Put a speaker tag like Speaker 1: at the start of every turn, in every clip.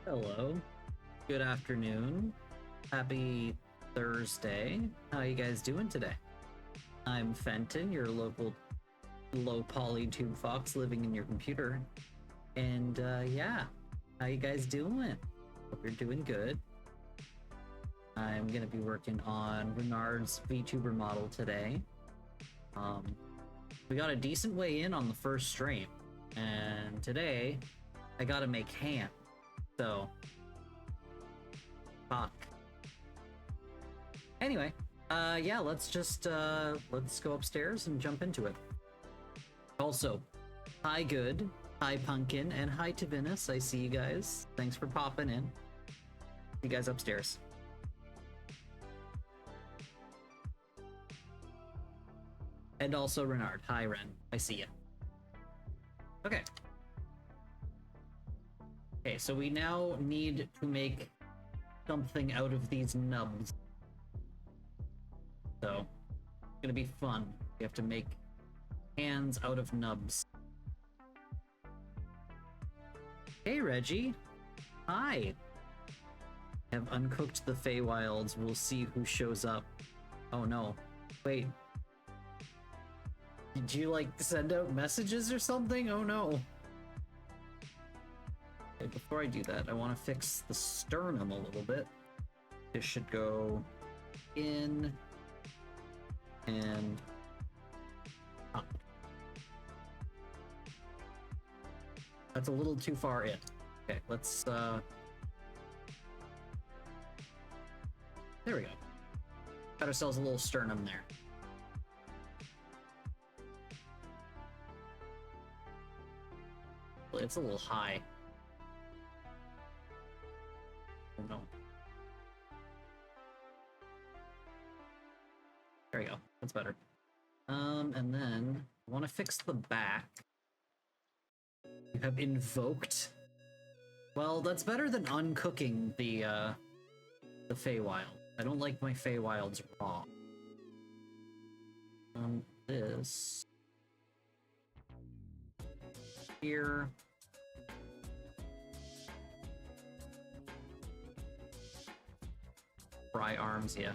Speaker 1: Hello. Good afternoon. Happy Thursday. How you guys doing today? I'm Fenton, your local low poly tube fox living in your computer. And yeah, how you guys doing? Hope you're doing good. I'm gonna be working on Renard's Vtuber model today. We got a decent way in on the first stream, and today I gotta make ham. So, fuck. Anyway, yeah, let's go upstairs and jump into it. Also, hi Good, hi Pumpkin, and hi to Venus. I see you guys. Thanks for popping in. See you guys upstairs. And also Renard. Hi Ren. I see you. Okay. Okay, so we now need to make something out of these nubs. So, it's gonna be fun. We have to make hands out of nubs. Hey Reggie! Hi! I have uncooked the Feywilds. We'll see who shows up. Oh no. Wait. Did you, like, send out messages or something? Oh no. Okay, before I do that, I want to fix the sternum a little bit. This should go in and up. That's a little too far in. Okay, let's there we go. Got ourselves a little sternum there. It's a little high. Oh no. There we go. That's better. And then I want to fix the back. You have invoked. Well, that's better than uncooking the Feywild. I don't like my Feywilds raw. This here. Fry arms, yeah.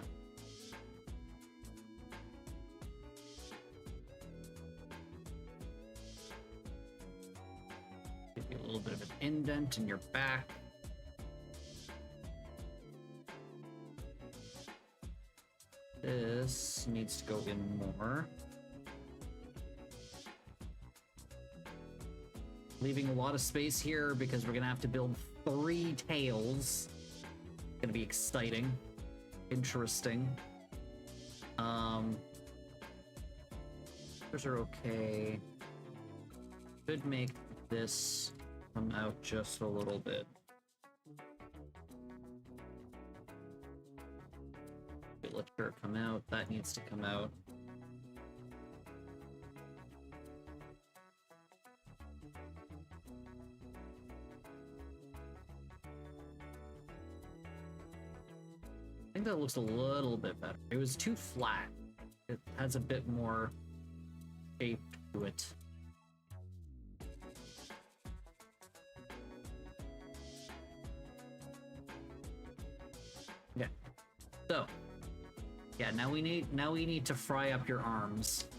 Speaker 1: Give you a little bit of an indent in your back. This needs to go in more. Leaving a lot of space here because we're gonna have to build 3 tails. It's gonna be exciting. Interesting. Those are okay. Should make this come out just a little bit. Let her come out. That needs to come out. I think that looks a little bit better. It was too flat. It has a bit more shape to it. Okay. So, yeah, now we need to fry up your arms.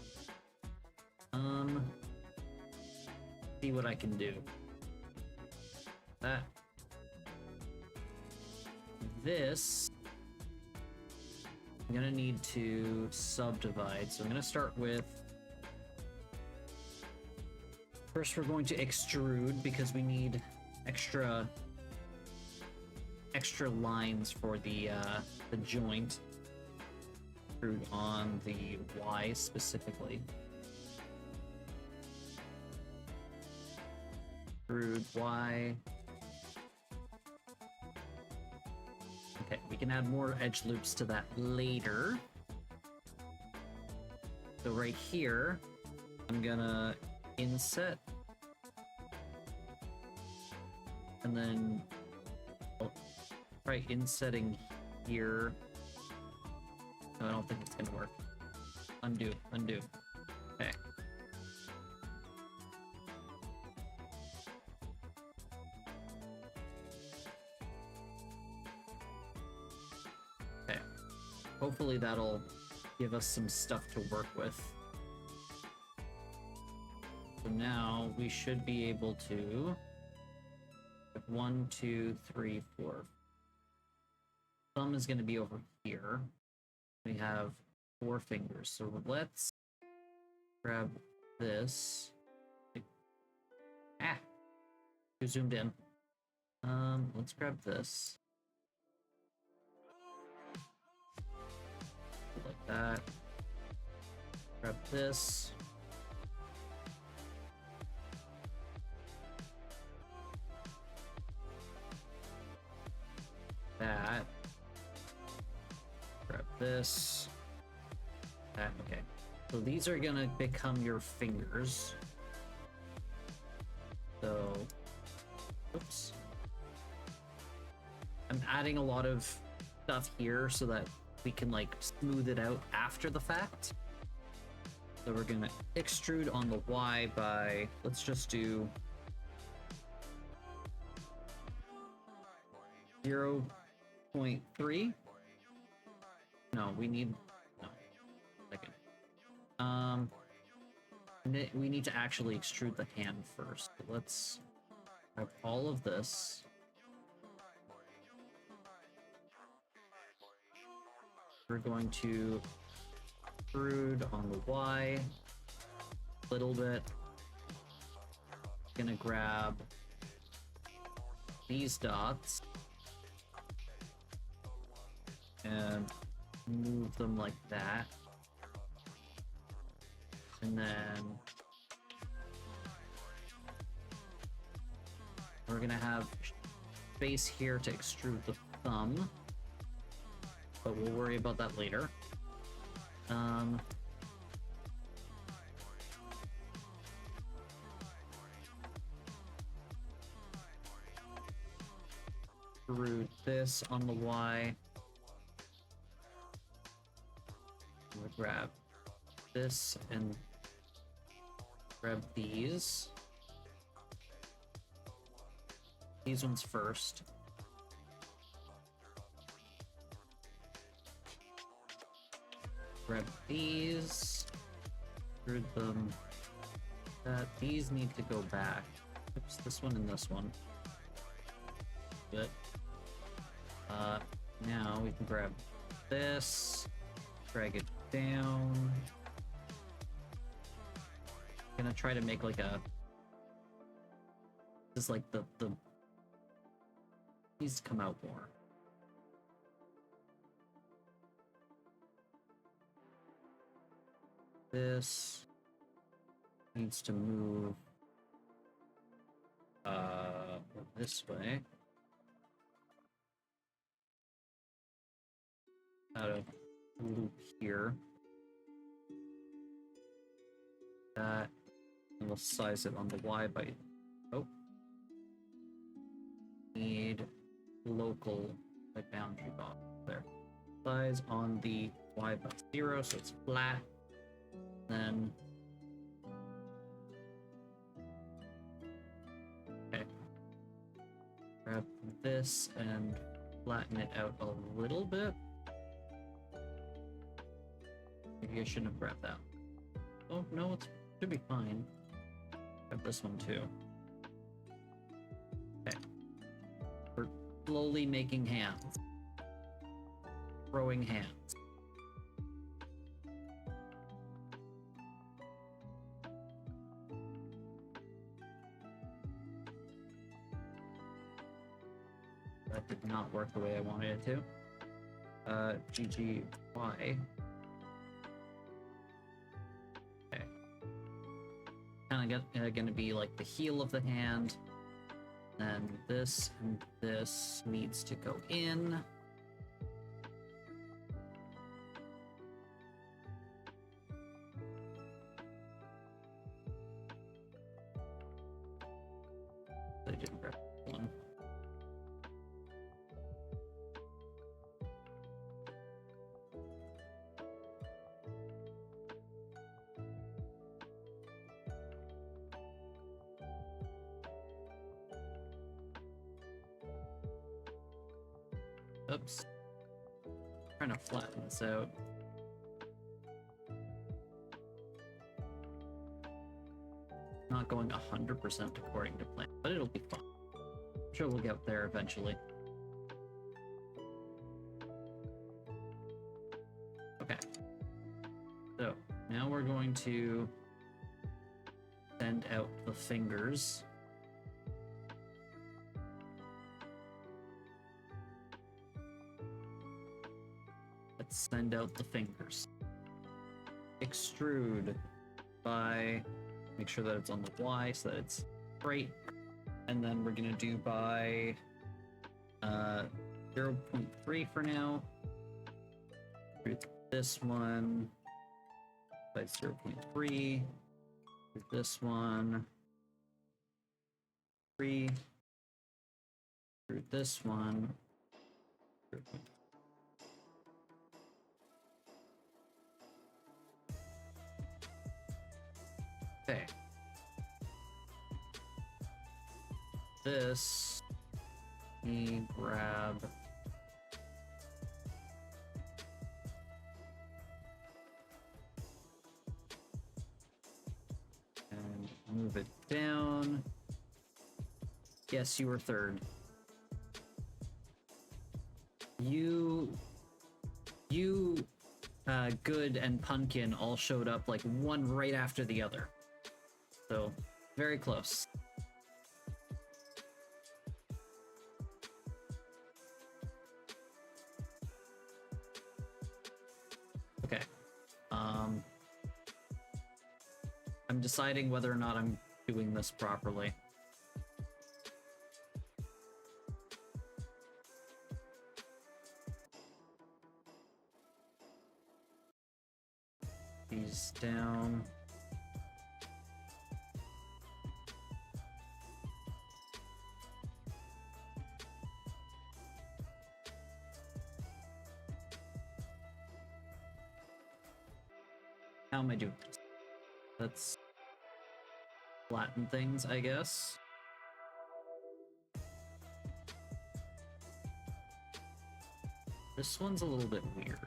Speaker 1: See what I can do. That. This I'm gonna need to subdivide, so I'm gonna start with... First we're going to extrude, because we need extra lines for the joint. Extrude on the Y specifically. Extrude Y. Okay, we can add more edge loops to that later. So right here, I'm gonna inset. And then try insetting here. No, I don't think it's gonna work. Undo, undo. Okay. hopefully that'll give us some stuff to work with. So now we should be able to 1, 2, 3, 4. Thumb is going to be over here. We have 4 fingers. So let's grab this. Ah, too zoomed in. Let's grab this. Like that. Grab this. That. Grab this. That, okay. So these are gonna become your fingers. So, oops. I'm adding a lot of stuff here so that we can like smooth it out after the fact. So we're gonna extrude on the Y by, let's just do 0.3. No, we need, no, second. We need to actually extrude the hand first. Let's have all of this. We're going to extrude on the Y a little bit. Gonna grab these dots and move them like that. And then we're gonna have space here to extrude the thumb, but we'll worry about that later. Extrude this on the Y. We'll grab this and grab these. These ones first. Grab these. Extrude them. These need to go back. Oops, this one and this one. Good. Now we can grab this. Drag it down. Gonna try to make like a, this is like the needs to come out more. This needs to move this way out of loop here. That, and we'll size it on the Y by, oh, need local like boundary box there. Size on the Y by 0, so it's flat. Then okay, grab this and flatten it out a little bit. Maybe I shouldn't have grabbed that. Oh no, it should be fine. Grab this one too. Okay, we're slowly making hands, throwing hands. That did not work the way I wanted it to. GGY. Okay. Kind of gonna be like the heel of the hand. Then this and this needs to go in. I didn't grab one. Oops. trying to flatten this out. Not going 100% according to plan, but it'll be fun. I'm sure we'll get there eventually. Okay. So, now we're going to send out the fingers. Let's send out the fingers. Extrude by, make sure that it's on the Y so that it's straight. And then we're gonna do by 0.3 for now. Do this one by 0.3. Do this one 3. Do this one 0.3. Okay. This, we grab and move it down. Yes, you were third. Good and Pumpkin all showed up like one right after the other. So, very close. Okay. I'm deciding whether or not I'm doing this properly. These down. How am I doing this? Let's flatten things, I guess. This one's a little bit weird.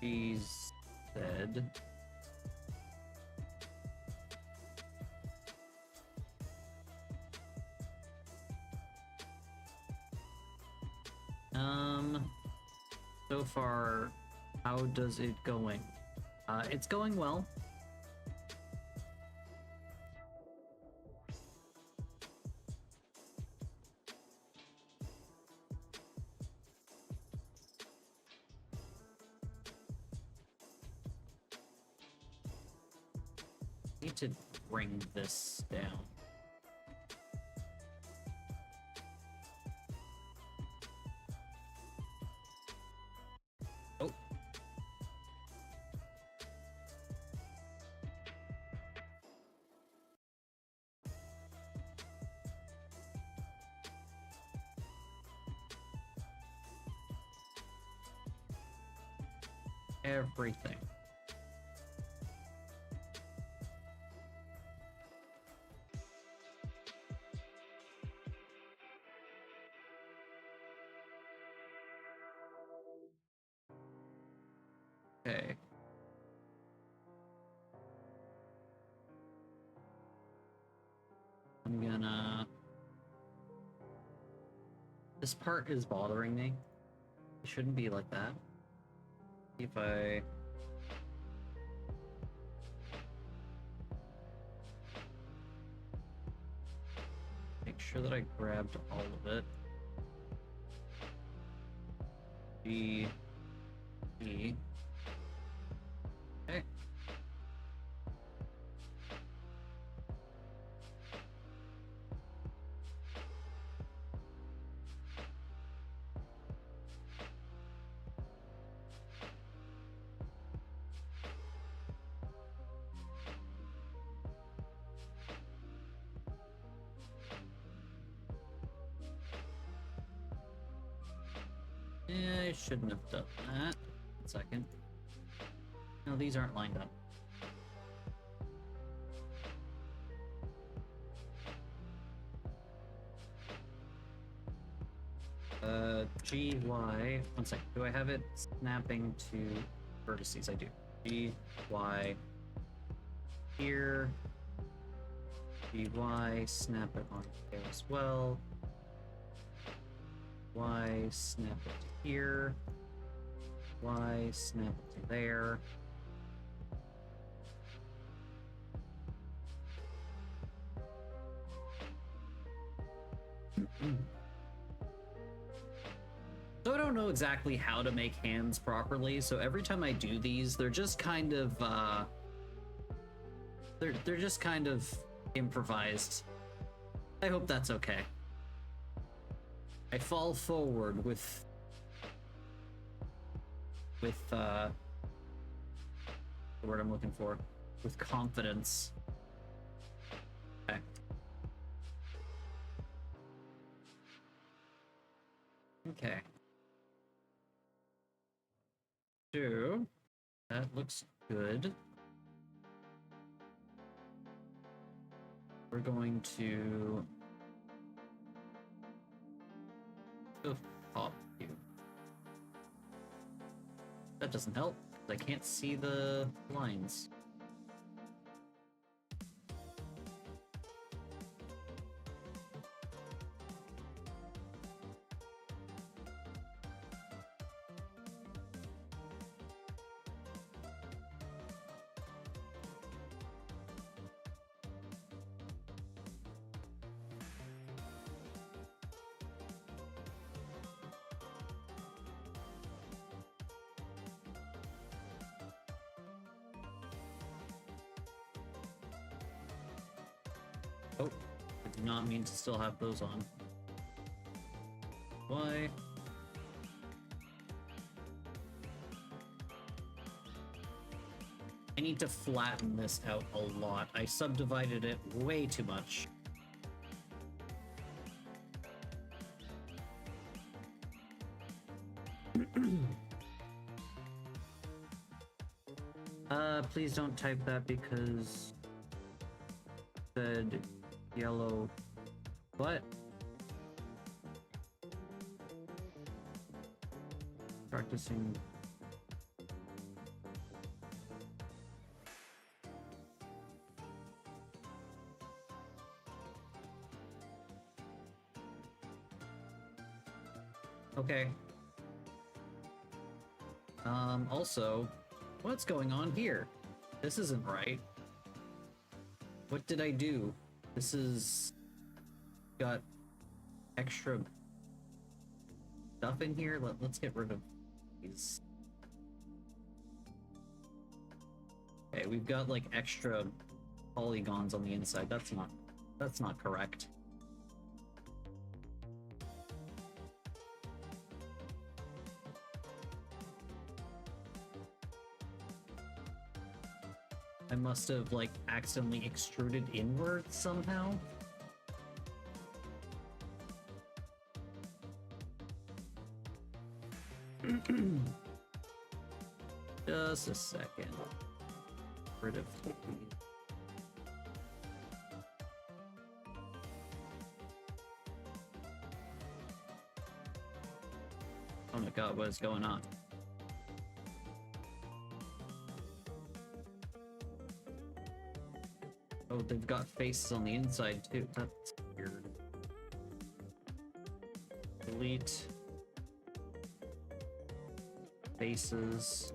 Speaker 1: She's dead. So far, how does it going? It's going well. Need to bring this down. Oh. Everything. Okay. I'm gonna... This part is bothering me. It shouldn't be like that. See if I... Make sure that I grabbed all of it. G, E. Okay. I shouldn't have done that. 1 second. No, these aren't lined up. GY, one sec, do I have it snapping to vertices? I do. GY here, GY, snap it on there as well. Y, snap it to here. Y, snap it to there. So I don't know exactly how to make hands properly, so every time I do these, they're just kind of they're just kind of improvised. I hope that's okay. I fall forward with the word I'm looking for, with confidence. Okay. Okay. So that looks good. We're going to pop you. That doesn't help. I can't see the lines. Oh, I did not mean to still have those on. Why? I need to flatten this out a lot. I subdivided it way too much. Please don't type that because said yellow. What? Practicing. Okay. Also, what's going on here? This isn't right. What did I do? This is got extra stuff in here. Let's get rid of these. Okay, we've got like extra polygons on the inside. That's not correct. I must have like accidentally extruded inwards somehow. Just a second. Rid of. Oh my god, what is going on? Oh, they've got faces on the inside too. That's weird. Delete. Faces.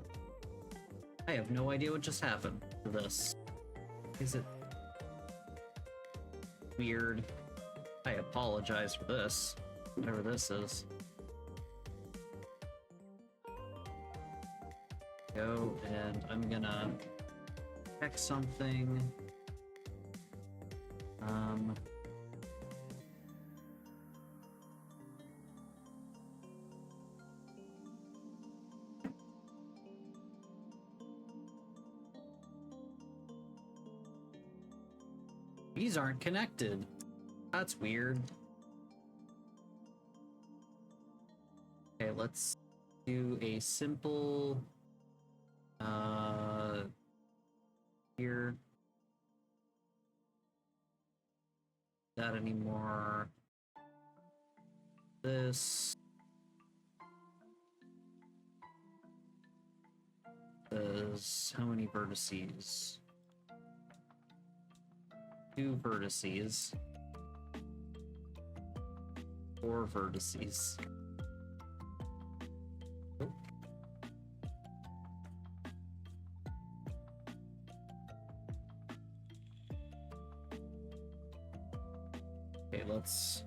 Speaker 1: I have no idea what just happened to this. Is it weird? I apologize for this. Whatever this is. Go, and I'm gonna check something. These aren't connected. That's weird. Okay, let's do a simple here. That anymore. This has how many vertices? 2 vertices. 4 vertices. Oh. Okay, let's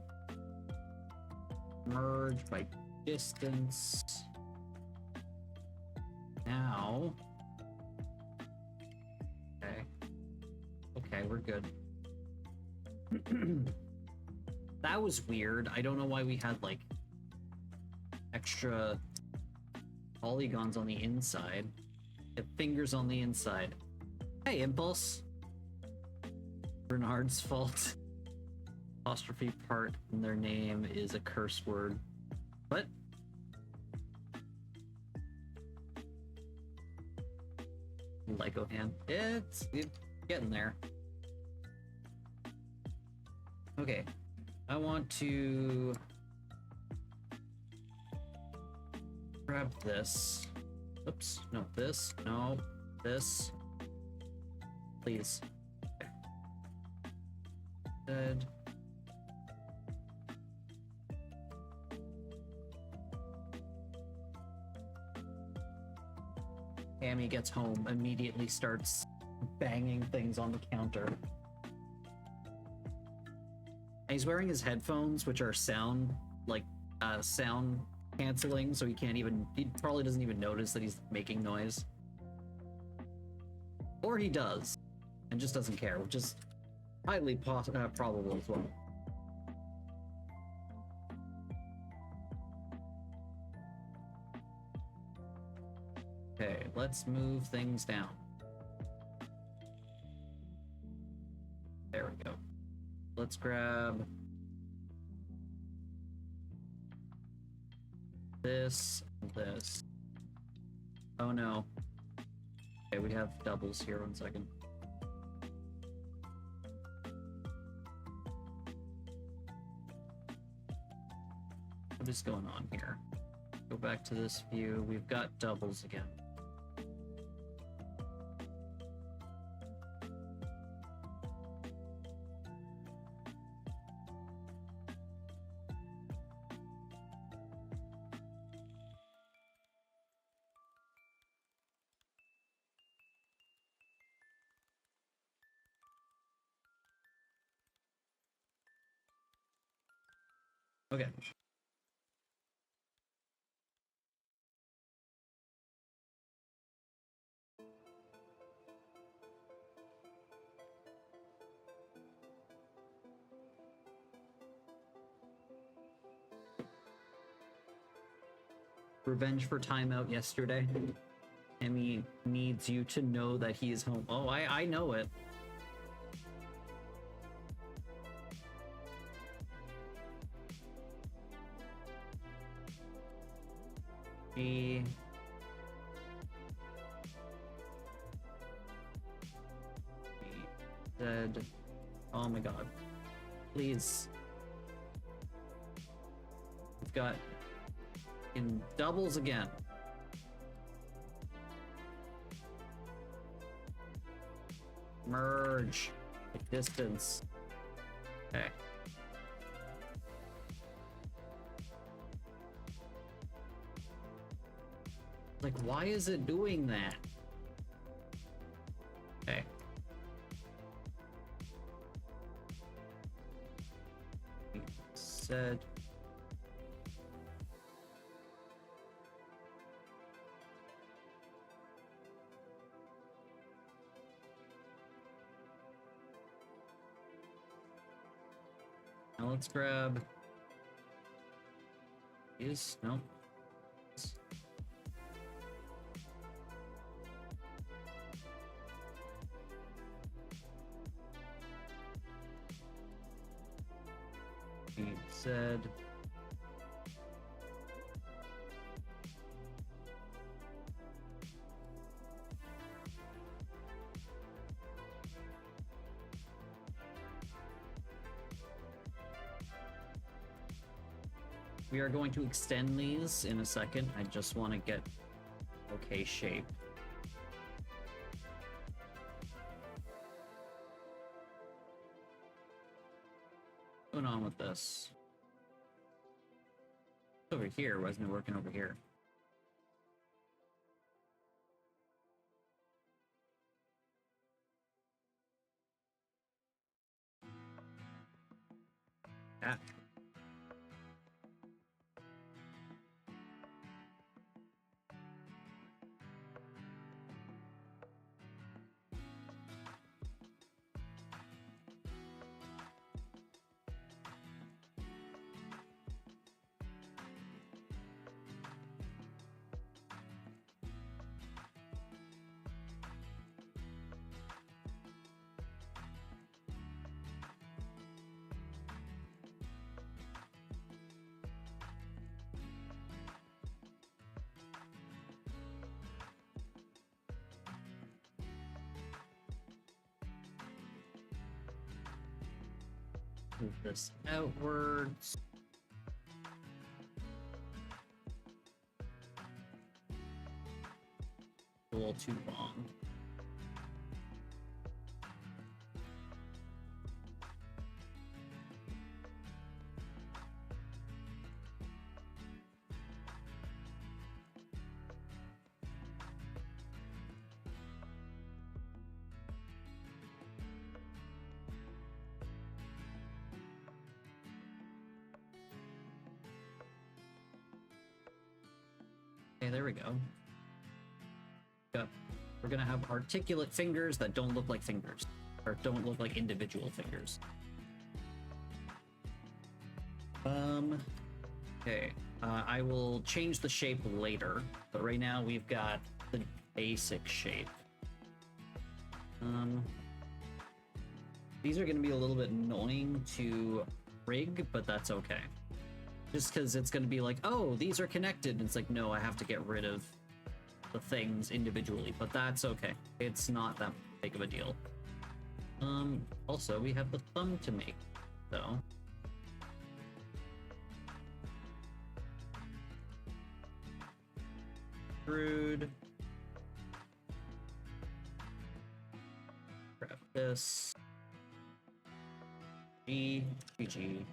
Speaker 1: merge by distance. Now. Okay. Okay, we're good. That was weird. I don't know why we had, like, extra polygons on the inside. It fingers on the inside. Hey, Impulse. Bernard's fault. Apostrophe part in their name is a curse word. What? Lego hand. It's getting there. Okay. I want to grab this. Oops. No, this. No, this. Please. Okay. Good. Amy gets home, immediately starts banging things on the counter. And he's wearing his headphones, which are sound canceling, so he probably doesn't even notice that he's making noise. Or he does, and just doesn't care, which is highly probable as well. Okay, let's move things down. There we go. Let's grab this and this. Oh no. Okay, we have doubles here. 1 second. What is going on here? Go back to this view. We've got doubles again. Okay. Revenge for timeout yesterday. Emmy needs you to know that he is home. Oh, I know it. He said, oh my god, please. We've got in doubles again. Merge the distance. Okay. Like, why is it doing that? Okay. Said. Now let's grab these. No. He said. We are going to extend these in a second. I just want to get okay shape. What's going on with this? Over here, wasn't it working over here? Ah. Move this outwards. A little too long. Okay, there we go. Yep. We're gonna have articulate fingers that don't look like fingers, or don't look like individual fingers. Okay. I will change the shape later, but right now we've got the basic shape. These are gonna be a little bit annoying to rig, but that's okay. Just because it's going to be like, oh, these are connected. And it's like, no, I have to get rid of the things individually, but that's okay. It's not that big of a deal. Also, we have the thumb to make, though. Screwed. Grab this. GG.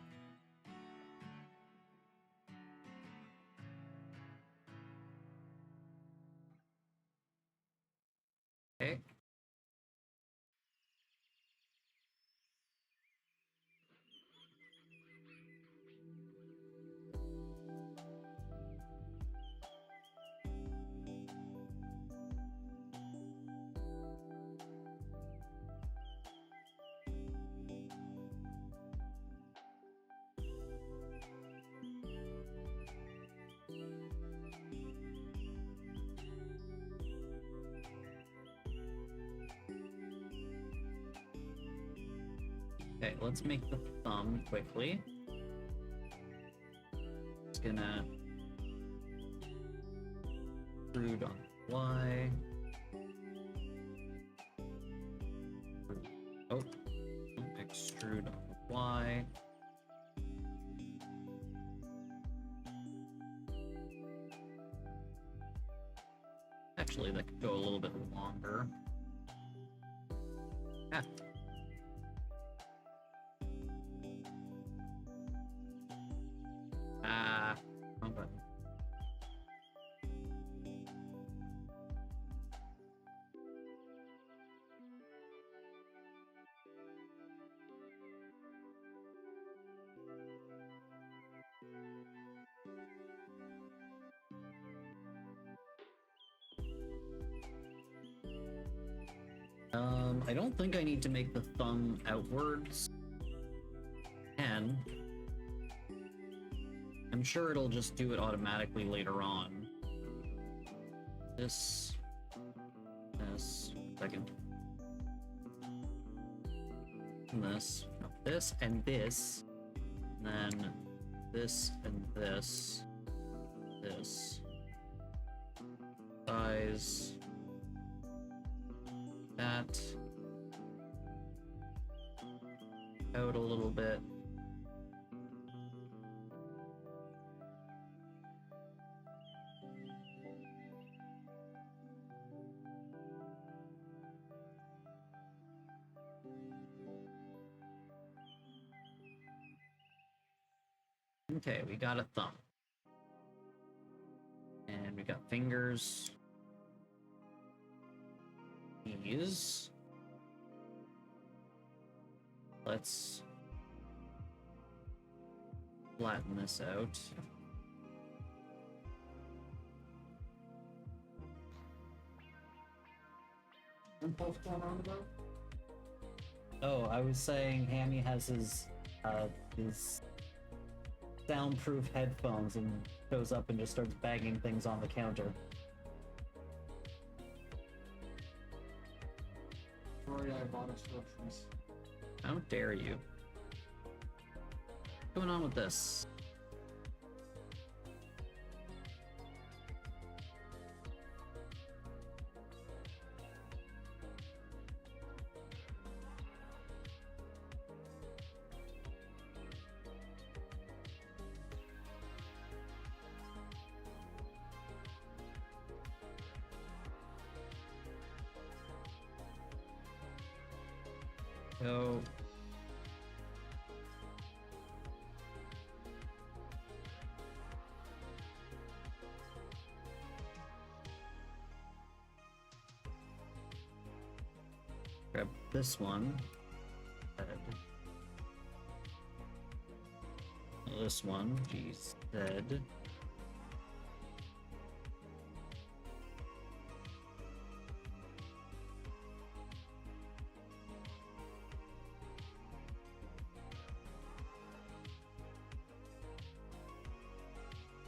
Speaker 1: Okay. Okay, let's make the thumb quickly. It's gonna extrude on Y. Oh, extrude on Y. Actually, that could go a little bit longer. Ah. Wrong button. I don't think I need to make the thumb outwards. And I'm sure it'll just do it automatically later on. This, second. And this, and this, and then this and this, size, that, out a little bit. Okay, we got a thumb. And we got fingers. These. Let's flatten this out.
Speaker 2: What's going on about?
Speaker 1: Oh, I was saying Hammy has his soundproof headphones and goes up and just starts banging things on the counter.
Speaker 2: Sorry, I bought instructions.
Speaker 1: How dare you? What's going on with this? So grab this one. This one, geez, dead.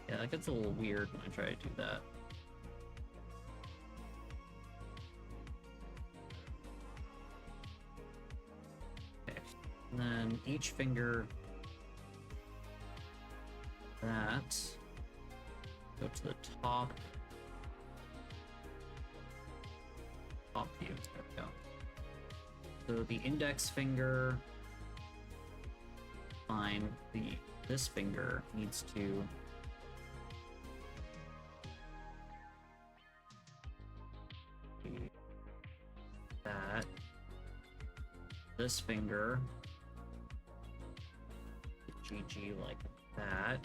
Speaker 1: Yeah, that gets a little weird when I try to do that. Okay, and then each finger, that, go to the top view, there we go. So the index finger, fine, this finger needs to that. This finger, GG like that.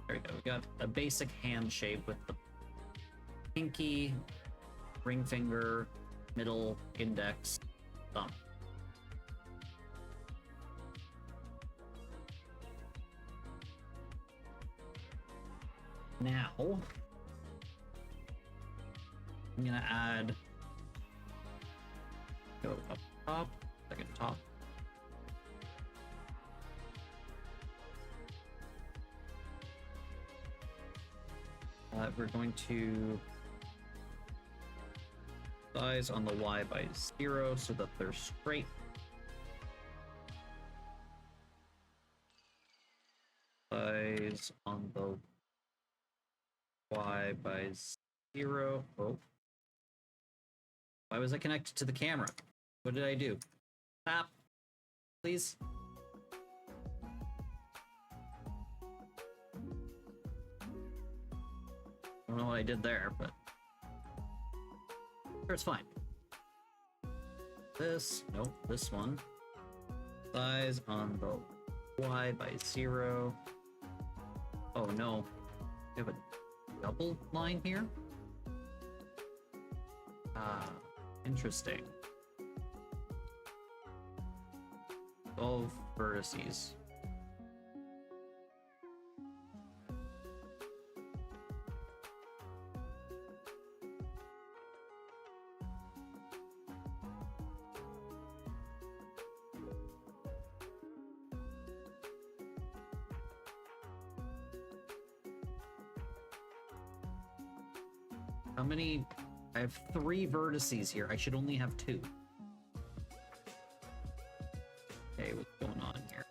Speaker 1: There we go. We got a basic hand shape with the pinky, ring finger, middle, index, thumb. Now, I'm gonna add, go up top, second top. We're going to size on the Y by 0 so that they're straight. Size on the Y by 0. Oh. Why was I connected to the camera? What did I do? Stop, please. I don't know what I did there, but sure, it's fine. This, nope, this one. Size on the Y by 0. Oh no, we have a double line here? Ah, interesting. 12 vertices. How many? I have 3 vertices here. I should only have 2. Okay, what's going on here?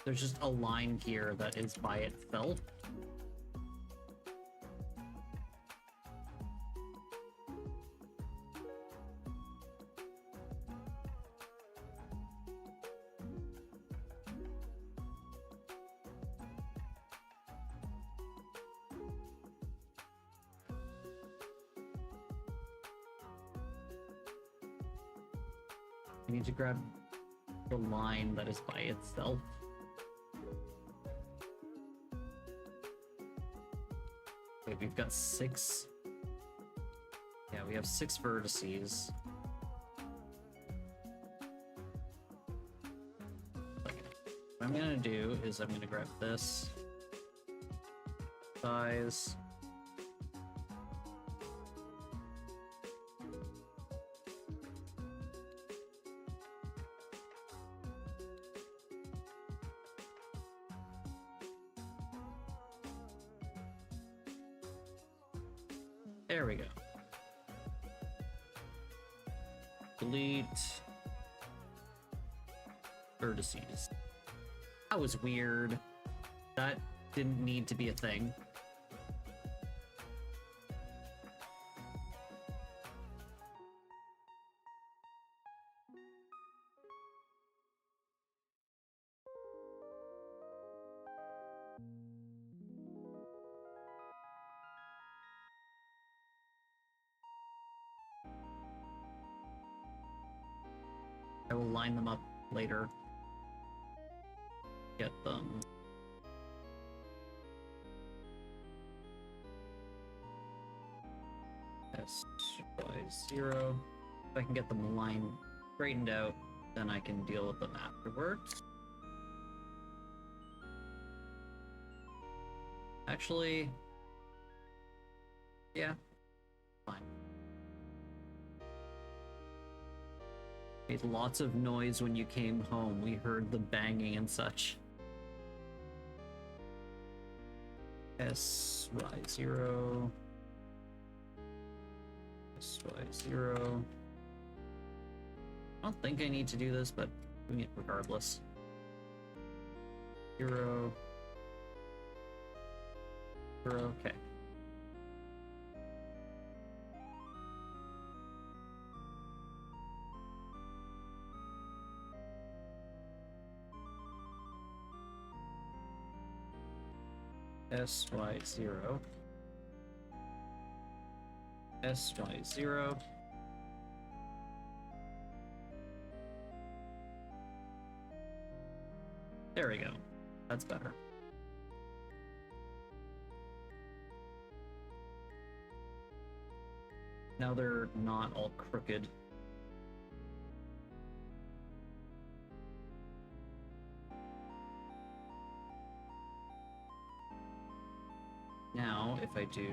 Speaker 1: There's just a line here that is by itself. I need to grab the line that is by itself. Wait, we've got 6. Yeah, we have 6 vertices. Okay. What I'm gonna do is I'm gonna grab this size. There we go. Delete vertices. That was weird. That didn't need to be a thing. I will line them up later. Get them. SY0. If I can get them line straightened out, then I can deal with them afterwards. Actually, yeah, fine. Made lots of noise when you came home. We heard the banging and such. SY0. SY0. I don't think I need to do this, but doing it regardless. 0. 0, okay. SY0. SY0. There we go. That's better. Now they're not all crooked. Now, if I do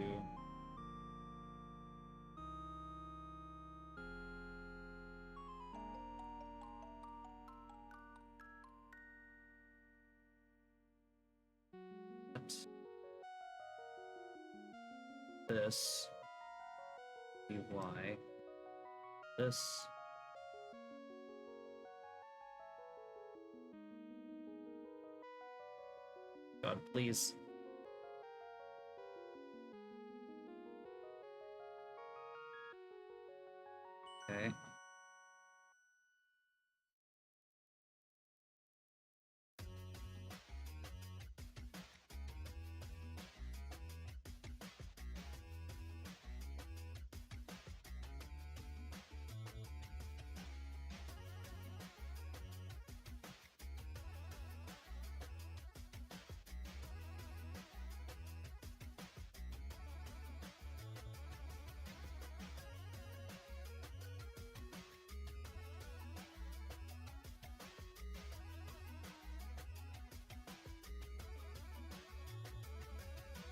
Speaker 1: this, y, this, God, please. Okay.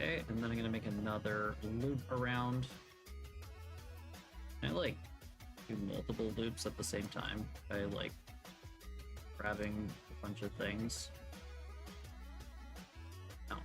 Speaker 1: Okay, and then I'm gonna make another loop around. I like do multiple loops at the same time. I like grabbing a bunch of things. No.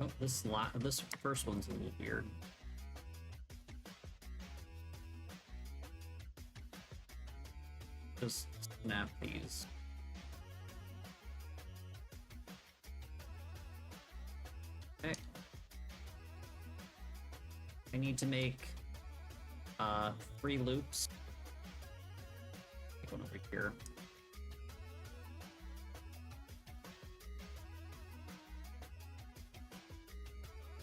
Speaker 1: Oh, this first one's a little weird. Just snap these. Okay. I need to make 3 loops. Take one over here.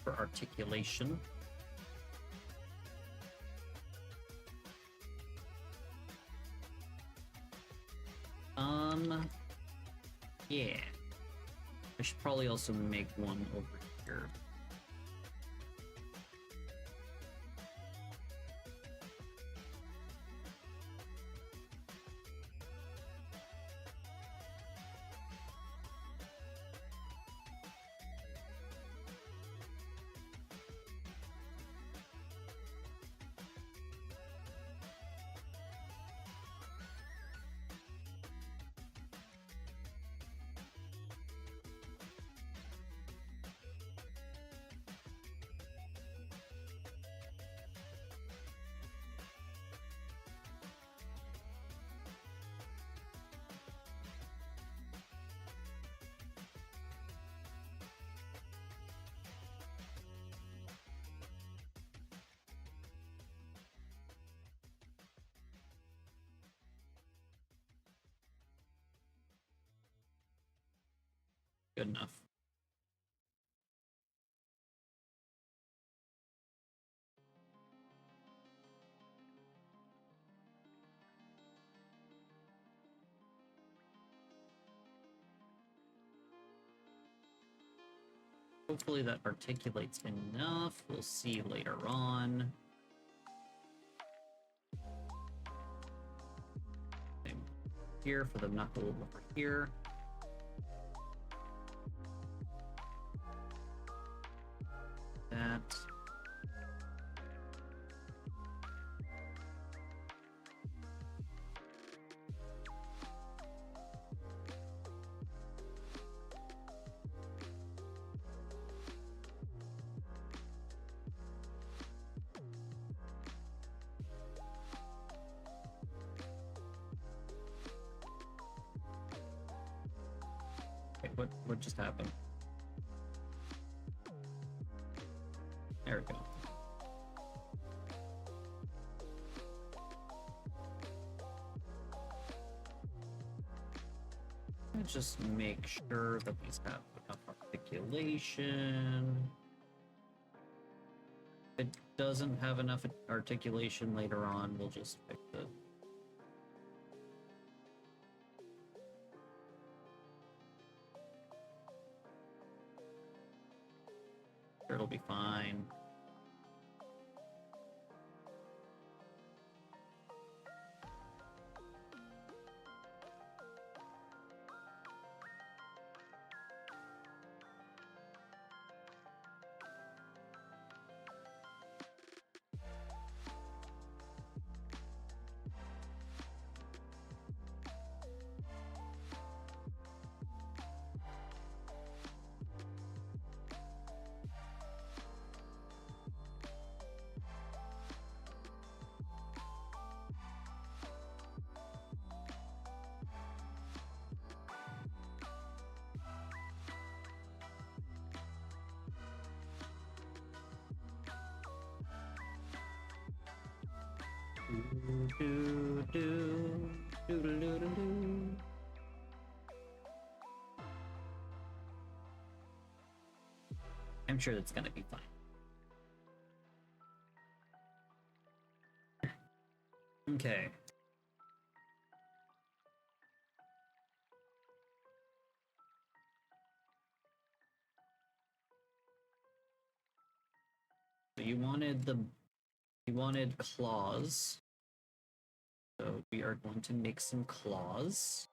Speaker 1: For articulation. Yeah. I should probably also make one over here. Good enough. Hopefully that articulates enough. We'll see later on. Same here for the knuckle over here. That. Wait, what just happened? There we go. Let's just make sure that these have enough articulation. If it doesn't have enough articulation later on, we'll just fix it. It'll be fine. I'm sure that's gonna be fine. Okay. So you wanted claws. So we are going to make some claws.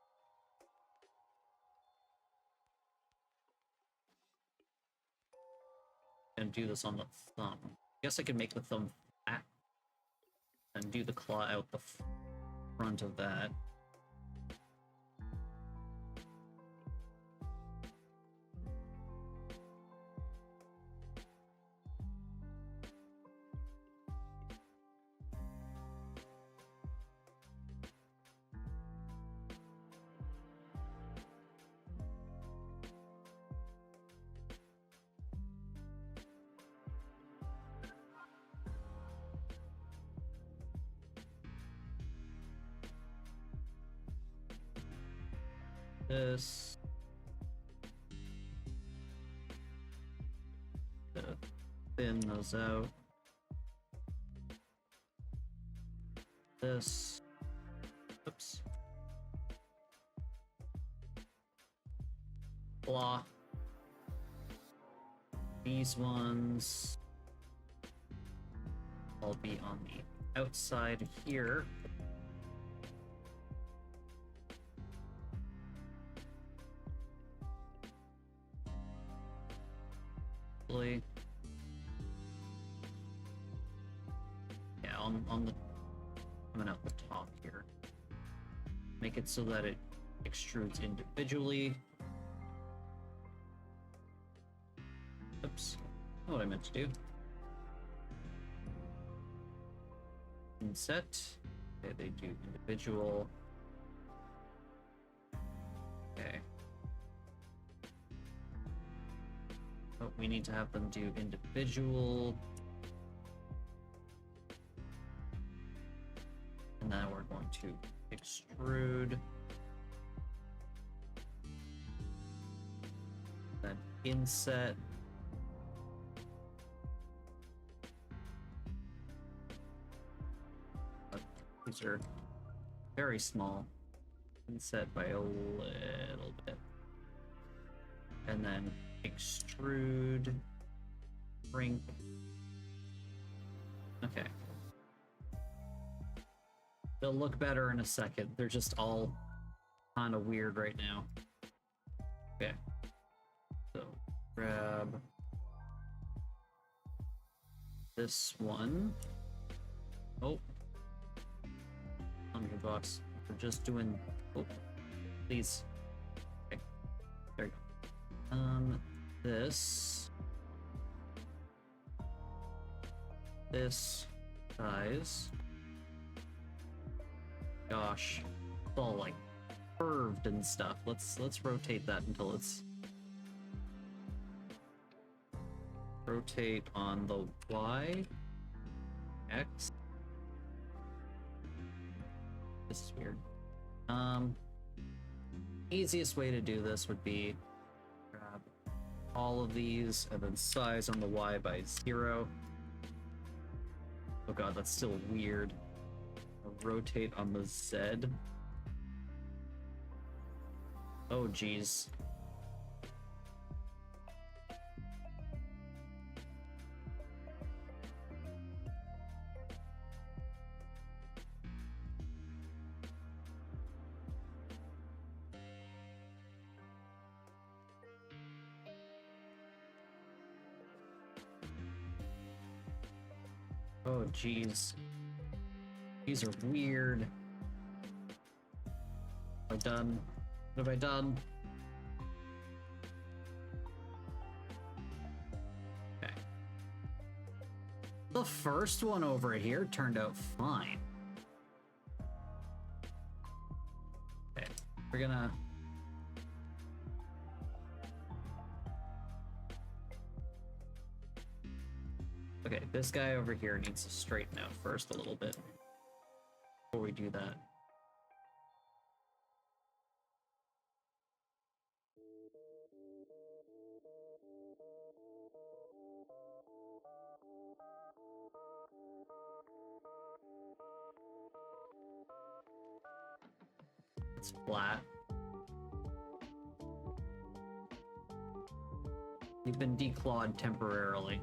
Speaker 1: And do this on the thumb. I guess I could make the thumb flat and do the claw out the front of that. this. Thin those out. This. Oops. Blah. These ones will be on the outside here. Yeah, on the coming out the top here. Make it so that it extrudes individually. Oops, not what I meant to do. Inset. Okay, they do individual. Okay. But we need to have them do individual. And now we're going to extrude. Then inset. These are very small. Inset by a little bit. And then extrude. Shrink. Okay. They'll look better in a second. They're just all kind of weird right now. Okay. So grab this one. Oh. $100. We're just doing. Oh, please. Okay. There you go. This. This size. Gosh, it's all like curved and stuff. Let's rotate that until it's rotate on the Y, X. This is weird. Easiest way to do this would be grab all of these and then size on the Y by 0. Oh god, that's still weird. Rotate on the Z. Oh geez. Oh geez. These are weird. Have I done? What have I done? Okay. The first one over here turned out fine. Okay, we're gonna... Okay, this guy over here needs to straighten out first a little bit. Before we do that. It's flat. You've been declawed temporarily.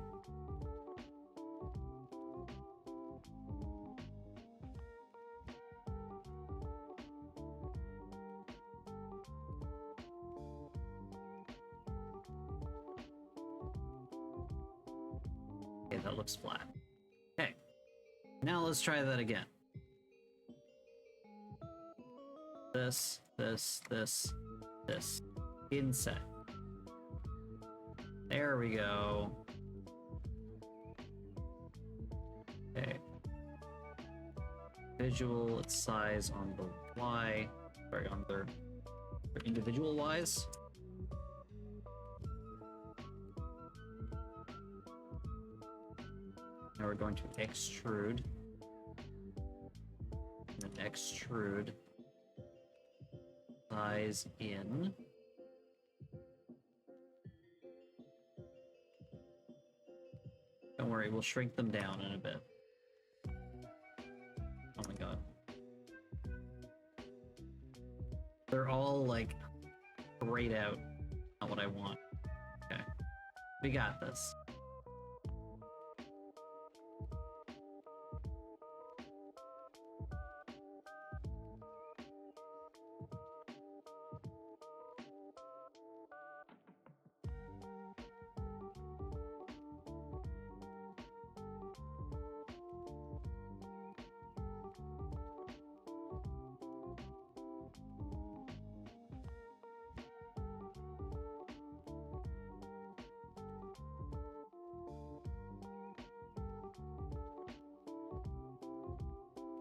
Speaker 1: Okay, that looks flat. Okay. Now let's try that again. This. Inset. There we go. Okay. Visual, its size on the Y. Sorry, on their individual Ys. Now we're going to extrude. And then extrude. size in. Don't worry, we'll shrink them down in a bit. Oh my god. They're all like grayed out. Not what I want. Okay. We got this.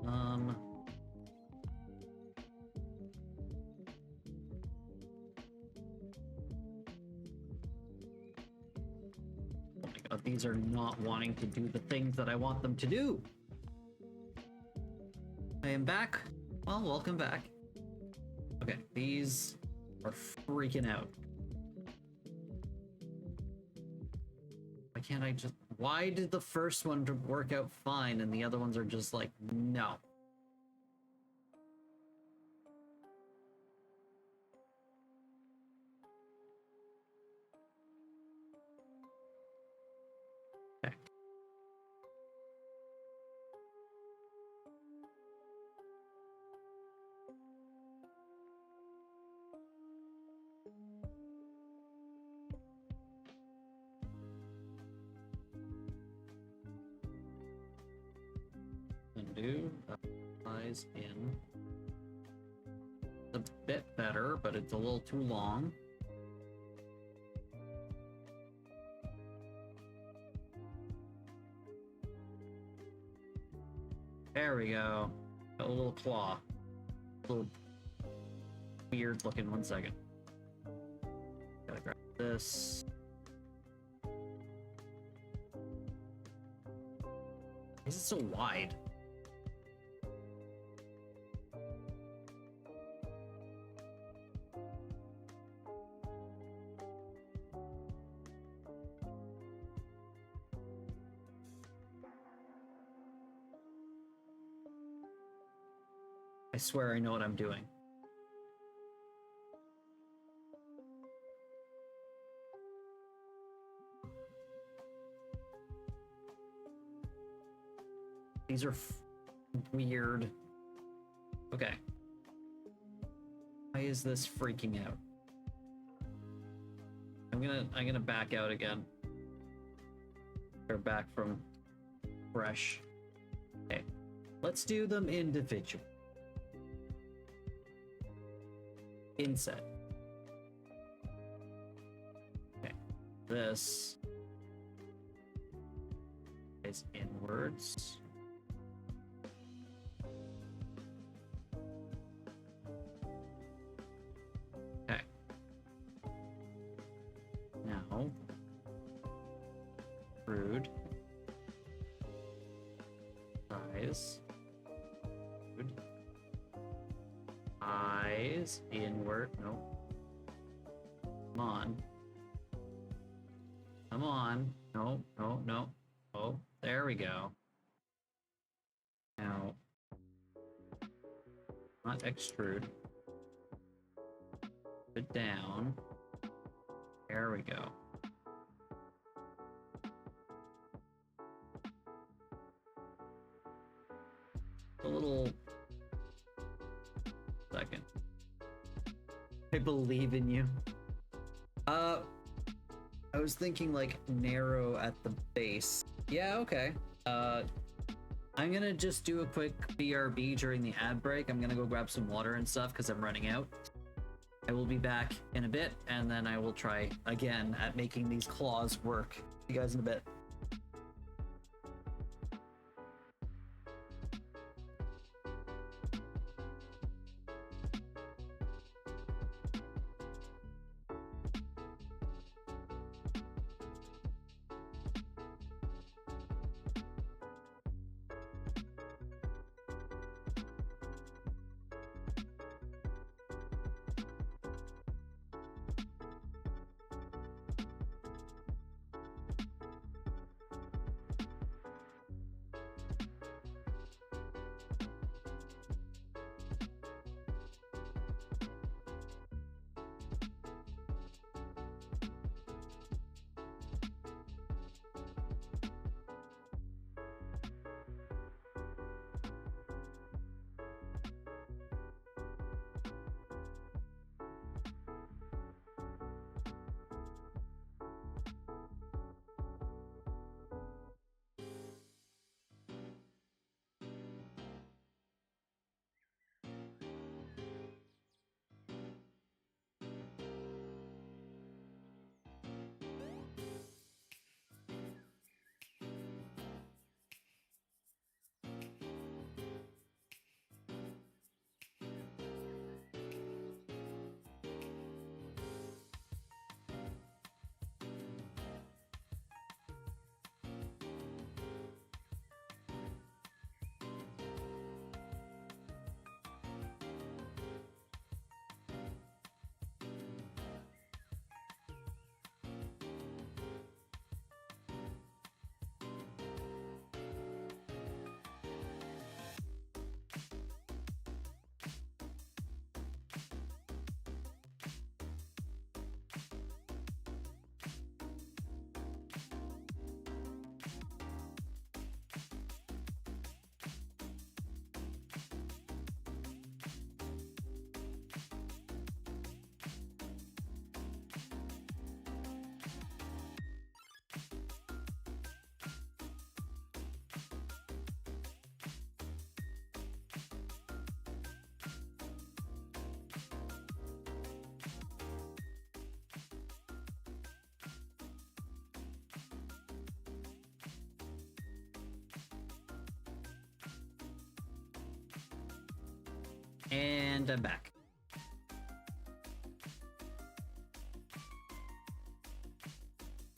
Speaker 1: Oh my god, these are not wanting to do the things that I want them to do. I am back. Well, welcome back. Okay, these are freaking out. Why can't I just... Why did the first one work out fine and the other ones are just like, no? Okay. Undo, size in. It's a bit better, but it's a little too long. There we go. A little claw. A little weird looking. 1 second. Gotta grab this. Why is it so wide? I swear I know what I'm doing. These are weird. Okay. Why is this freaking out? I'm gonna back out again. They're back from fresh. Okay. Let's do them individually. Inset. Okay. This is inwards. Okay. Now, rude. Size. Rude. Eyes inward. No. Come on. Come on. No, no, no. Oh, there we go. Now, not extrude. Put it down. There we go. A little second. I believe in you. I was thinking like narrow at the base. Yeah, okay. I'm gonna just do a quick BRB during the ad break. I'm gonna go grab some water and stuff because I'm running out. I will be back in a bit, and then I will try again at making these claws work. See you guys in a bit. And I'm back.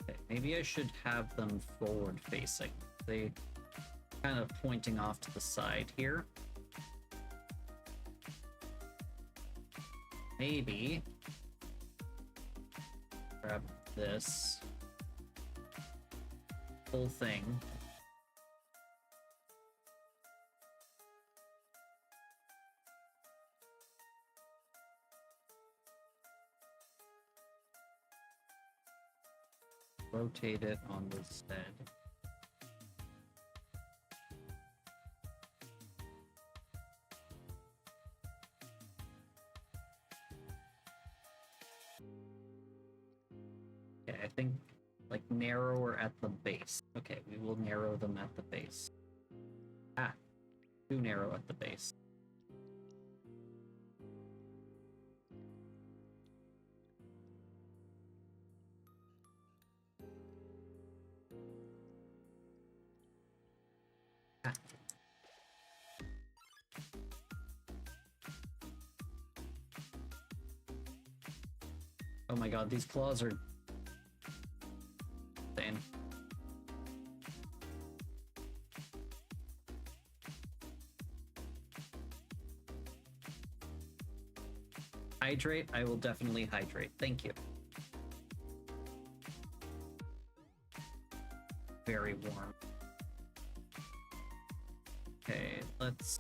Speaker 1: Okay, maybe I should have them forward facing. They kind of pointing off to the side here. Maybe grab this whole thing. Rotate it on the stead. Okay, I think like narrower at the base. Okay, we will narrow them at the base. Ah, too narrow at the base. Ah. Oh my god, these claws are insane. Hydrate? I will definitely hydrate. Thank you. Very warm. Okay, let's...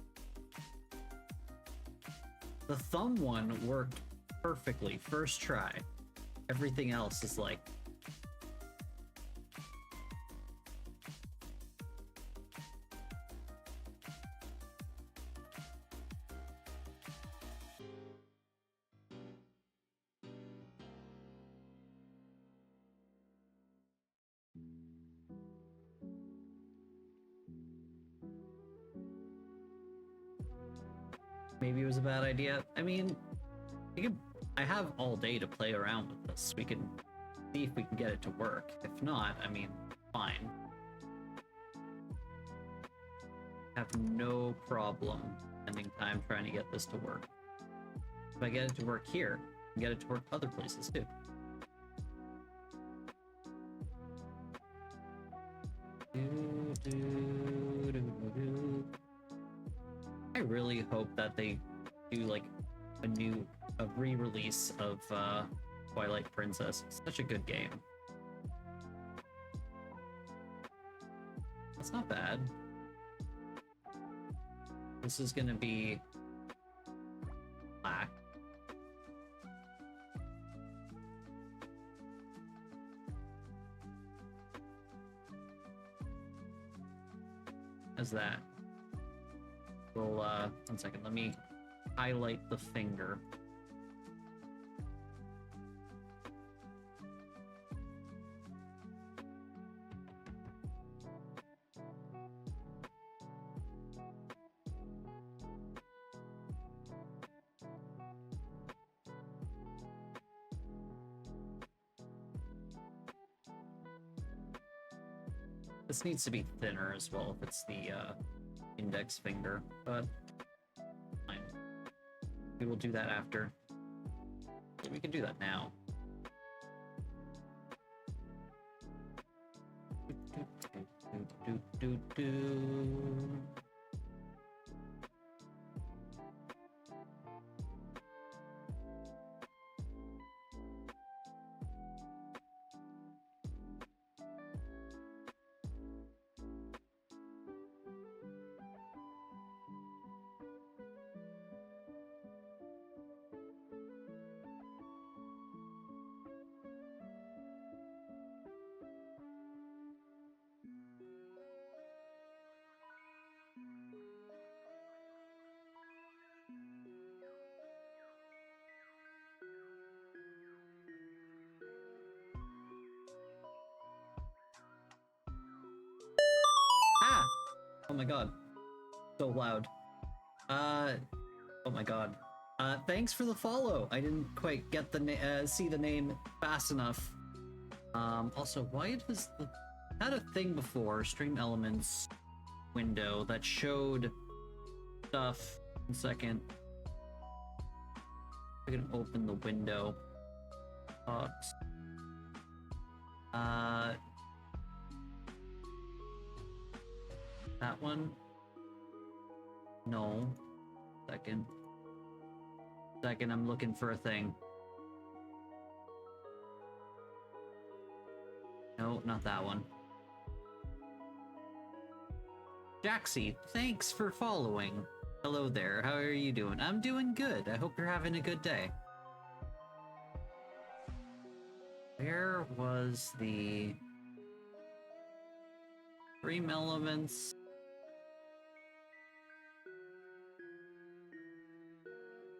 Speaker 1: The thumb one worked perfectly, first try. Everything else is like... Maybe it was a bad idea. I mean, I have all day to play around with this. We can see if we can get it to work. If not, I mean, fine. Have no problem spending time trying to get this to work. If I get it to work here, I can get it to work other places too. I really hope that they do like a re-release of Twilight Princess. It's such a good game. That's not bad. This is gonna be black. How's that? Well, 1 second, let me highlight the finger. This needs to be thinner as well if it's the index finger, but fine. We will do that after. We can do that now. Ah! Oh my god. So loud. Oh my god. Thanks for the follow. I didn't quite get the see the name fast enough. Also, why does the... I had a thing before, Stream Elements window, that showed stuff. 1 second. I can open the window. Box. That one? No. Second. Second, I'm looking for a thing. No, not that one. Jaxie, thanks for following. Hello there, how are you doing? I'm doing good. I hope you're having a good day. Where was the Stream Elements?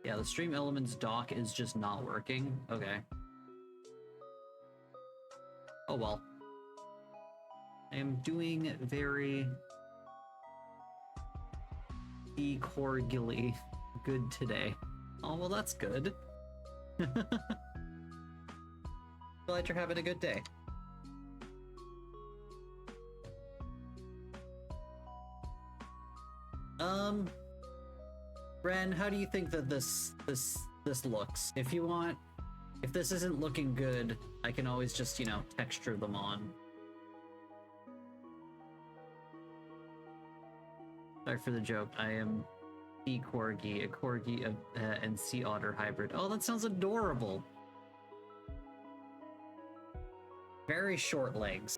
Speaker 1: Yeah, the Stream Elements dock is just not working. Okay. Oh well. I am doing very corgily good today. Oh, well, that's good. Glad you're having a good day. Ren, how do you think that this looks? If this isn't looking good, I can always just, you know, texture them on. Sorry for the joke. I am sea corgi, a corgi and sea otter hybrid. Oh, that sounds adorable. Very short legs.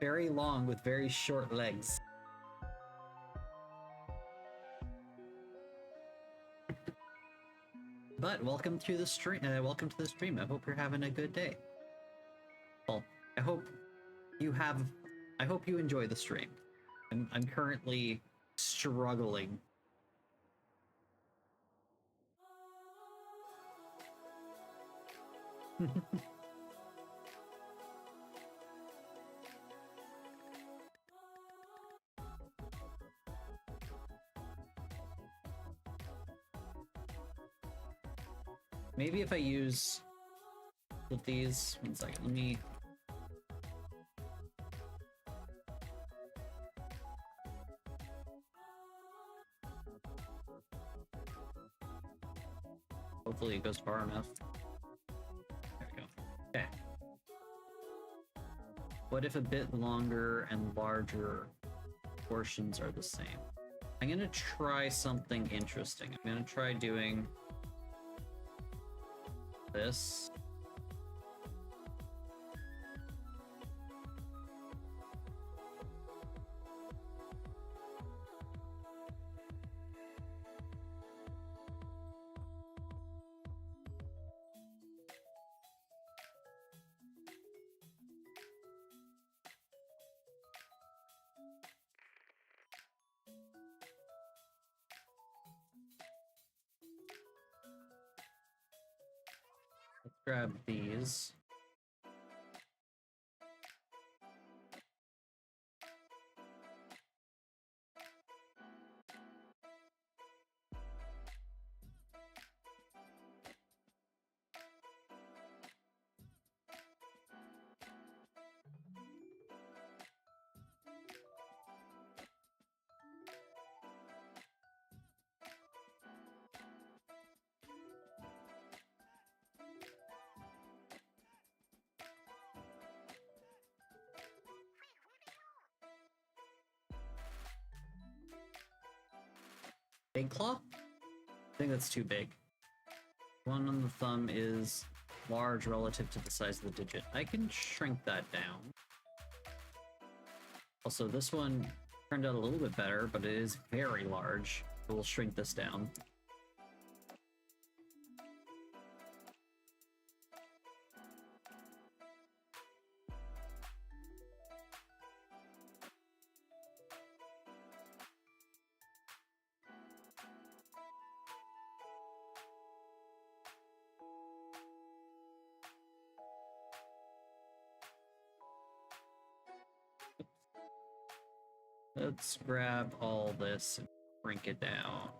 Speaker 1: Very long with very short legs. But welcome to the stream. Welcome to the stream. I hope you're having a good day. Well, I hope you enjoy the stream. I'm currently struggling. Maybe if I use with these, 1 second, let me. Hopefully it goes far enough. There we go. Okay. What if a bit longer and larger portions are the same? I'm gonna try something interesting. I'm gonna try doing this. Let's grab these. Big claw? I think that's too big. One on the thumb is large relative to the size of the digit. I can shrink that down. Also, this one turned out a little bit better, but it is very large. We'll shrink this down. Let's grab all this and shrink it down.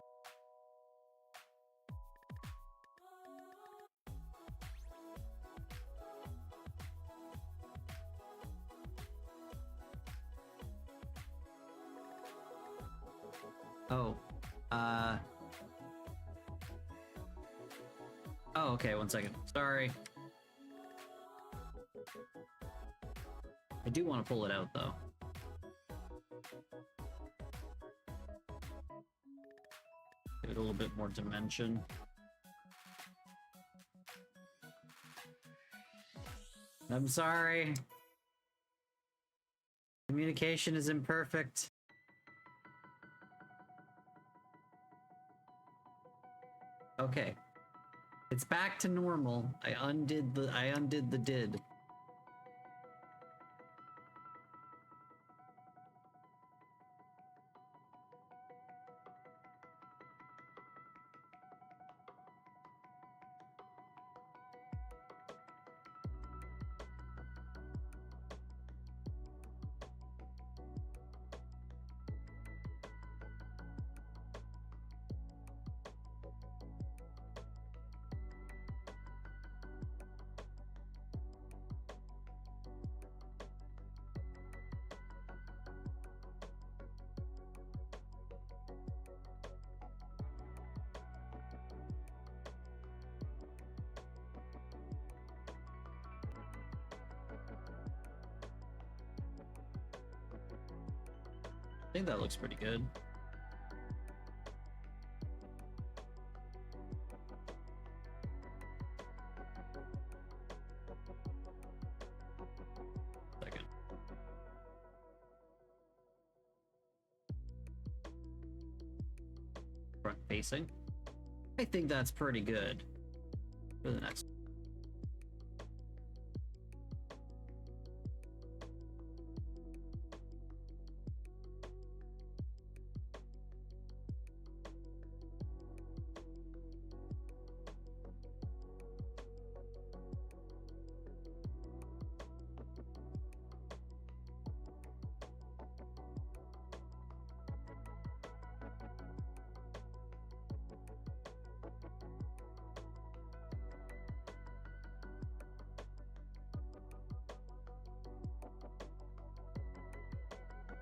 Speaker 1: Oh, Oh, okay, 1 second. Sorry. I do want to pull it out, though. Give it a little bit more dimension. I'm sorry. Communication is imperfect. Okay. It's back to normal. I undid the did. I think that looks pretty good. Second. Front facing. I think that's pretty good. For the next.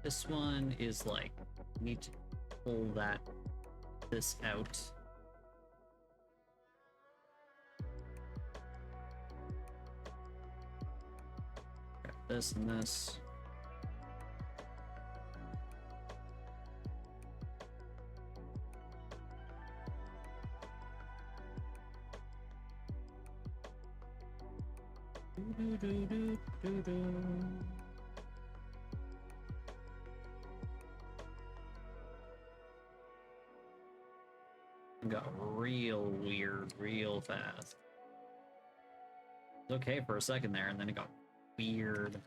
Speaker 1: This one is like, need to pull this out. Grab this and this. Got real weird real fast. It's okay for a second there, and then it got weird.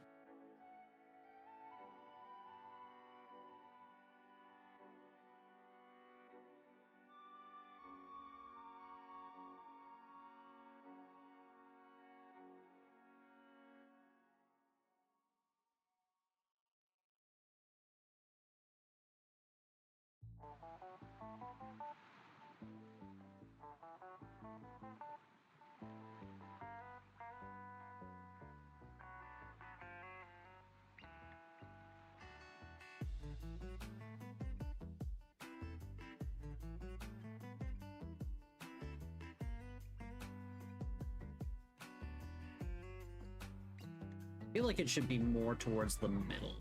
Speaker 1: I feel like it should be more towards the middle.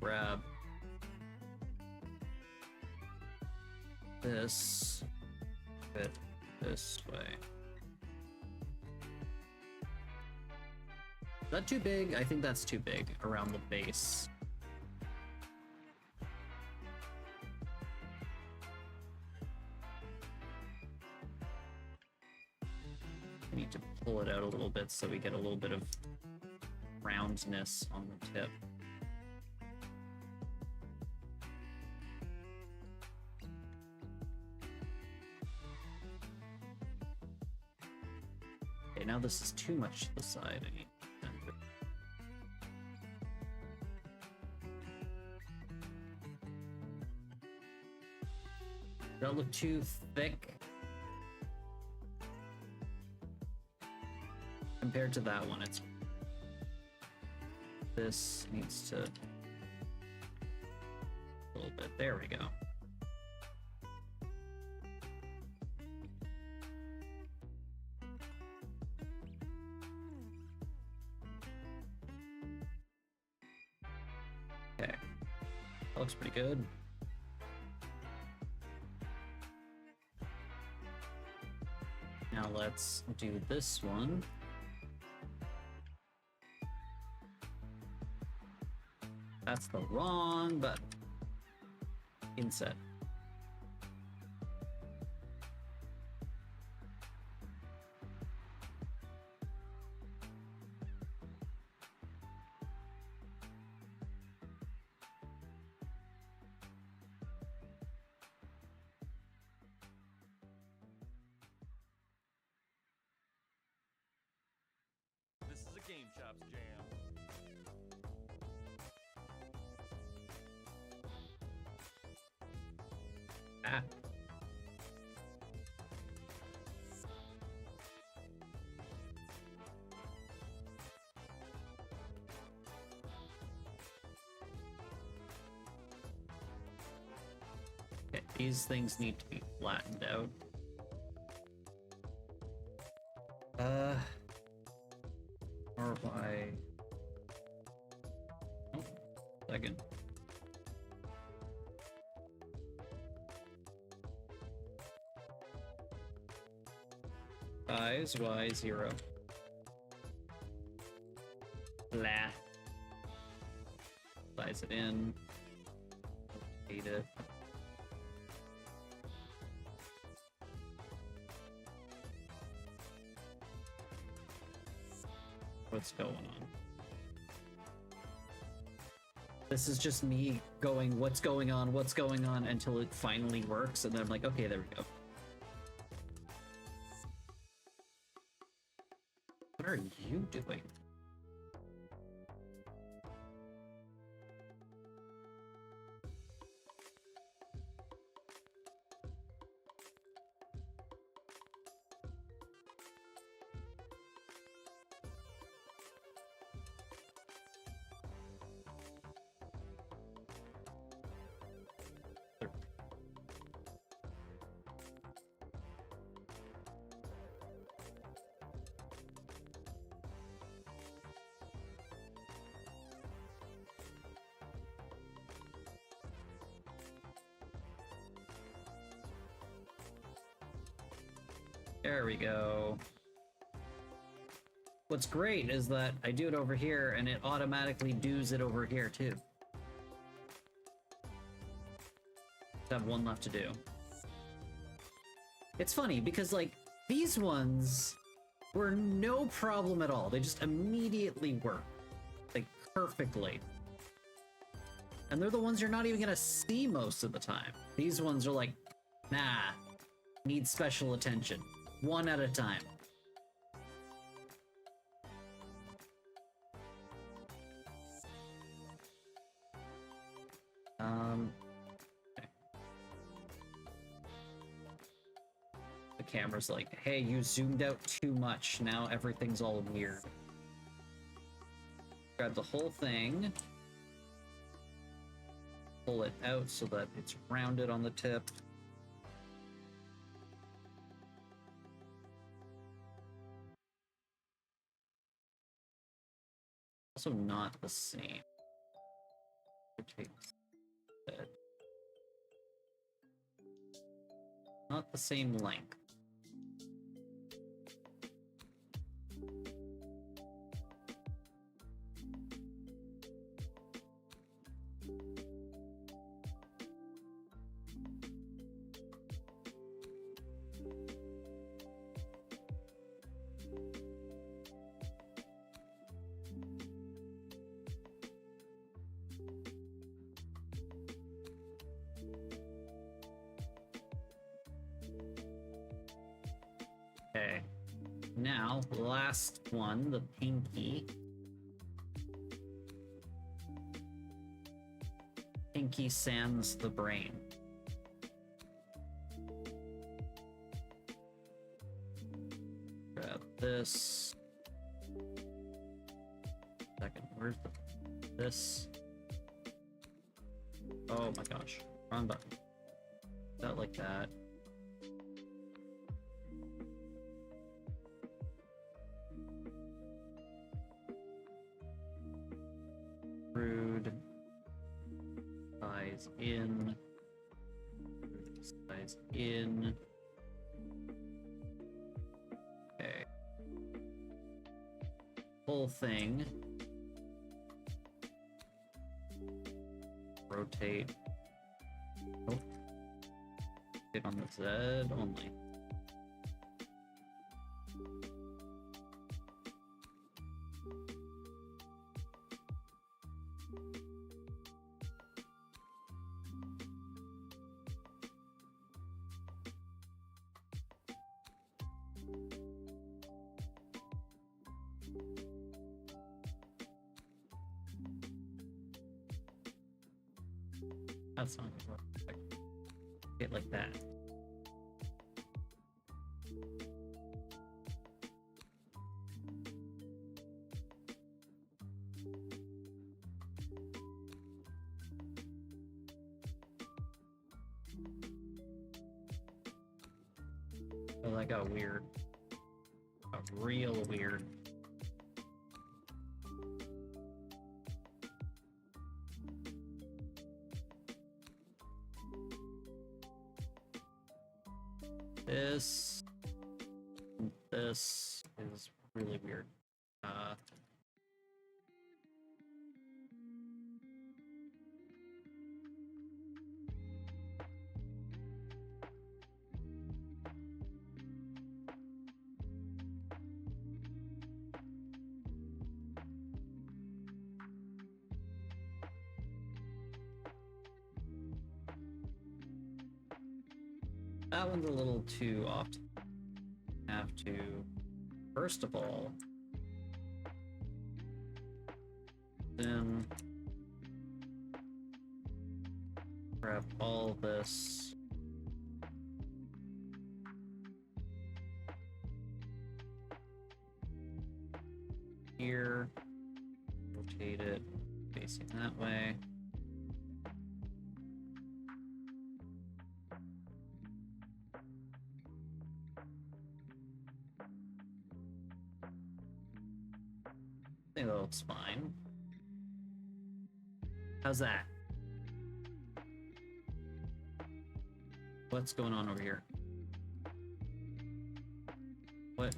Speaker 1: Grab this, fit this way. Is that too big? I think that's too big around the base. I need to pull it out a little bit so we get a little bit of roundness on the tip. Okay, now this is too much to the side. I need to center. Does that look too thick? Compared to that one, it's... This needs to... A little bit. There we go. Okay. That looks pretty good. Now let's do this one. That's the wrong button. Inset.
Speaker 3: This is a Game Chops jam.
Speaker 1: Ah. Okay, these things need to be flattened out. Or by... Oh, second. Size Y0. Blah. Size it in. Hate it. What's going on? This is just me going, what's going on, until it finally works, and then I'm like, okay, there we go. What are you doing? There we go. What's great is that I do it over here and it automatically does it over here too. Just have one left to do. It's funny because like these ones were no problem at all. They just immediately work. Like perfectly. And they're the ones you're not even gonna see most of the time. These ones are like, nah, need special attention. One at a time. Okay. The camera's like, hey, you zoomed out too much. Now everything's all weird. Grab the whole thing. Pull it out so that it's rounded on the tip. Also not the same. Not the same length. Okay, now last one, the pinky. Pinky sans the brain. Grab this. Second, where's this? Oh my gosh, wrong button. That like that. Rude. size in. Size in. Okay. Whole thing. Rotate. Oh. Hit on the Z only. That's not gonna work. Hit like that. Oh, that got weird. Got real weird. This is really weird. That one's a little too often. Have to, first of all, then grab all this. Here, rotate it facing that way. I think that looks fine. How's that? What's going on over here? What?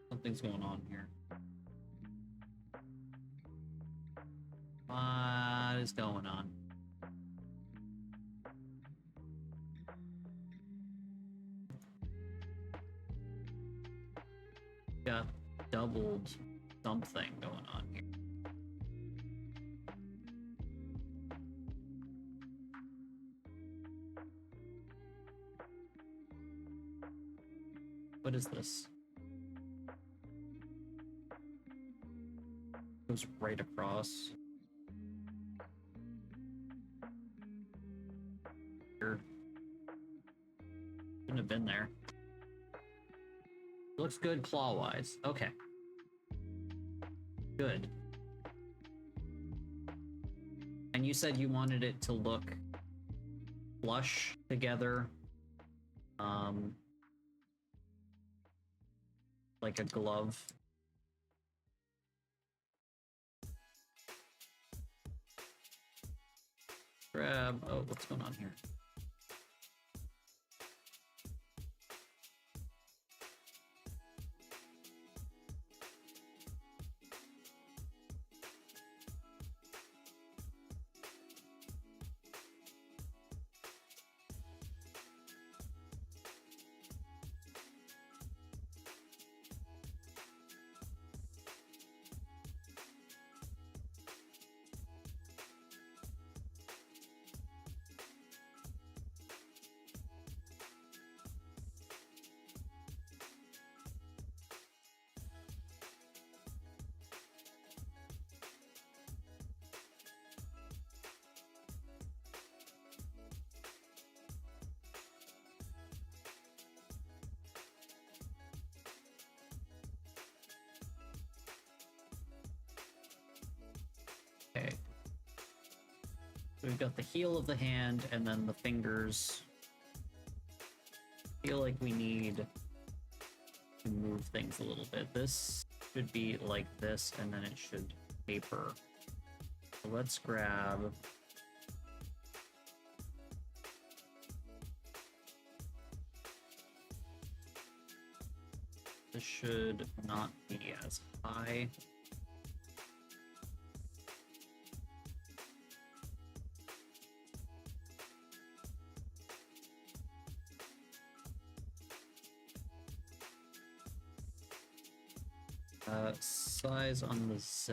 Speaker 1: Something's going on here. What is going on? Got doubled something going on here. What is this? Goes right across. Here. Shouldn't have been there. Looks good claw-wise. Okay. Good. And you said you wanted it to look flush together. Like a glove. Grab, oh, what's going on here? Okay. So we've got the heel of the hand and then the fingers. I feel like we need to move things a little bit. This should be like this and then it should taper. So let's grab should not be as high. Size on the Z.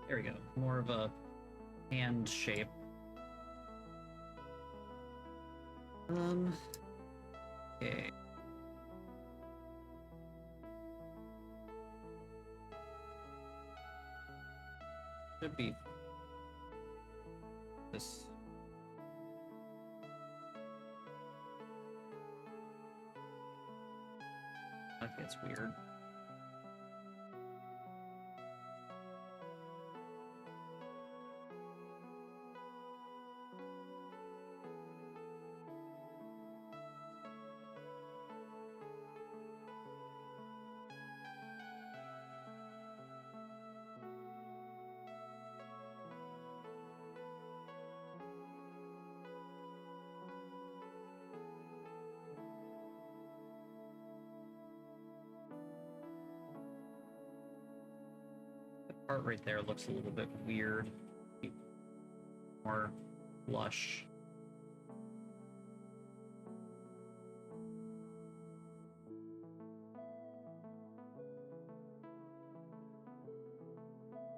Speaker 1: There we go. More of a hand shape. Okay. Should be this. That gets weird. Part right there looks a little bit weird. More lush.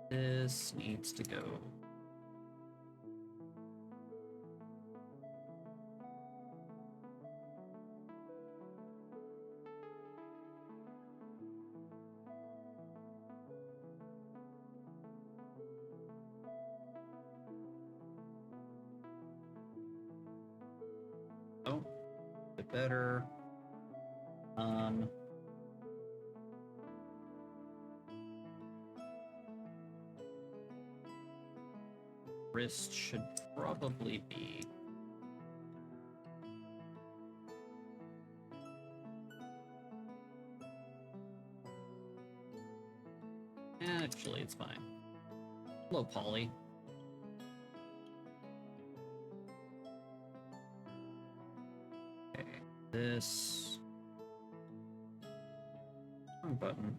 Speaker 1: This needs to go. Oh, a bit better. Wrist should probably be actually it's fine. Low poly. Okay, this wrong button.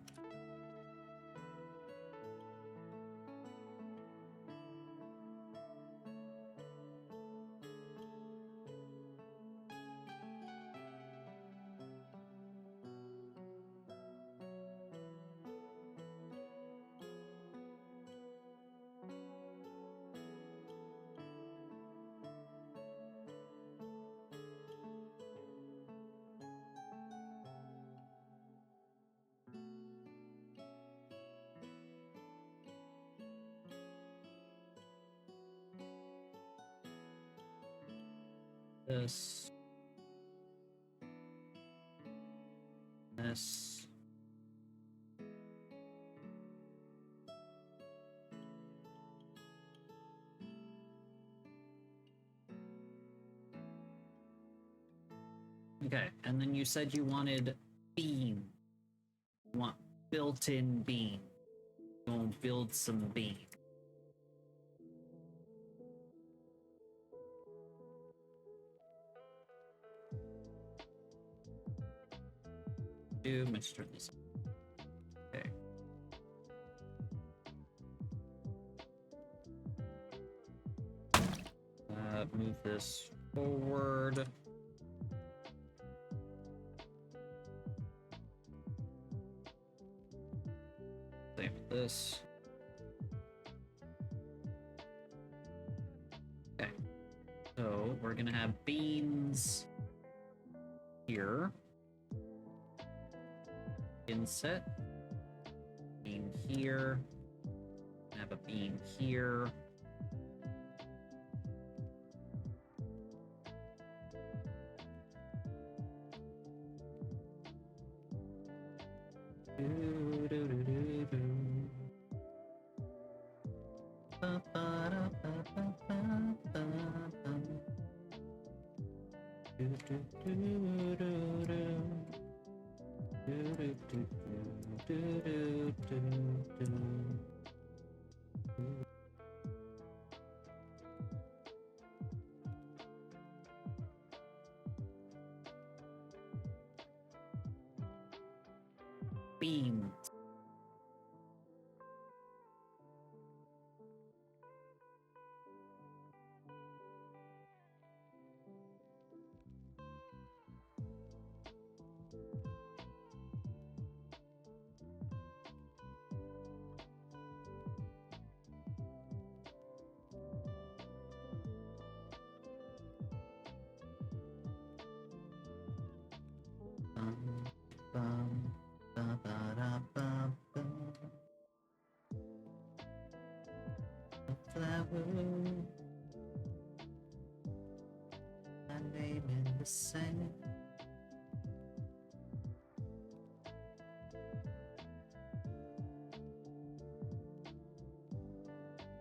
Speaker 1: This. Okay, and then you said you wanted beam. You want built-in beam. You want to build some beam. Let's turn this. Okay. this forward. Same with this. Okay. So we're gonna have beans here. Inset. Bean here. Have a bean here. Beans. Flower, my name in the sand.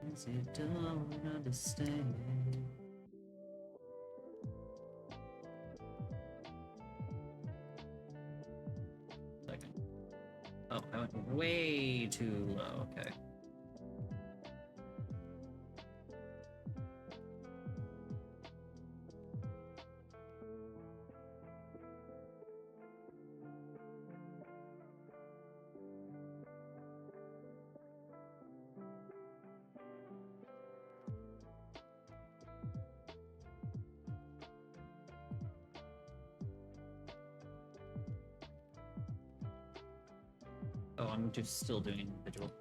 Speaker 1: Cause you don't understand. Second. Oh, I went way too low. Okay. Oh, I'm just still doing individual.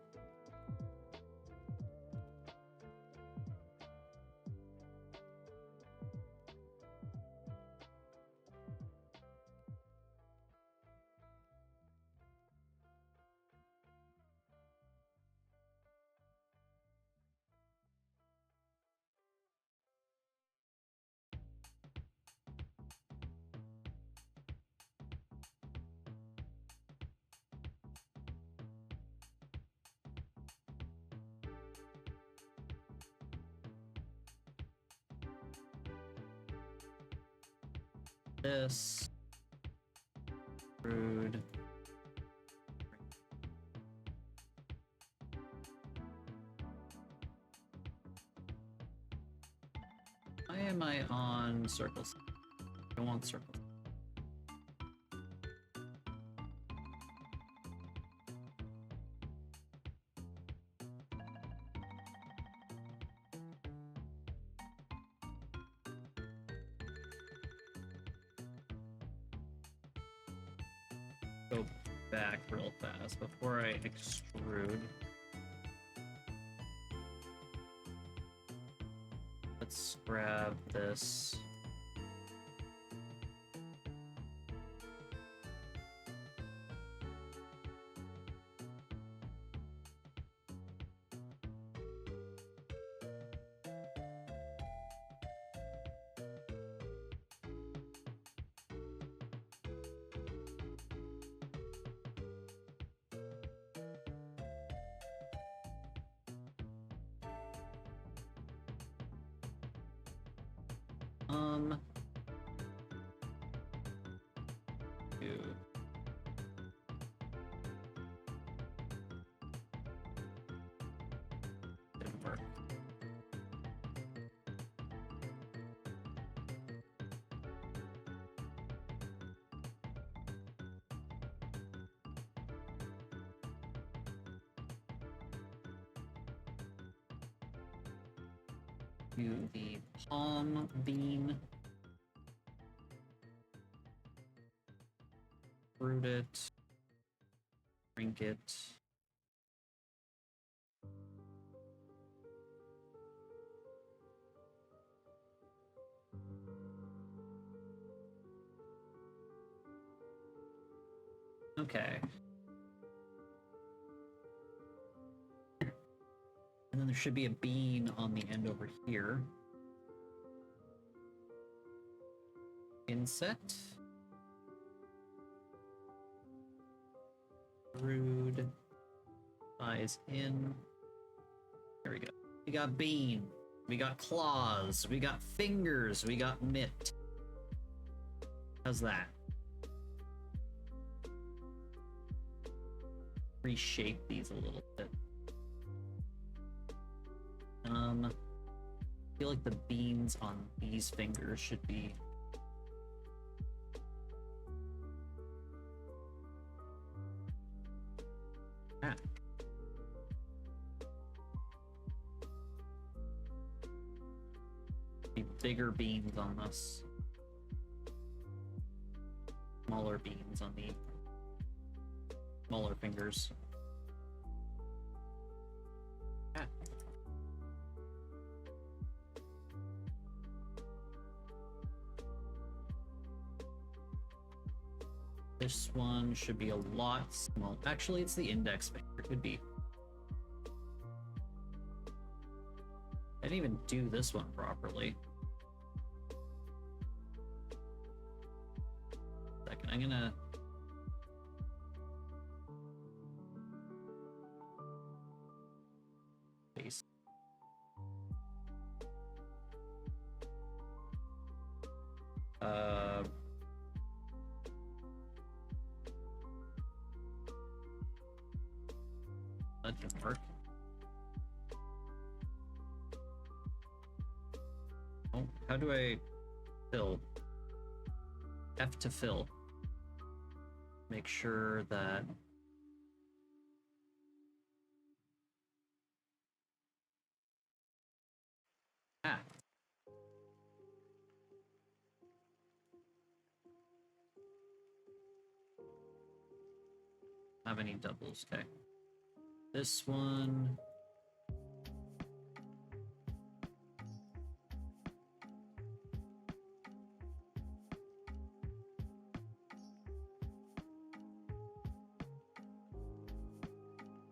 Speaker 1: This. Rude. Why am I on circles? I want circles. Go back real fast before I extrude. Let's grab this. Two. Didn't work. to the palm bean. Fruit it. Drink it. Okay. And then there should be a bean on the end over here. Insect. Rude. Eyes in. There we go. We got bean. We got claws. We got fingers. We got mitt. How's that? Reshape these a little bit. I feel like the beans on these fingers should be be bigger beans on this. Smaller beans on the smaller fingers. Ah. This one should be a lot small. Actually, it's the index finger. It could be. I didn't even do this one properly. Second, I'm gonna base. That didn't work. Oh, how do I fill? F to fill. Make sure that have any doubles. Okay. This one.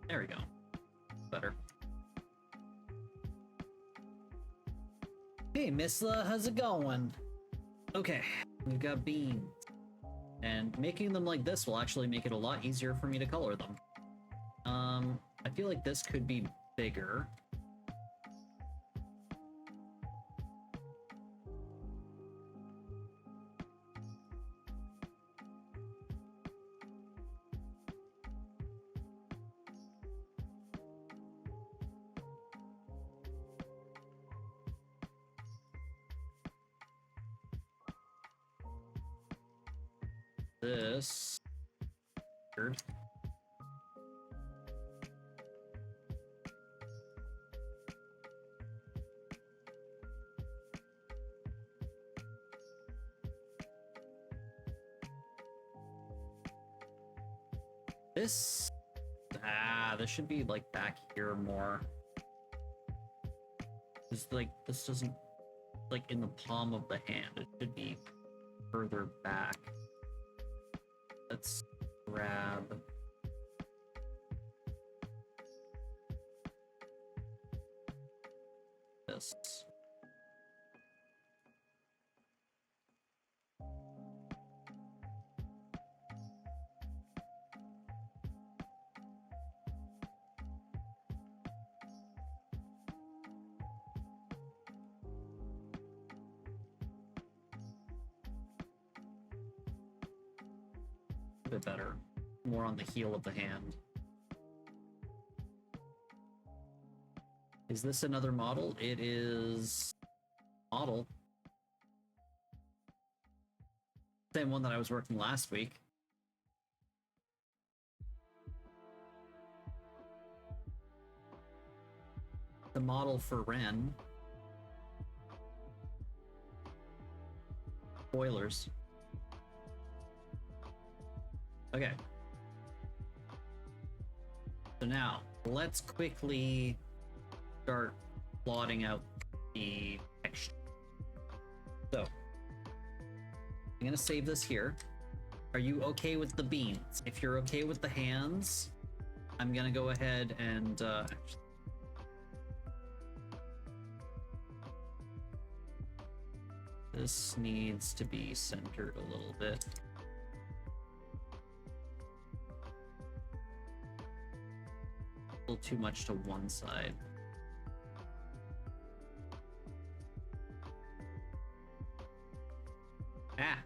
Speaker 1: There we go. Better. Hey, Missla, how's it going? Okay, we've got beans. And making them like this will actually make it a lot easier for me to color them. I feel like this could be bigger. This weird. This this should be like back here more. It's like this doesn't like in the palm of the hand. It should be further back. Let's grab this. A bit better. More on the heel of the hand. Is this another model? It is model. Same one that I was working last week. The model for Ren. Spoilers. Okay. So now, let's quickly start plotting out the texture. So, I'm gonna save this here. Are you okay with the beans? If you're okay with the hands, I'm gonna go ahead and this needs to be centered a little bit. A little too much to one side. Ah!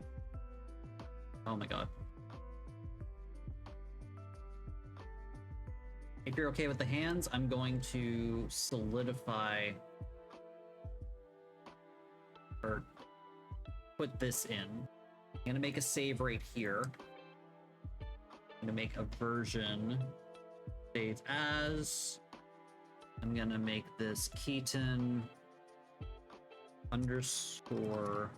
Speaker 1: Oh my god. If you're okay with the hands, I'm going to solidify or put this in. I'm gonna make a save right here. I'm gonna make a version save as. I'm gonna make this Keaton underscore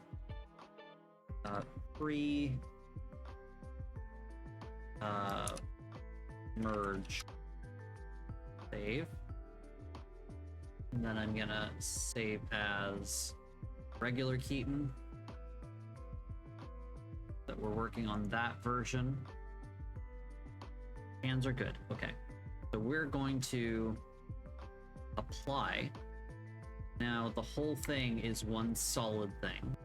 Speaker 1: free merge save, and then I'm gonna save as regular Keaton, that we're working on that version. Hands are good. Okay, so we're going to apply. Now the whole thing is one solid thing,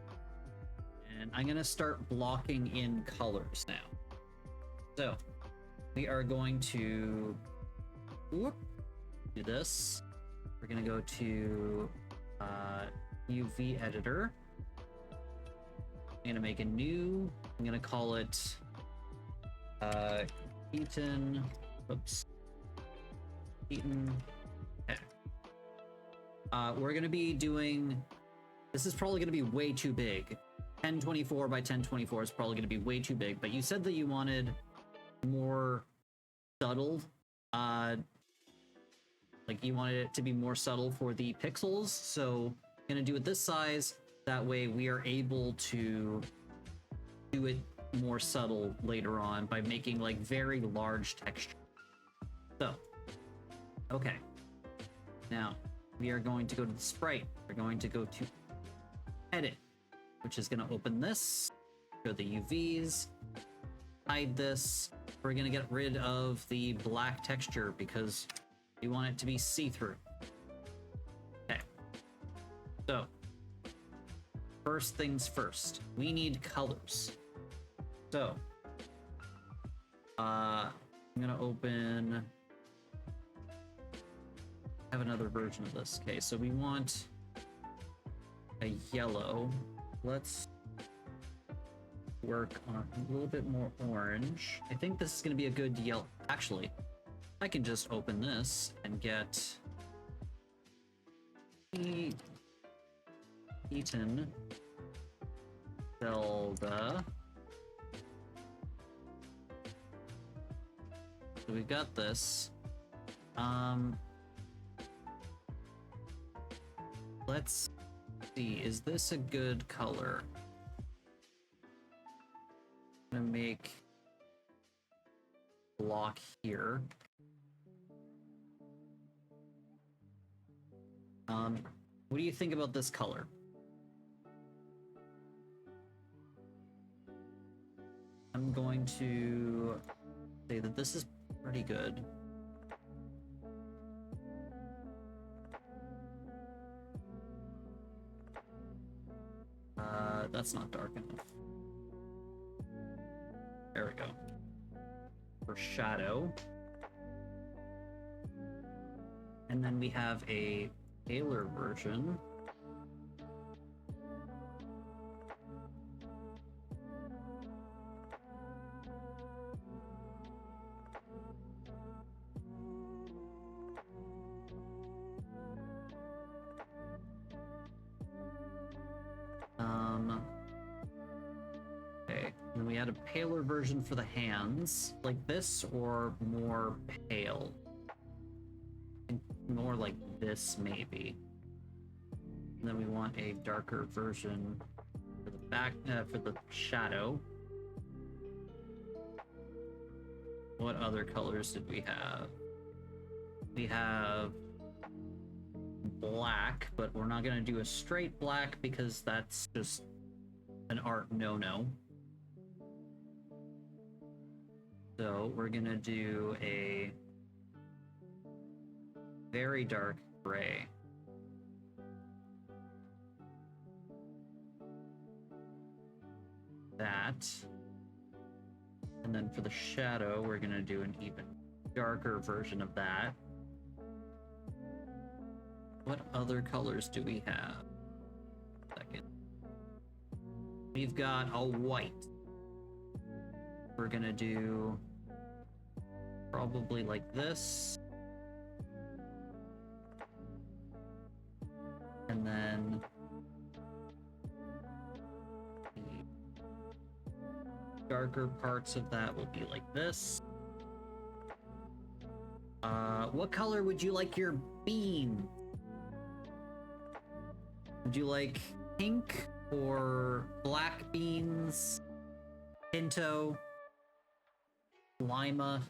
Speaker 1: and I'm gonna start blocking in colors now. So we are going to do this. We're gonna go to UV editor. I'm gonna make a new, I'm gonna call it Keaton, Keaton. Okay. We're gonna be doing, this is probably gonna be way too big. 1024 by 1024 is probably gonna be way too big, but you said that you wanted more subtle, like you wanted it to be more subtle for the pixels, so I'm gonna do it this size. That way we are able to do it more subtle later on by making like very large texture. So, okay. Now, we are going to go to the sprite. We're going to go to edit, which is gonna open this, go to the UVs, hide this. We're gonna get rid of the black texture because we want it to be see-through. Okay. So, first things first, we need colors. So, I'm gonna open, I have another version of this. Okay, so we want a yellow. Let's work on a little bit more orange. I think this is gonna be a good yellow. Actually, I can just open this and get Keaton Zelda. So we've got this. Let's see, is this a good color? I'm gonna make block here. What do you think about this color? I'm going to say that this is pretty good. That's not dark enough. There we go. For shadow. And then we have a paler version. Okay, and we had a paler version for the hands, like this, or more pale? More like this, maybe. And then we want a darker version for the back for the shadow. What other colors did we have? We have black, but we're not gonna do a straight black because that's just an art no-no. So we're gonna do a very dark gray. That. And then for the shadow, we're gonna do an even darker version of that. What other colors do we have? Second. We've got a white. We're gonna do probably like this. And then the darker parts of that will be like this. What color would you like your bean? Would you like pink or black beans? Pinto? Lima?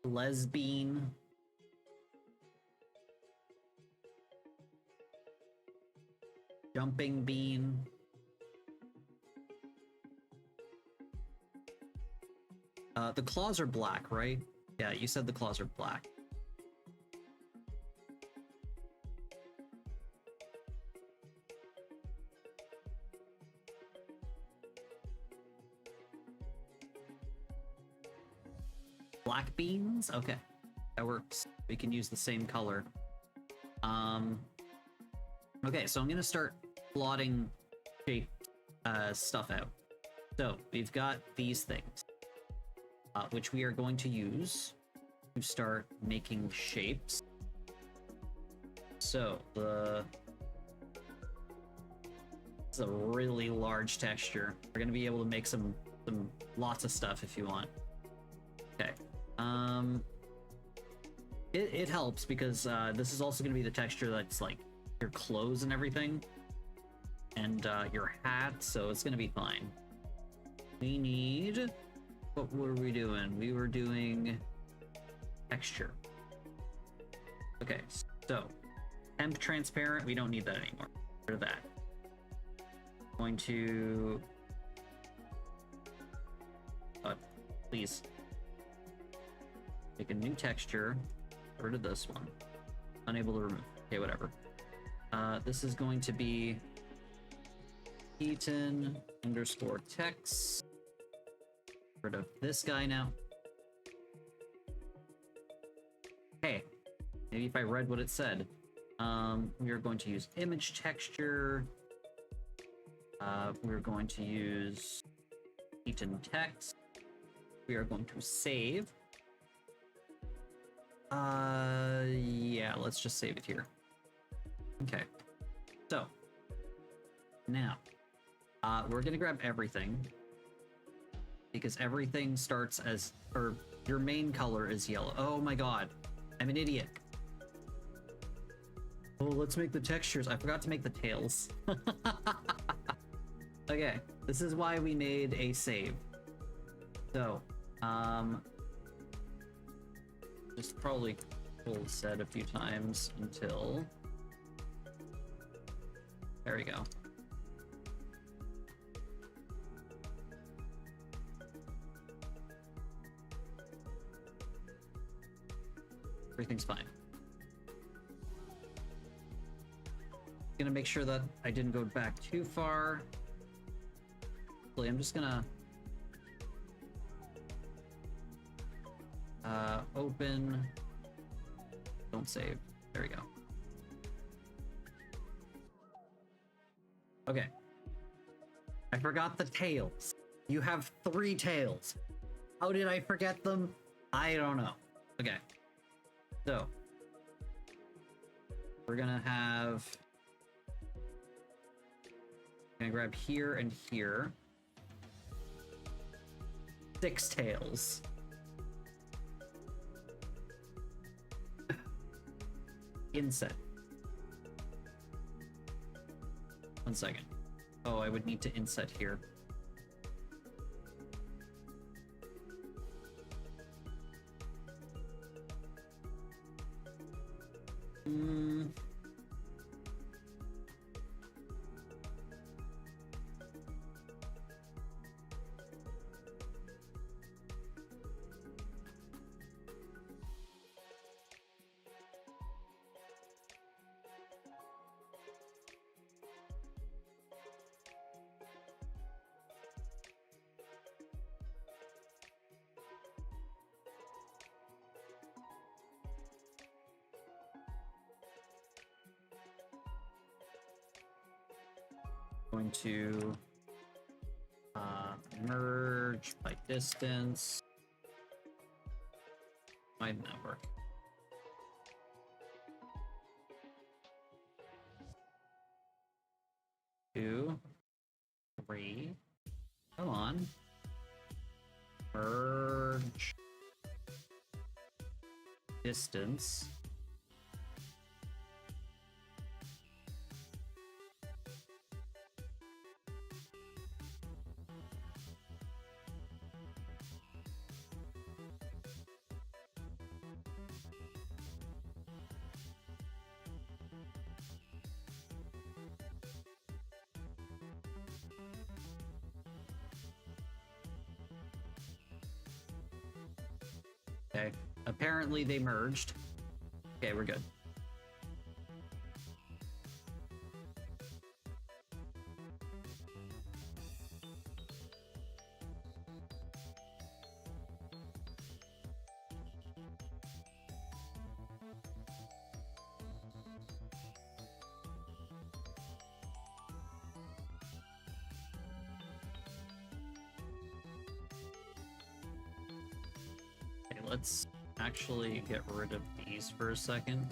Speaker 1: Lesbian? Jumping bean? The claws are black, right? Yeah, you said the claws are black. Black beans? Okay, that works. We can use the same color. Okay, so I'm gonna start plotting shape stuff out. So we've got these things, which we are going to use to start making shapes. So this is a really large texture. We're gonna be able to make some lots of stuff if you want. Okay. It helps because this is also going to be the texture that's like your clothes and everything, and your hat, so it's going to be fine. We need... What were we doing? We were doing texture. Okay, so temp transparent, we don't need that anymore. Get rid of that. Going to... please. Make a new texture. Get rid of this one. Unable to remove. Okay, whatever. This is going to be Keaton underscore text. Get rid of this guy now. Hey, maybe if I read what it said. We are going to use image texture. We're going to use Keaton text. We are going to save. Yeah, let's just save it here. Okay. So, now, we're gonna grab everything, because everything starts as, or your main color is yellow. Oh my god, I'm an idiot. Oh, let's make the textures. I forgot to make the tails. Okay, this is why we made a save. So, just probably pull set a few times until... There we go. Everything's fine. Gonna make sure that I didn't go back too far. Actually, I'm just gonna open, don't save. There we go. Okay. I forgot the tails. You have 3 tails. How did I forget them? I don't know. Okay. So, we're gonna have... I'm gonna grab here and here. 6 tails. Inset. 1 second. Oh, I would need to inset here. Going to merge by distance. Why didn't that work? Two, three. Come on. Merge distance. Okay, apparently they merged. Okay, we're good. Okay, let's actually get rid of these for a second.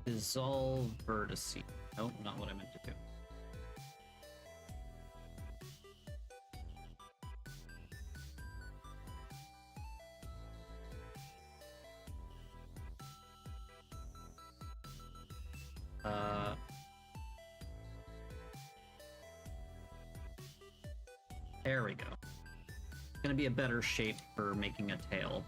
Speaker 1: Dissolve vertices. Nope, not what I meant to do. There we go. It's gonna be a better shape for making a tail.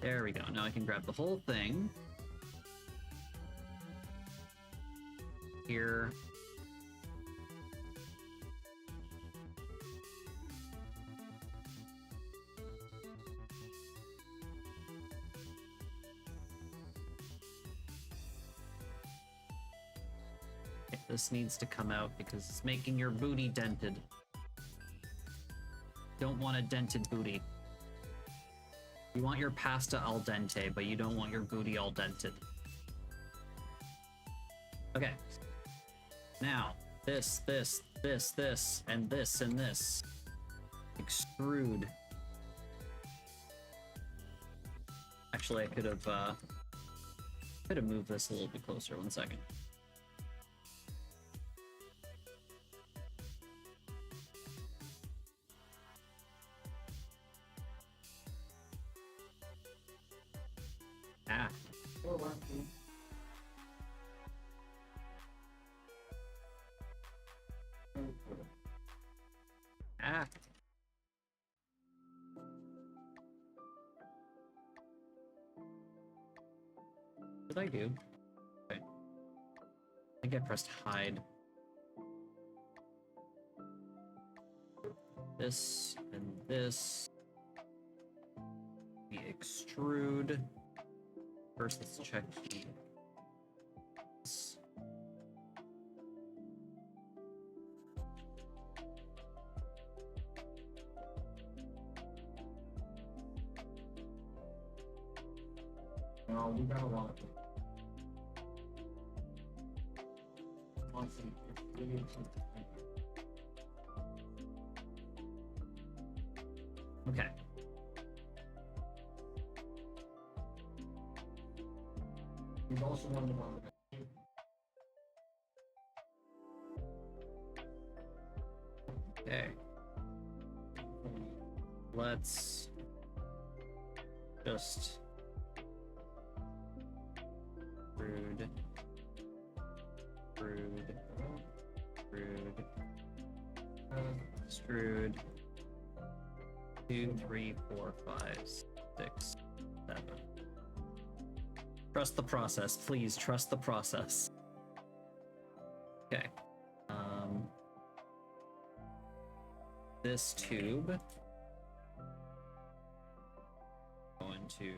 Speaker 1: There we go. Now I can grab the whole thing. Here. Okay, this needs to come out because it's making your booty dented. Don't want a dented booty. You want your pasta al dente, but you don't want your booty all dented. Okay. Now, this, and this, and this. Extrude. Actually, I could have moved this a little bit closer. 1 second. Ah.
Speaker 2: Oh, lucky.
Speaker 1: Ah. What did I do? Okay. I think I pressed hide. This and this. The extrude. First, let's check the.
Speaker 2: No, we got a lot of it. Honestly, it's really something.
Speaker 1: Okay.
Speaker 2: also wonder about that.
Speaker 1: Okay. Let's just rude, screwed. 2, 3, 4, 5, 6, 7. Trust the process, please. Trust the process. Okay. This tube going to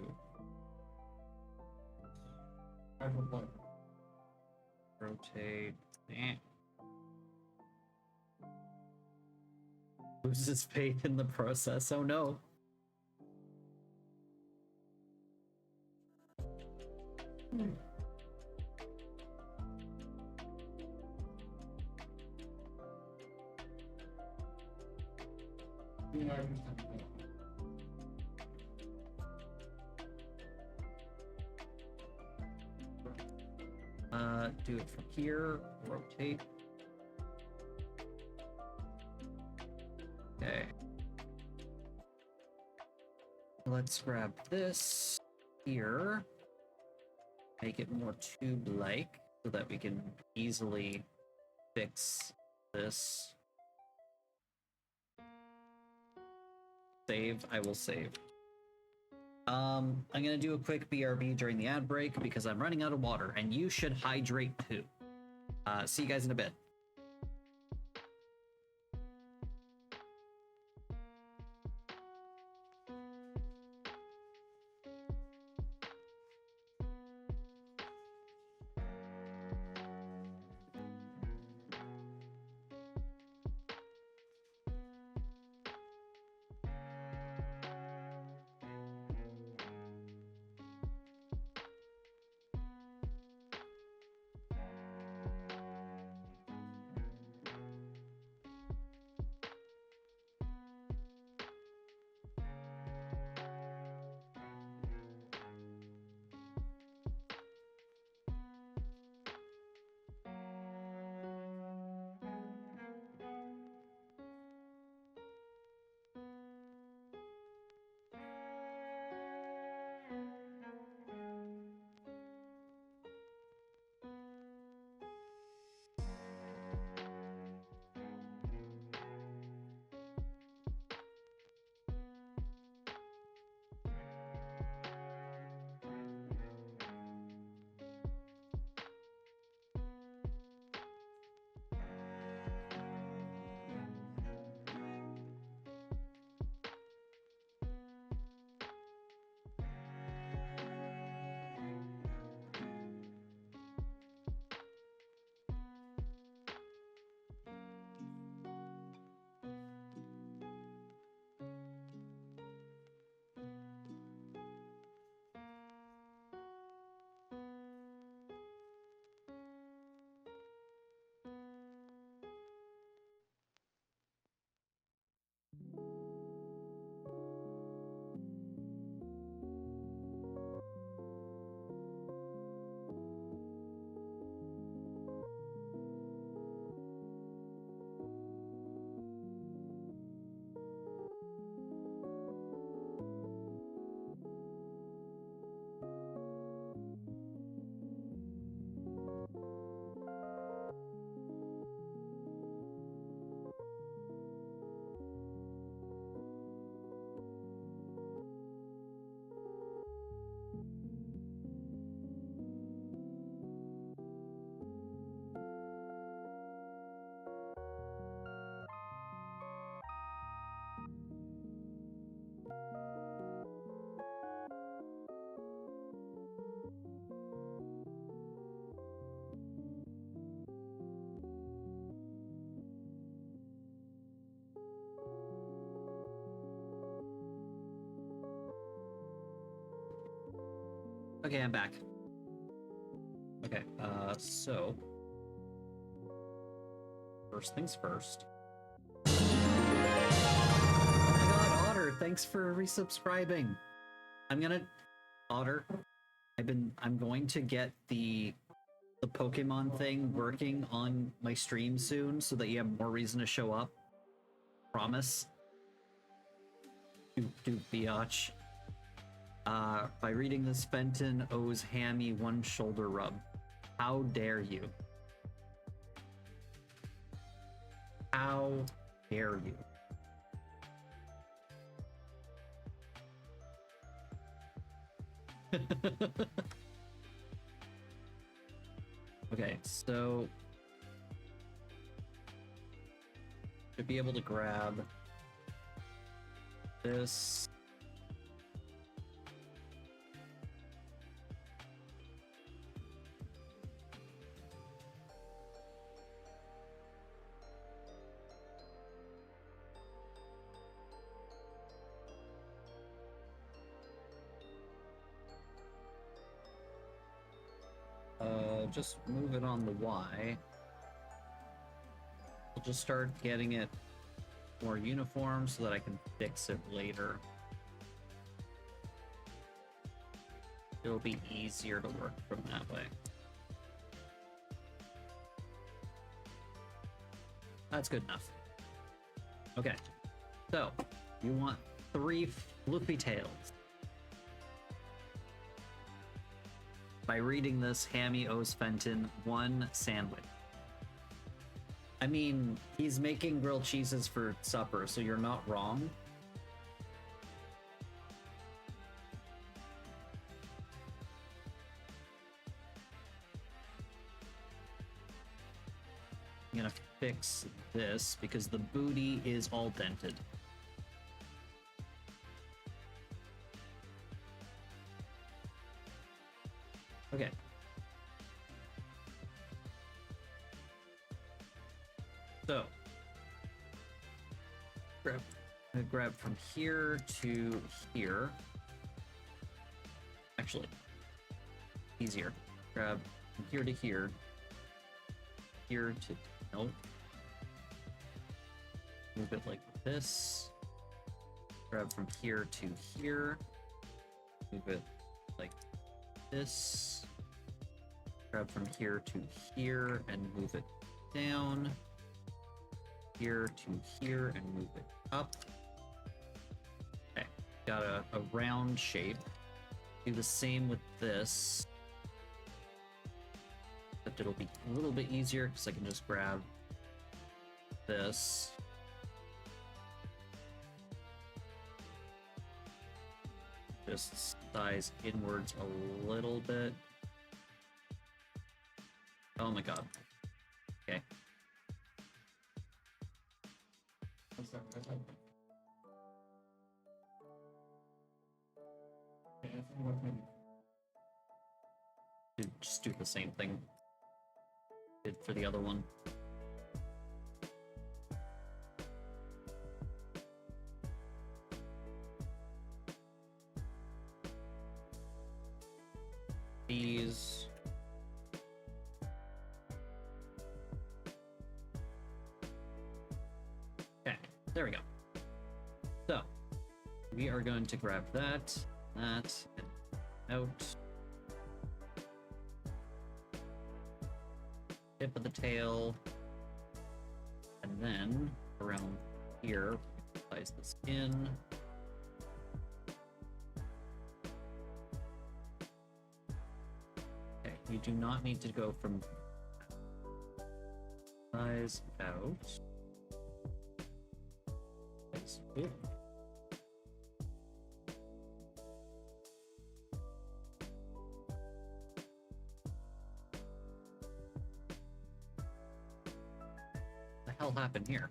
Speaker 2: I have a plan.
Speaker 1: rotate. Loses faith in the process. Oh no.
Speaker 2: Yeah, I understand that.
Speaker 1: Do it from here. Rotate. Okay. Let's grab this here. Make it more tube-like so that we can easily fix this. Save. I will save. I'm gonna do a quick BRB during the ad break because I'm running out of water, and you should hydrate too. See you guys in a bit. Okay, I'm back. Okay, so first things first. Oh my god, Otter, thanks for resubscribing. I'm gonna... Otter, I'm going to get the Pokemon thing working on my stream soon so that you have more reason to show up. Promise. Do biatch. By reading this, Fenton owes Hammy one shoulder rub. How dare you? How dare you? Okay, so to be able to grab this. Just move it on the Y. We'll just start getting it more uniform so that I can fix it later. It'll be easier to work from that way. That's good enough. Okay, so you want 3 floopy tails. By reading this, Hammy owes Fenton 1 sandwich. I mean, he's making grilled cheeses for supper, so you're not wrong. I'm gonna fix this because the booty is all dented. Okay. So, grab from here to here. Actually, easier. Grab from here to here. Here to nope. Move it like this. Grab from here to here. Move it like this. Grab from here to here and move it down. Here to here and move it up. Okay, got a round shape. Do the same with this. Except it'll be a little bit easier because I can just grab this. Just size inwards a little bit. Oh my god. Okay.
Speaker 2: That's it. Okay, I think what maybe.
Speaker 1: Just do the same thing did for the other one. These. Okay, there we go. So, we are going to grab that, and out. Tip of the tail, and then around here, size the skin. Okay, you do not need to go from size out. Ooh. The hell happened here?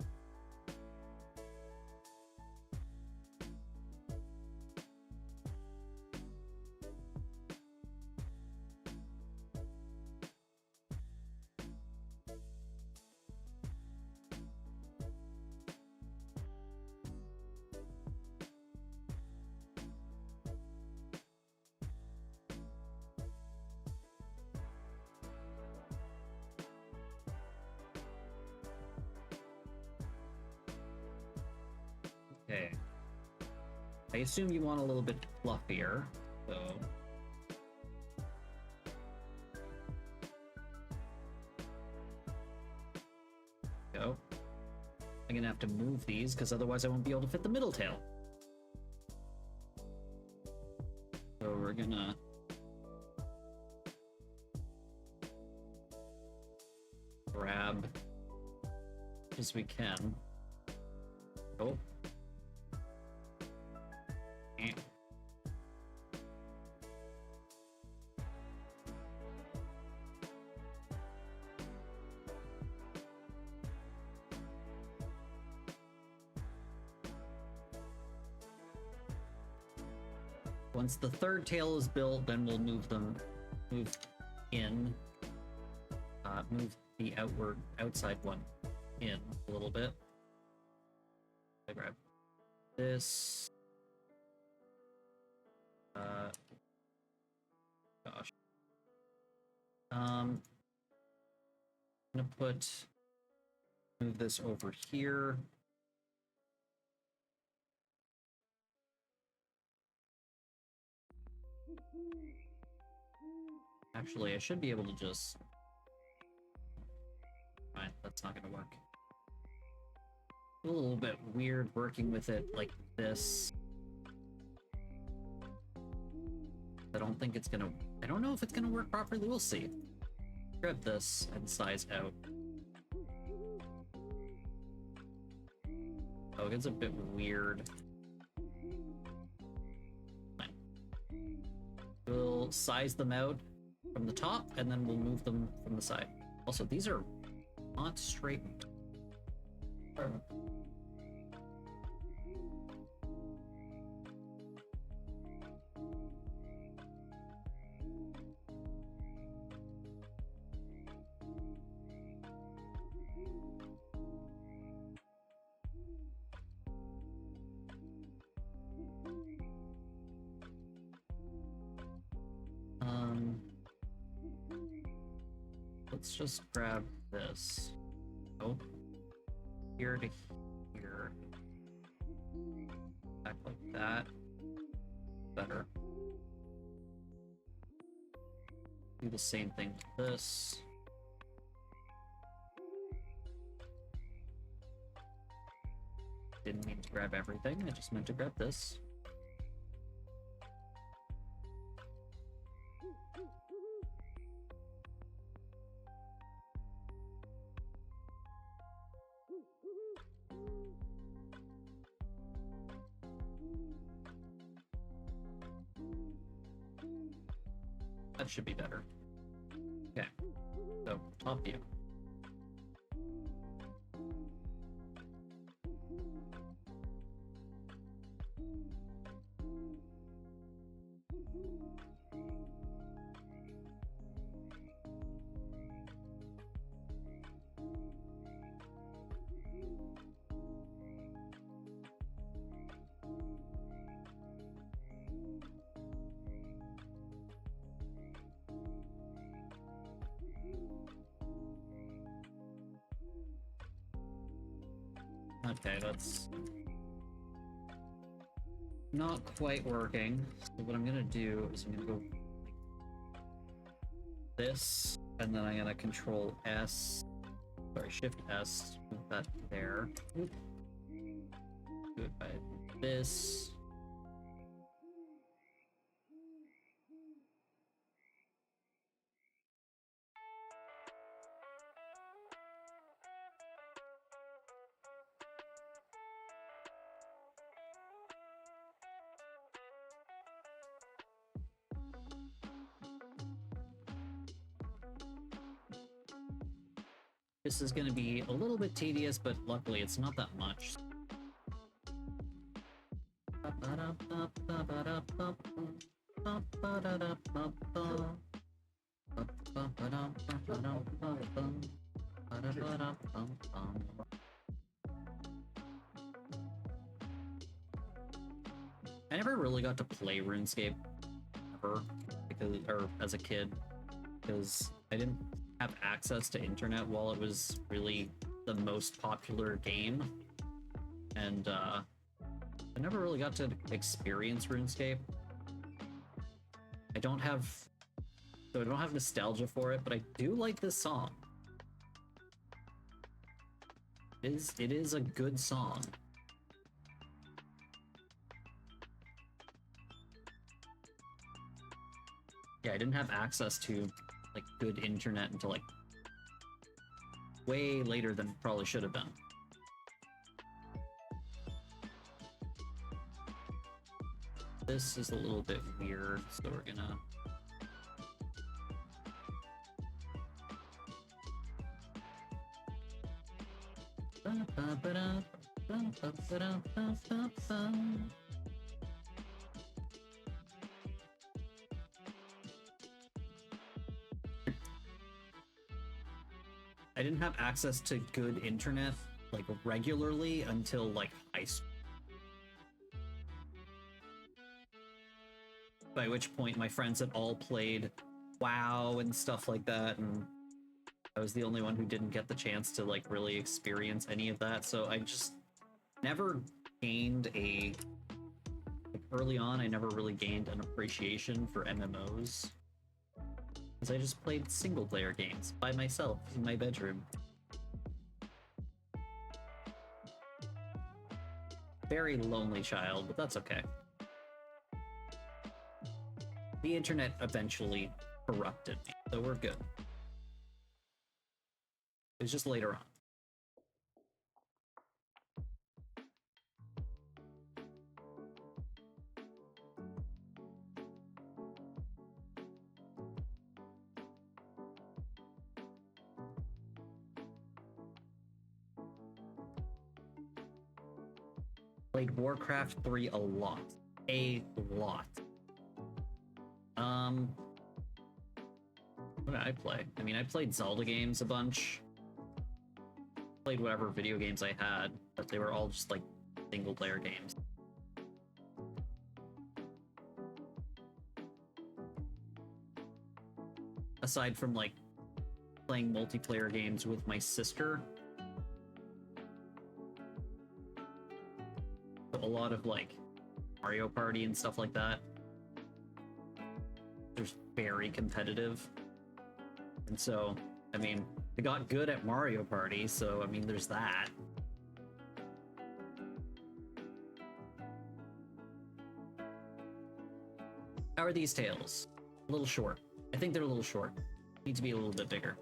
Speaker 1: Okay. I assume you want a little bit fluffier, so I'm gonna have to move these because otherwise I won't be able to fit the middle tail. So we're gonna grab as we can. Oh. Eh. Once the third tail is built, then we'll move in, move the outside one in a little bit. I grab this. Gosh. I'm gonna move this over here. Actually, I should be able to just... Fine, that's not gonna work. A little bit weird working with it like this. I don't think it's gonna... I don't know if it's gonna work properly, we'll see. Grab this and size out. Oh, it's a bit weird. Fine. We'll size them out from the top, and then we'll move them from the side. Also, these are not straightened. Let's just grab this. Oh, here to here. Back like that. Better. Do the same thing with this. Didn't mean to grab everything, I just meant to grab this. That should be better. Okay, so top view. Okay, that's not quite working. So what I'm gonna do is I'm gonna go this, and then I'm gonna Control S, sorry, Shift S, move that there. Do it by this. This is going to be a little bit tedious, but luckily it's not that much. I never really got to play RuneScape ever, or as a kid, because I didn't have access to internet while it was really the most popular game, and I never really got to experience RuneScape. I don't have nostalgia for it, but I do like this song. It is a good song. Yeah, I didn't have access to like good internet until like way later than probably should have been. This is a little bit weird, so we're gonna I didn't have access to good internet like regularly until like high school. By which point my friends had all played WoW and stuff like that, and I was the only one who didn't get the chance to like really experience any of that. So I just never gained a like, early on I never really gained an appreciation for MMOs. Because I just played single player games by myself in my bedroom. Very lonely child, but that's okay. The internet eventually corrupted me, so we're good. It was just later on. Played Warcraft 3 a lot. A lot. What did I play? I mean, I played Zelda games a bunch. Played whatever video games I had, but they were all just like single player games. Aside from like playing multiplayer games with my sister, a lot of like Mario Party and stuff like that. They're very competitive. And so, I mean, I got good at Mario Party, so I mean, there's that. How are these tails? A little short. I think they're a little short. Need to be a little bit bigger.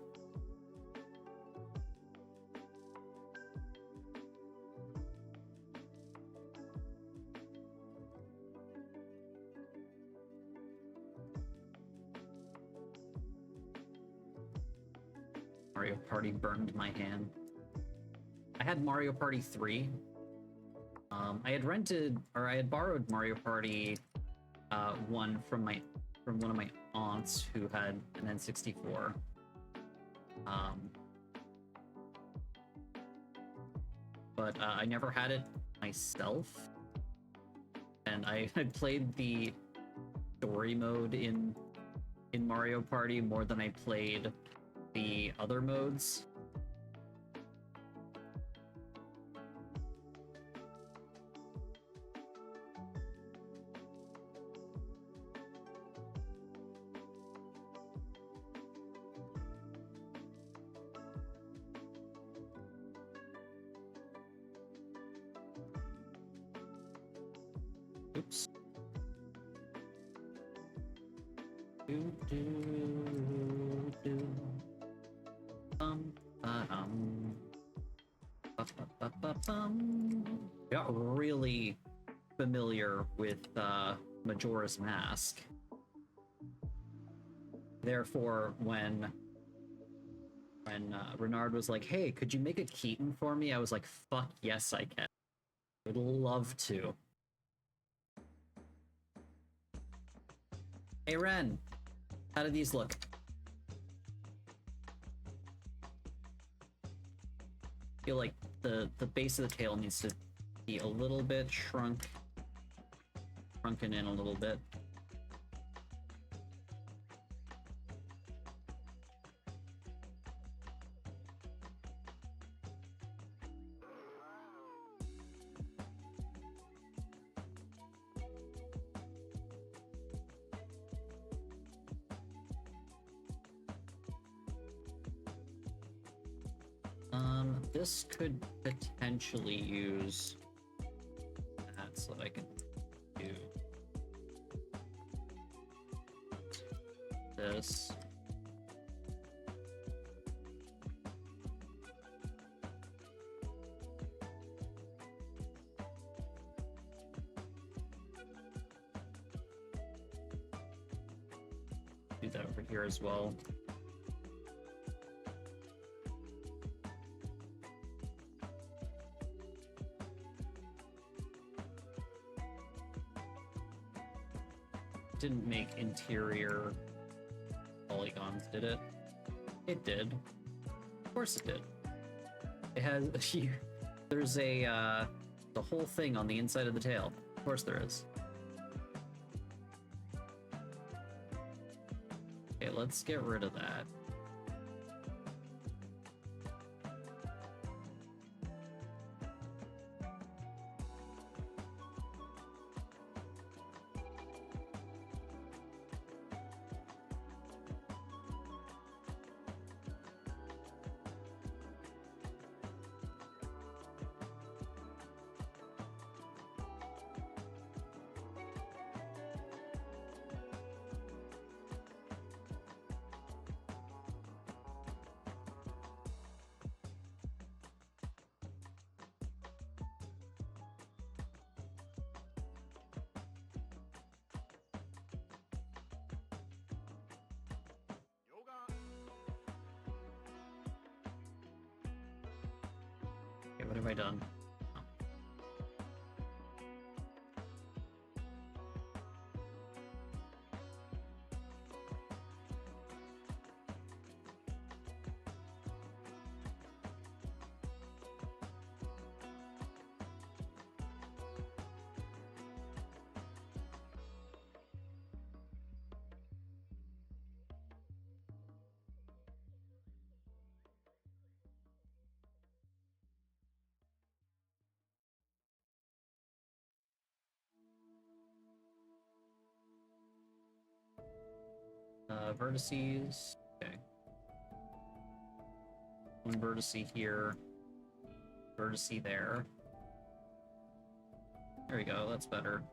Speaker 1: Mario Party burned my hand. I had Mario Party 3. I had borrowed Mario Party 1 from one of my aunts who had an N64. But I never had it myself. And I had played the story mode in Mario Party more than I played the other modes. Oops. Do, do, do. Got really familiar with Majora's Mask. Therefore, when Renard was like, "Hey, could you make a Keaton for me?" I was like, "Fuck yes, I can. I'd love to." Hey Ren, how do these look? I feel like the base of the tail needs to be a little bit shrunken in a little bit. This could potentially use that so that I can do this. Do that over here as well. Didn't make interior polygons, did it? It did. Of course it did. It has there's a the whole thing on the inside of the tail. Of course there is. Okay, let's get rid of that. Okay, what have I done? Oh. Vertices. Okay. One vertice here. Vertice there. There we go, that's better.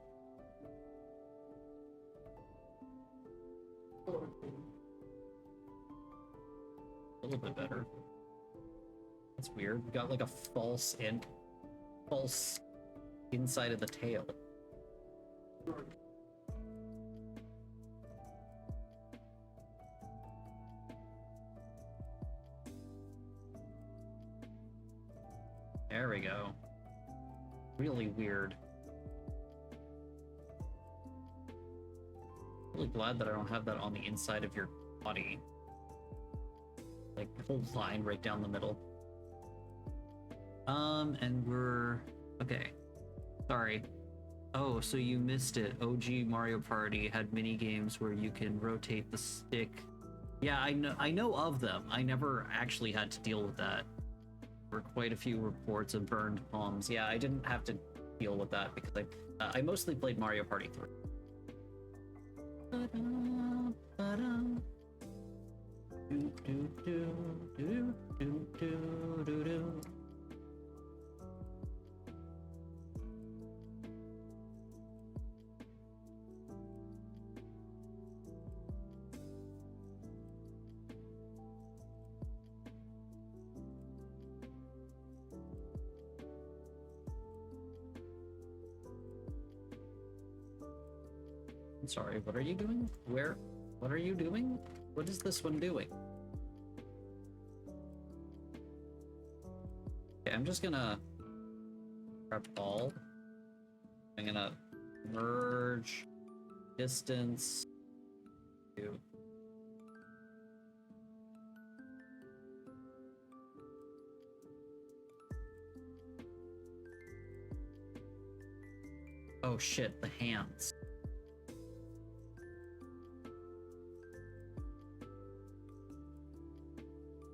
Speaker 1: A little bit better. That's weird. We got like a false inside of the tail. There we go. Really weird. Really glad that I don't have that on the inside of your body. Like, the whole line right down the middle. And we're... okay. Sorry. Oh, so you missed it. OG Mario Party had mini games where you can rotate the stick. Yeah, I know of them. I never actually had to deal with that. There were quite a few reports of burned palms. Yeah, I didn't have to deal with that because I mostly played Mario Party 3. I'm sorry, what are you doing? Where? What are you doing? What is this one doing? Okay, I'm just gonna grab all. I'm gonna merge distance to oh shit, the hands.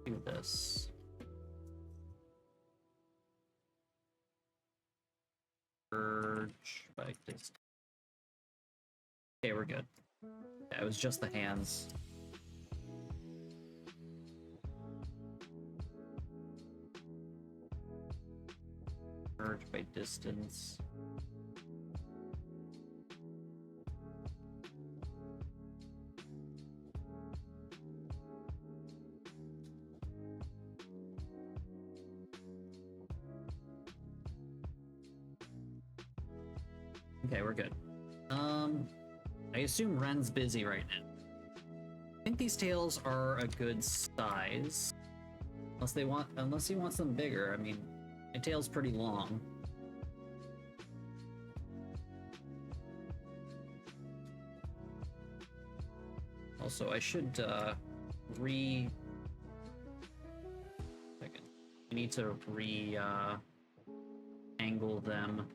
Speaker 1: Do this. Merge by distance. Okay, we're good. Yeah, it was just the hands. Merge by distance. Okay, we're good. I assume Ren's busy right now. I think these tails are a good size. Unless he wants them bigger. I mean, my tail's pretty long. Also, I should, I need to angle them.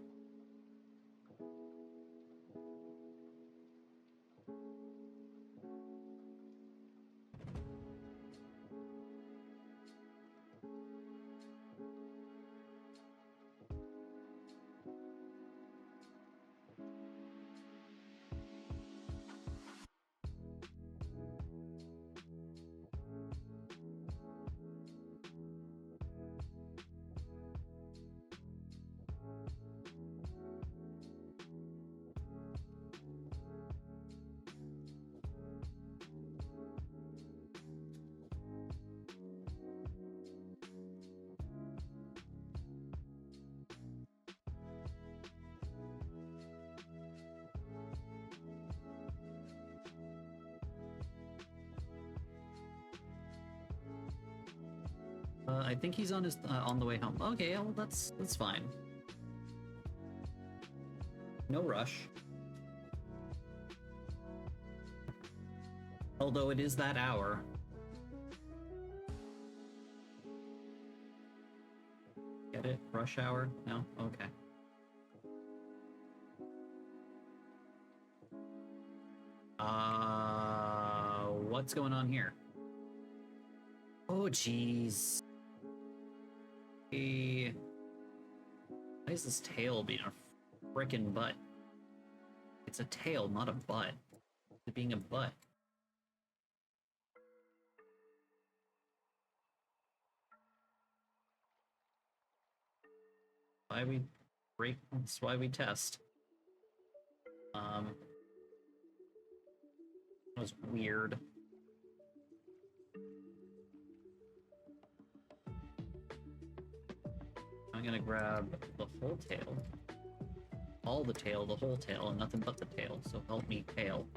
Speaker 1: I think he's on his on the way home. Okay, well that's fine. No rush. Although it is that hour. Get it? Rush hour? No? Okay. What's going on here? Oh, jeez. Why is this tail being a frickin' butt? It's a tail, not a butt. It's being a butt. Why we break? That's why we test. That was weird. I'm gonna grab the whole tail. All the tail, the whole tail, and nothing but the tail, so help me, tail.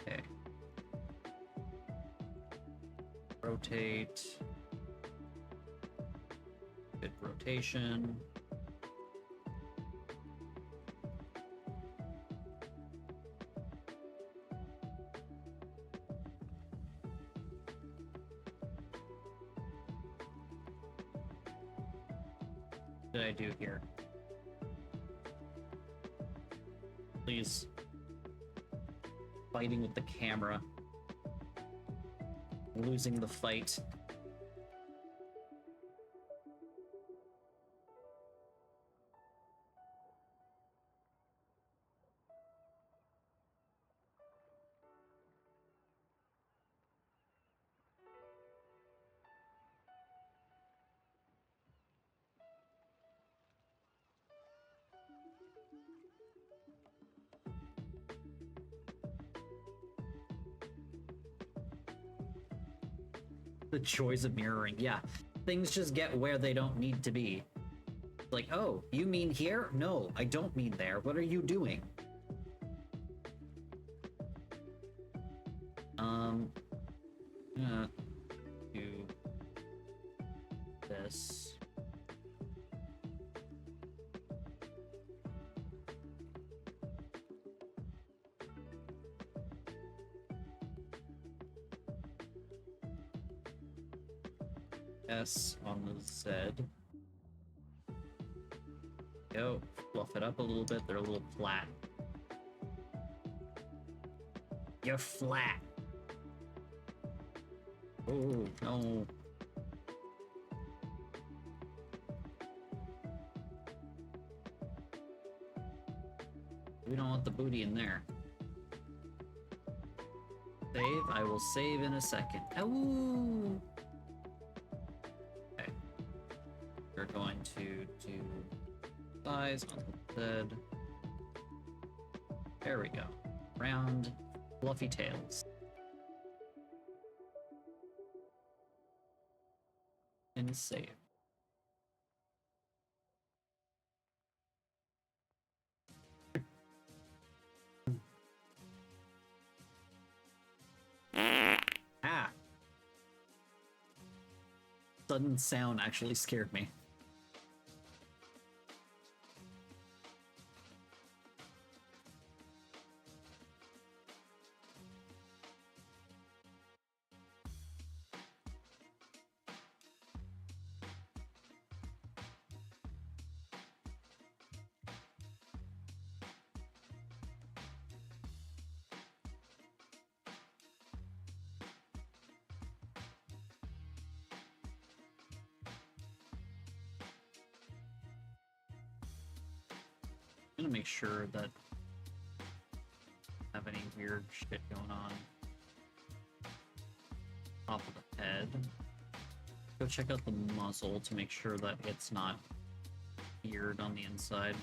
Speaker 1: Okay. Rotate. Good rotation. What did I do here? Please. Fighting with the camera. Losing the fight. The joys of mirroring. Yeah, things just get where they don't need to be. Like, oh, you mean here? No, I don't mean there. What are you doing? Do this. S on the Z. Go, fluff it up a little bit. They're a little flat. You're flat. Oh, no. We don't want the booty in there. Save. I will save in a second. Ooh. Okay. We're going to do size on the bed. There we go. Round, fluffy tails. And save. Ah! Sudden sound actually scared me. I'm gonna make sure that I don't have any weird shit going on. Top of the head. Go check out the muzzle to make sure that it's not weird on the inside.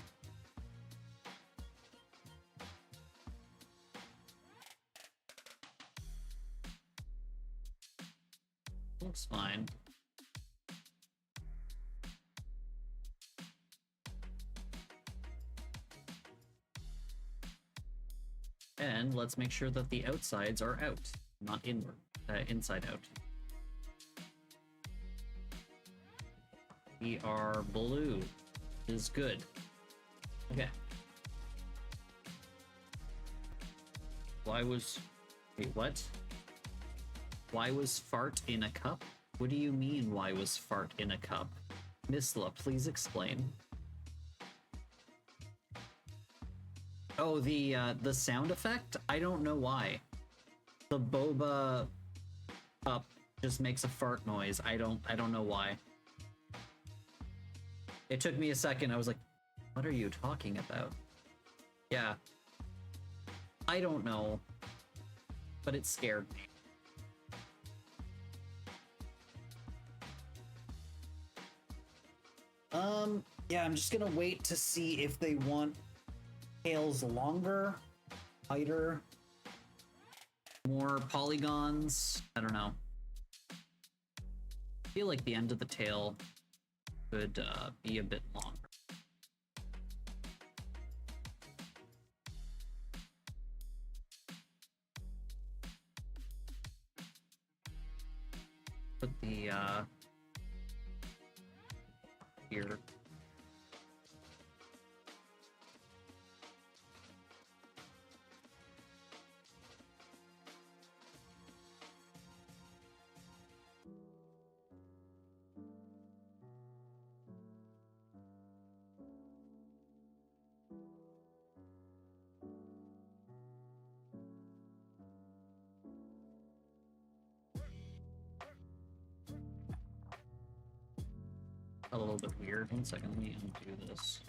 Speaker 1: Looks fine. And let's make sure that the outsides are out, not inward, inside out. We are blue. Is good. Okay. Wait, what? Why was fart in a cup? What do you mean, why was fart in a cup? Misla, please explain. Oh, the sound effect? I don't know why. The boba cup just makes a fart noise. I don't know why. It took me a second. I was like, what are you talking about? Yeah. I don't know. But it scared me. Yeah, I'm just gonna wait to see if they want tails longer, tighter, more polygons. I don't know. I feel like the end of the tail could be a bit longer. Put the here. A little bit weird. One second, let me undo this.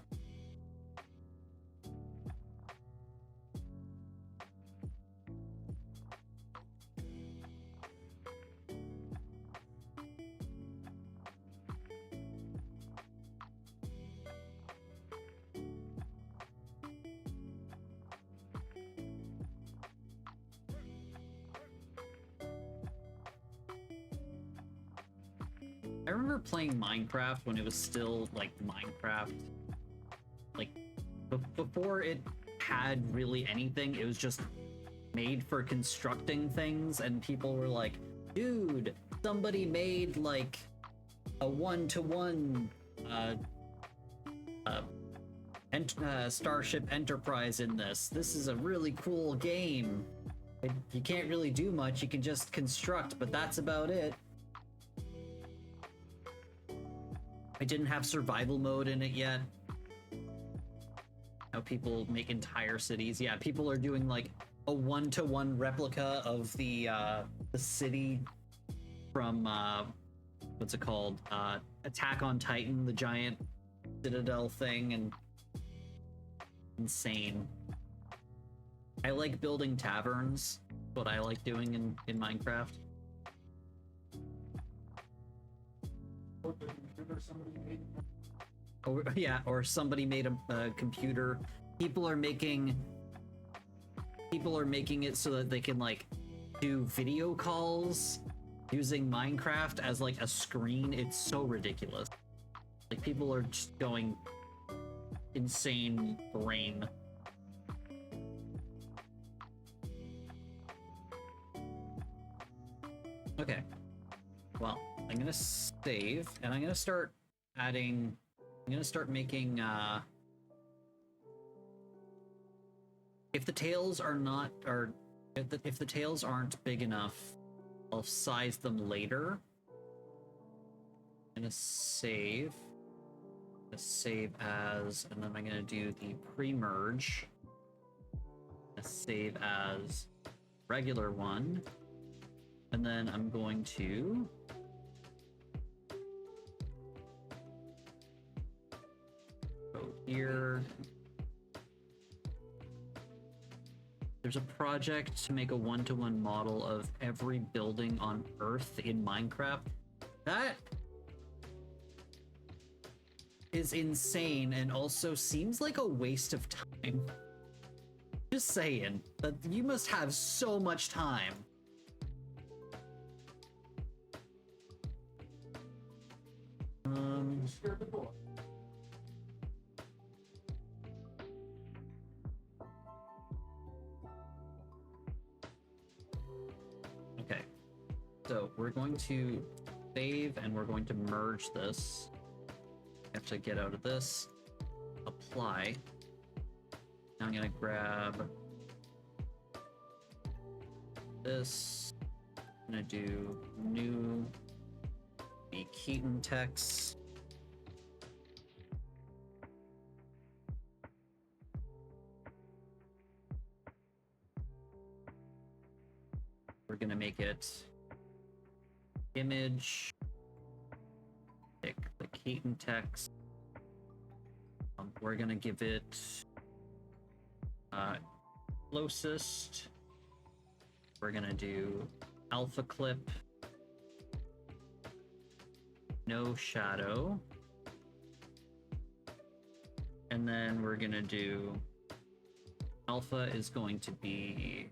Speaker 1: I remember playing Minecraft when it was still like Minecraft. Like before it had really anything, it was just made for constructing things, and people were like, dude, somebody made like a one-to-one Starship Enterprise in this. This is a really cool game. You can't really do much, you can just construct, but that's about it. I didn't have survival mode in it yet. How people make entire cities. Yeah, people are doing like a one-to-one replica of the city from what's it called? Attack on Titan, the giant citadel thing, and insane. I like building taverns. What I like doing in Minecraft.
Speaker 2: Or the computer somebody made.
Speaker 1: Or, yeah, or somebody made a computer. People are making it so that they can like do video calls using Minecraft as like a screen. It's so ridiculous. Like people are just going insane brain. Okay. Well, I'm gonna save and I'm gonna start adding. I'm gonna start making. If the tails are not, or if the tails aren't big enough, I'll size them later. I'm gonna save. I'm gonna save as, and then I'm gonna do the pre-merge. I'm gonna save as regular one, and then I'm going to go here. There's a project to make a one-to-one model of every building on Earth in Minecraft. That is insane and also seems like a waste of time. Just saying, that you must have so much time.
Speaker 2: You scared the boy.
Speaker 1: Okay, so we're going to save and we're going to merge this. I have to get out of this, apply. Now I'm gonna grab this. I'm gonna do new, the Keaton text. We're gonna make it image, pick the Keaton text. We're gonna give it closest. We're gonna do alpha clip, no shadow, and then we're gonna do alpha is going to be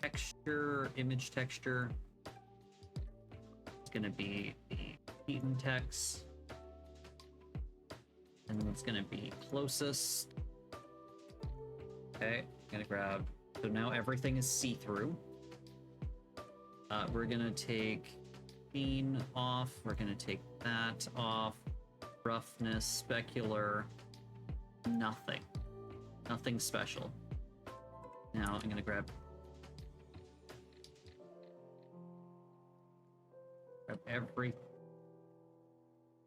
Speaker 1: texture, image texture. It's gonna be the Keaton text, and then it's gonna be closest. Okay, I'm gonna grab, so now everything is see-through. We're gonna take clean off, we're gonna take that off, roughness, specular, nothing. Nothing special. Now I'm gonna grab every,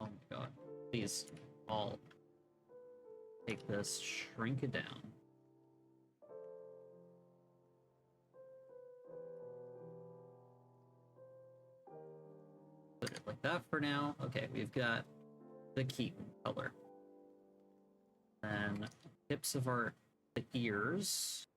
Speaker 1: oh my god, please all take this, shrink it down. Put it like that for now. Okay, we've got the Keaton color. Then tips of the ears.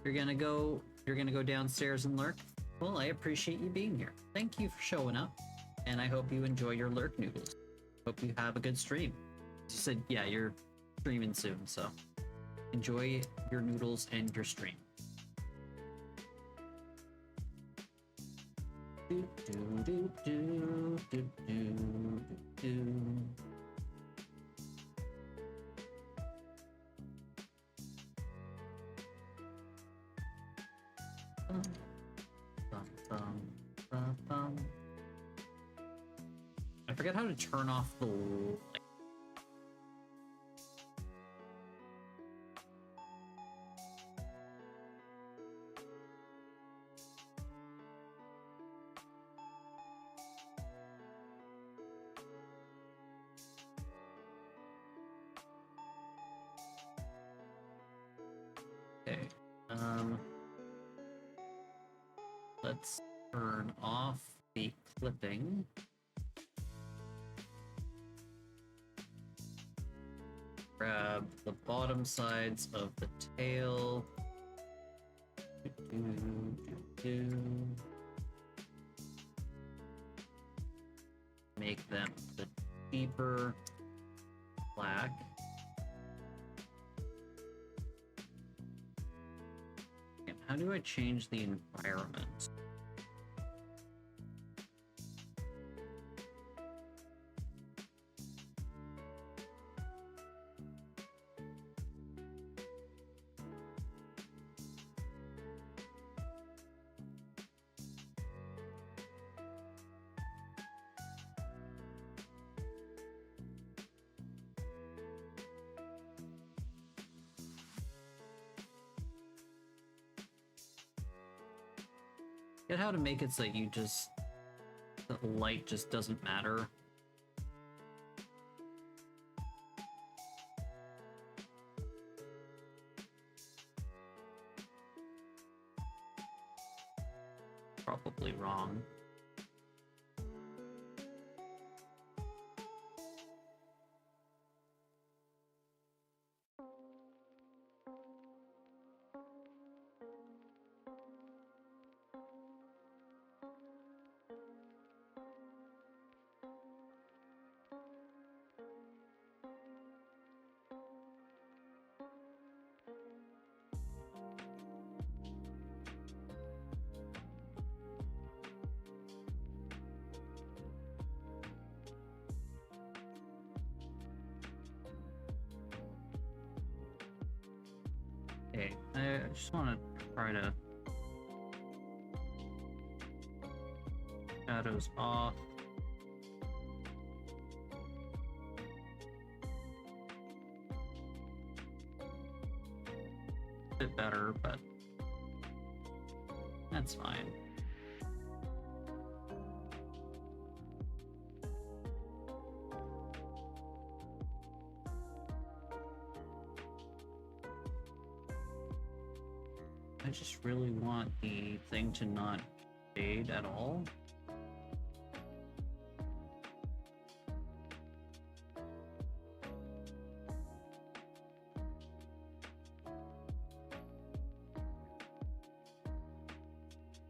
Speaker 1: You're gonna go downstairs and lurk? Well, I appreciate you being here. Thank you for showing up, and I hope you enjoy your lurk noodles. Hope you have a good stream. You said, yeah, you're streaming soon, so enjoy your noodles and your stream. Do, do, do, do, do, do, do. Bum, bum, bum, bum. forget how to turn off the light. Okay. Let's turn off the clipping. Grab the bottom sides of the tail. Make them the deeper black. And how do I change the environment? Get how to make it so that you just, the light just doesn't matter. Probably wrong. Okay, I just want to try to shadows off. A bit better, but that's fine. I just really want the thing to not fade at all.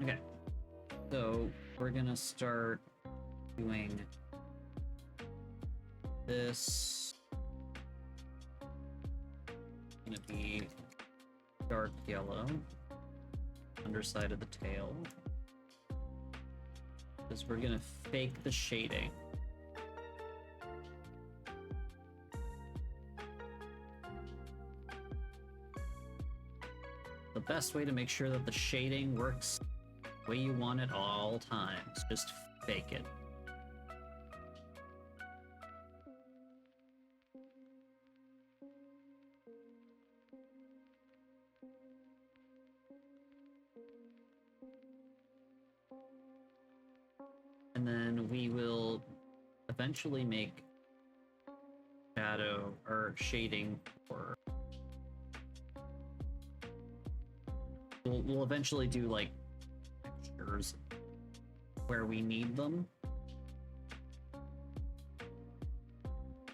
Speaker 1: Okay, so we're gonna start doing this. It's gonna be dark yellow. Underside of the tail, because we're gonna fake the shading. The best way to make sure that the shading works the way you want it all times, just fake it. And then we will eventually make shadow or shading for. We'll eventually do like textures where we need them.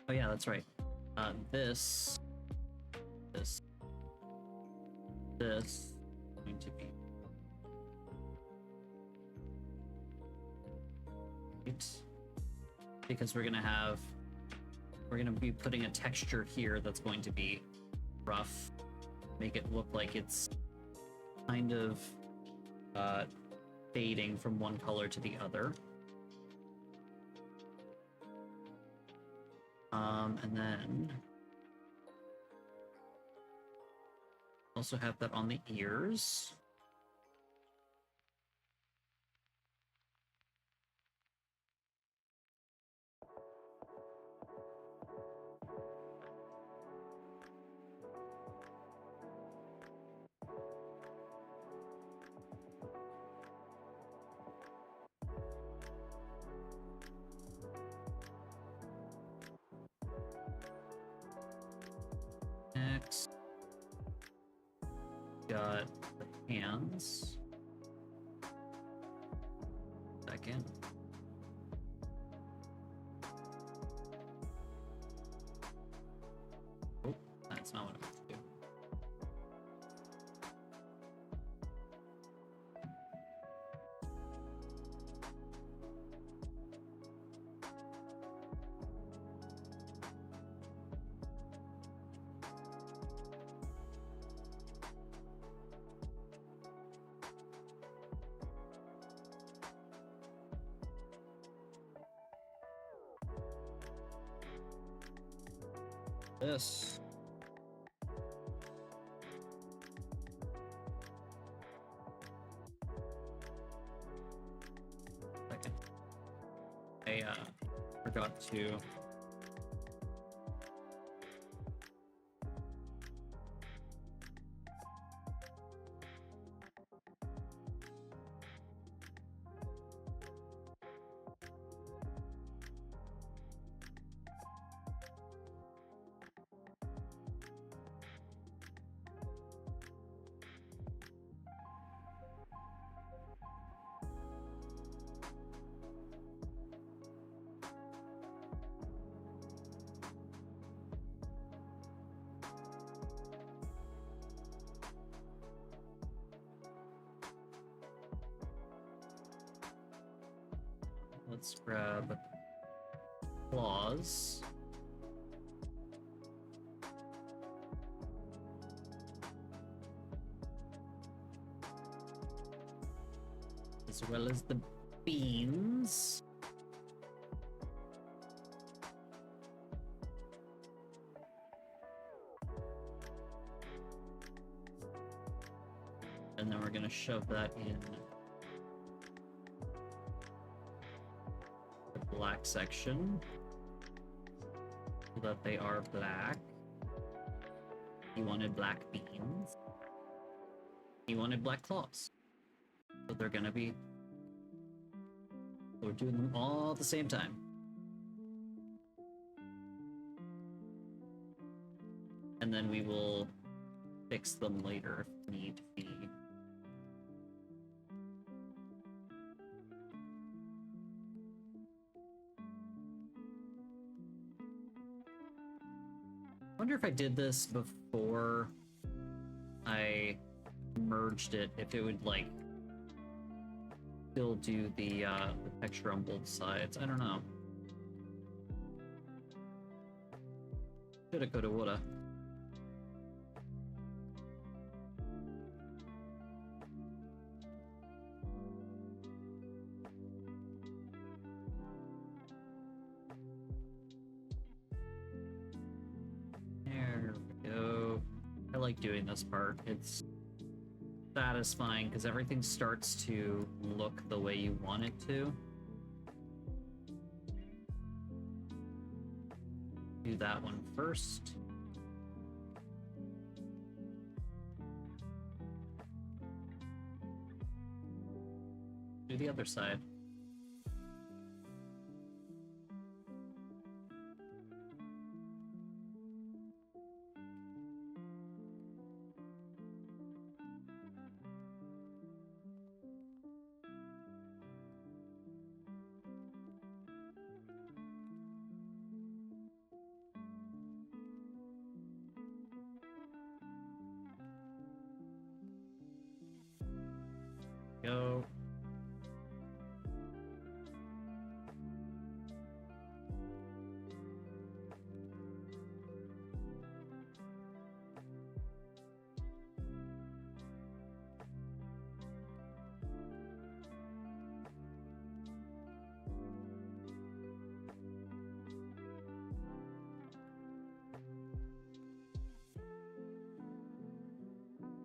Speaker 1: Oh yeah, that's right. This is going to be because we're gonna be putting a texture here that's going to be rough, make it look like it's kind of fading from one color to the other. And then also have that on the ears. got the hands. Second. Oh, that's not what I meant to do. This. Okay. I forgot to. Let's grab claws. As well as the beans. And then we're gonna shove that in the black section so that they are black. You wanted black beans. You wanted black claws. So they're gonna be. We're doing them all at the same time. And then we will fix them later if need be. I wonder if I did this before I merged it, if it would like still do the texture on both sides. I don't know. Shoulda, coulda, woulda. There we go. I like doing this part. It's satisfying because everything starts to look the way you want it to. Do that one first. Do the other side. Go.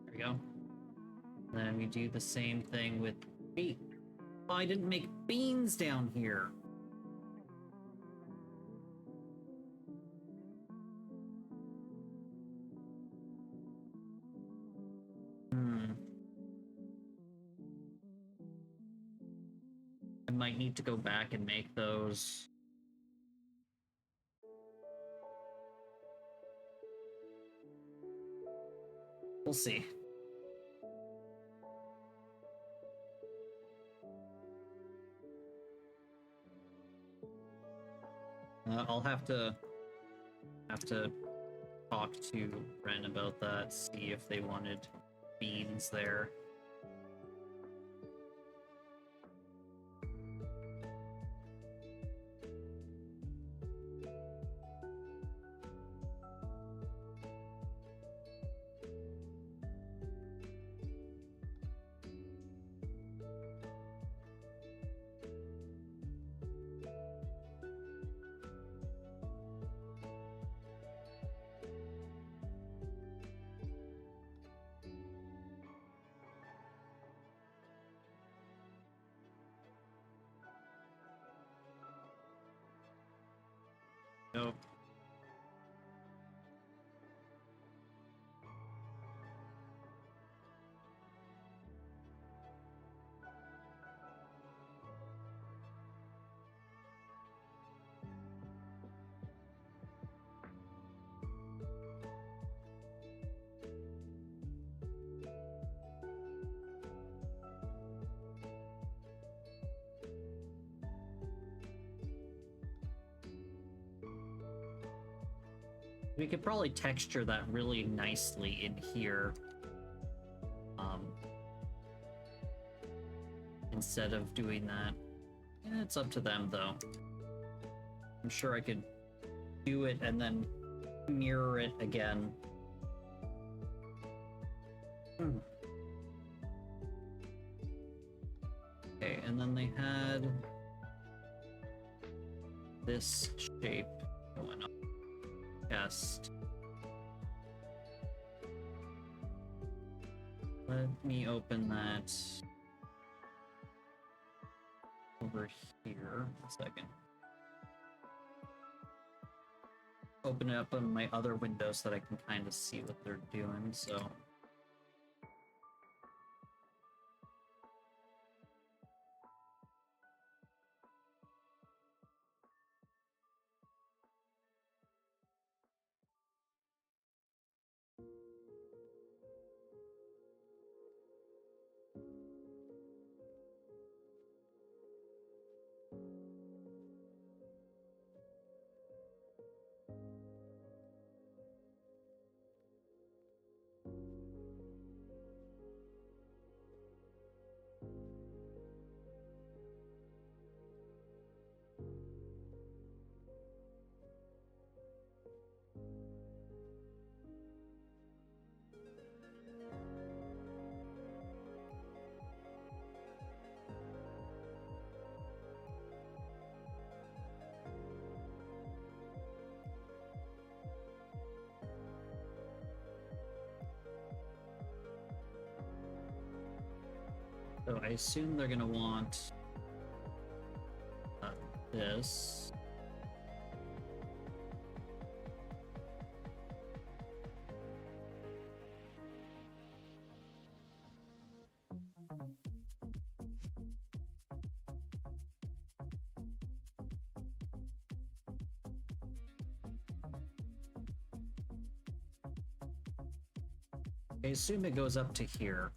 Speaker 1: There we go. Then we do the same thing with feet. Oh, I didn't make beans down here. I might need to go back and make those. We'll see. I'll have to talk to Ren about that, see if they wanted beans there. Nope. We could probably texture that really nicely in here. Instead of doing that. It's up to them, though. I'm sure I could do it and then mirror it again. Okay, and then they had this shape going on. Chest. Let me open that over here. A second. Open it up on my other window so that I can kind of see what they're doing, so. So I assume they're gonna want this. I assume it goes up to here.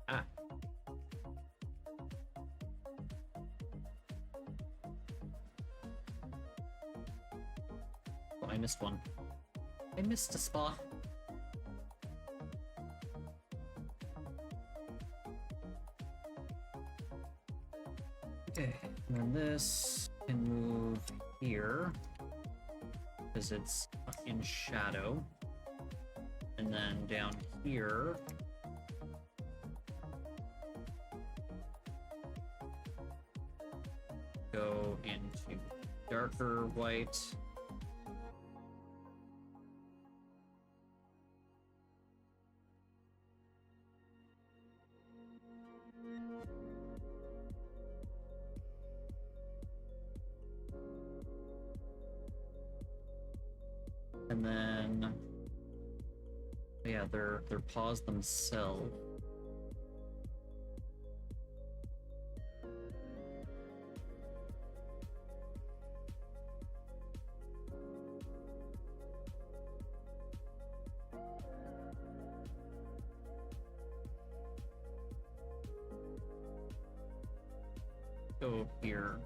Speaker 1: Ah. Oh, I missed one. I missed a spot. Okay, and then this can move here because it's in shadow. And then down here, go into darker white. And then, yeah, they're paws themselves. go here.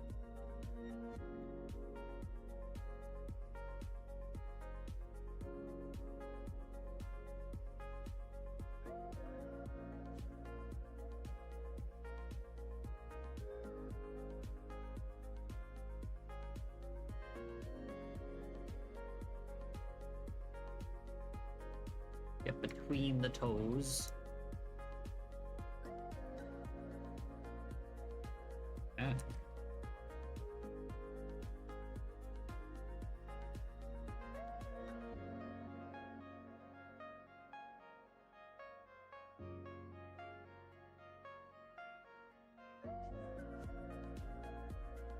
Speaker 1: Get between the toes. Ah.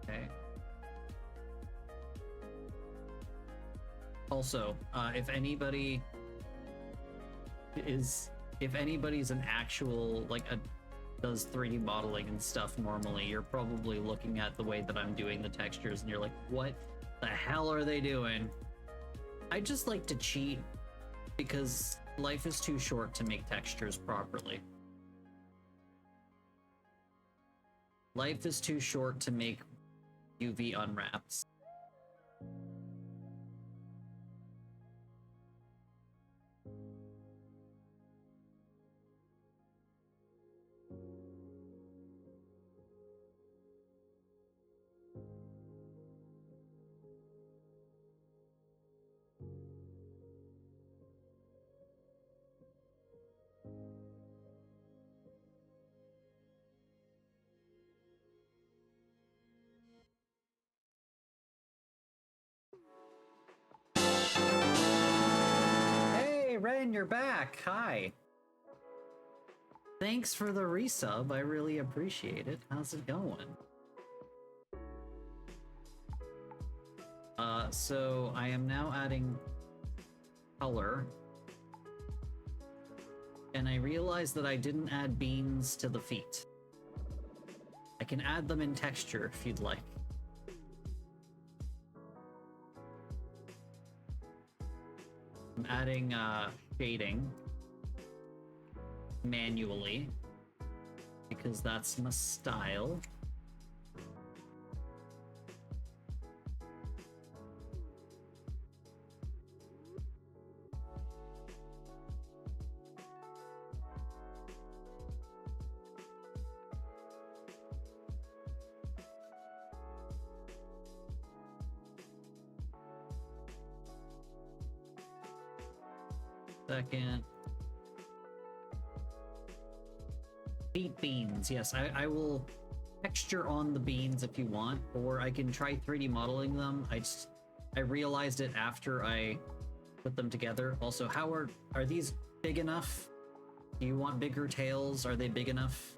Speaker 1: Okay. Also, if anybody's an actual does 3D modeling and stuff normally, you're probably looking at the way that I'm doing the textures and you're like, what the hell are they doing? I just like to cheat because life is too short to make textures properly. Life is too short to make UV unwraps. Hey, Ren, you're back. Hi. Thanks for the resub. I really appreciate it. How's it going? So I am now adding color. And I realized that I didn't add beans to the feet. I can add them in texture if you'd like. I'm adding shading manually because that's my style. Second. Beet beans, yes, I will texture on the beans if you want, or I can try 3D modeling them. I realized it after I put them together. Also, how are these big enough? Do you want bigger tails? Are they big enough?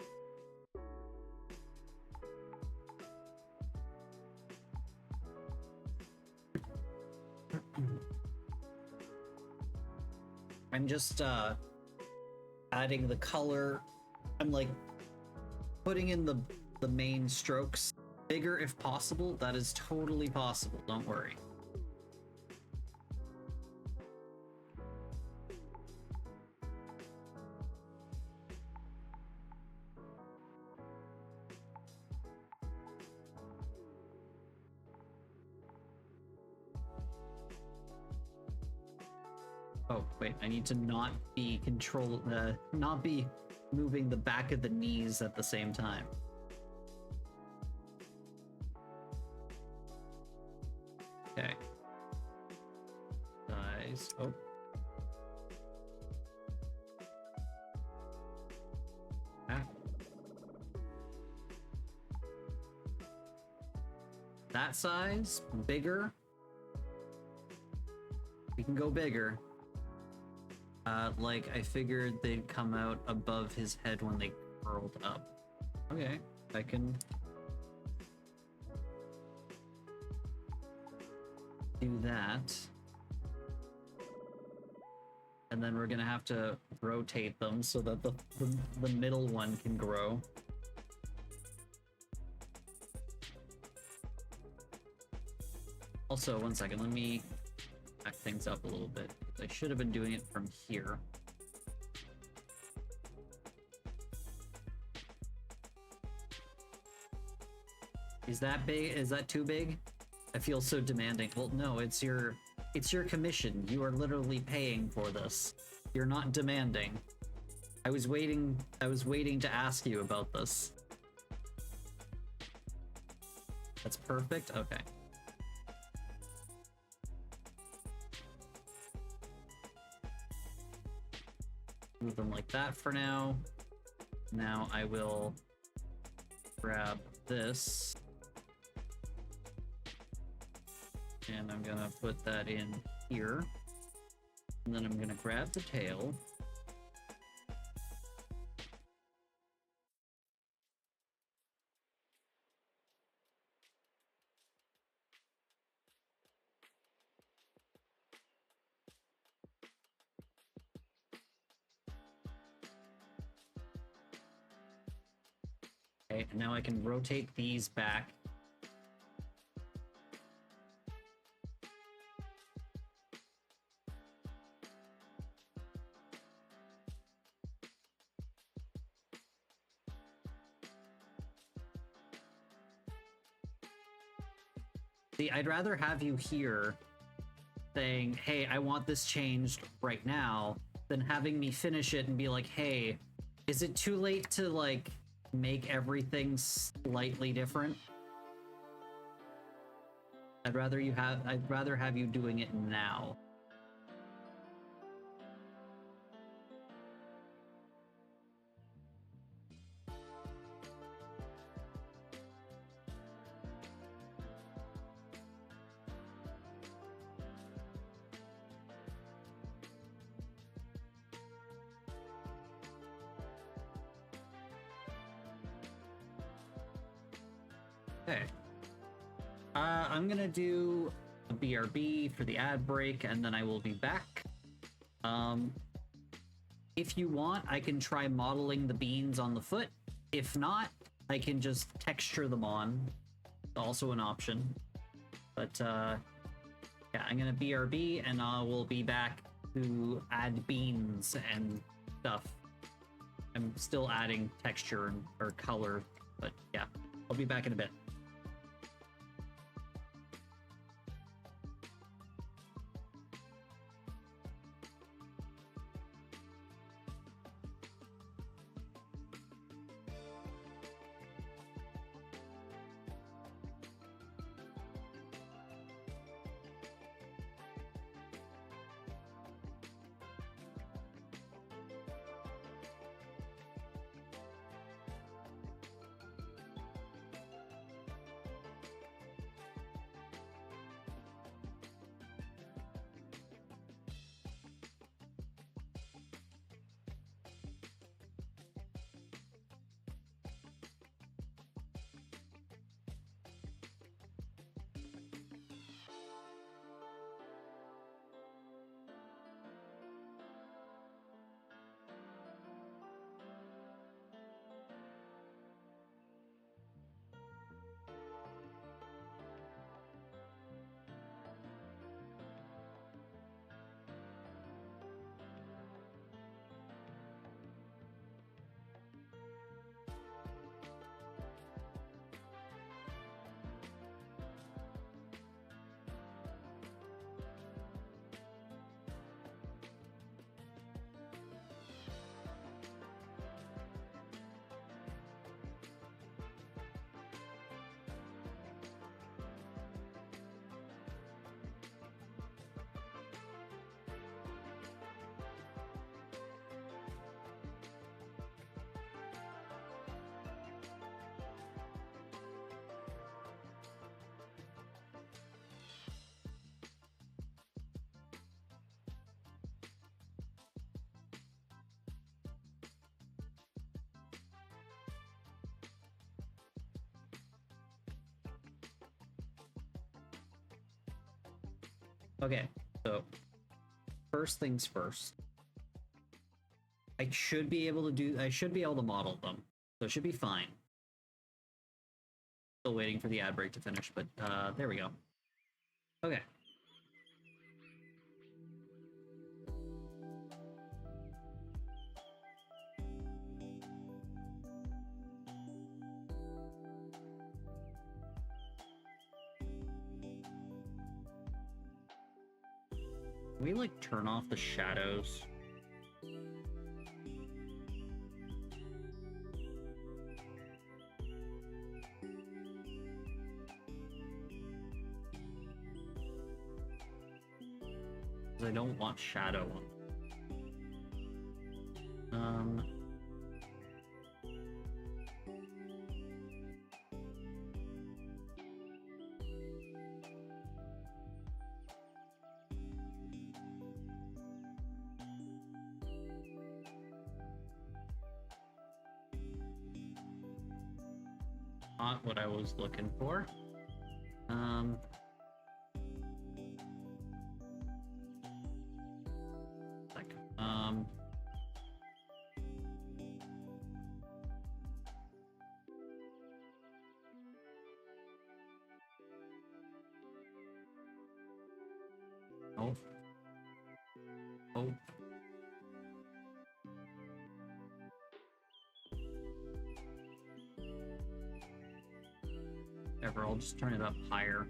Speaker 1: I'm just adding the color. I'm like putting in the main strokes bigger if possible. That is totally possible, don't worry. Oh, wait, I need to not be not be moving the back of the knees at the same time. Okay. Size. Oh. Ah. That size? Bigger? We can go bigger. Like, I figured they'd come out above his head when they curled up. Okay, I can do that. And then we're gonna have to rotate them so that the middle one can grow. Also, one second, let me back things up a little bit. I should have been doing it from here. Is that big? Is that too big? I feel so demanding. Well, no, it's your commission. You are literally paying for this. You're not demanding. I was waiting to ask you about this. That's perfect. Okay. Move them like that for now. Now I will grab this. And I'm gonna put that in here. And then I'm gonna grab the tail. Okay, and now I can rotate these back. See, I'd rather have you here saying, hey, I want this changed right now, than having me finish it and be like, hey, is it too late to, like, make everything slightly different? I'd rather have you doing it now. Okay. I'm gonna do a BRB for the ad break, and then I will be back. If you want, I can try modeling the beans on the foot. If not, I can just texture them on. Also an option. But, yeah, I'm gonna BRB, and I will be back to add beans and stuff. I'm still adding texture or color, but yeah, I'll be back in a bit. Okay, so first things first. I should be able to model them. So it should be fine. Still waiting for the ad break to finish, but there we go. Okay. Can we like turn off the shadows? I don't want shadow on. Not what I was looking for. Oh. Oh. Whatever, I'll just turn it up higher.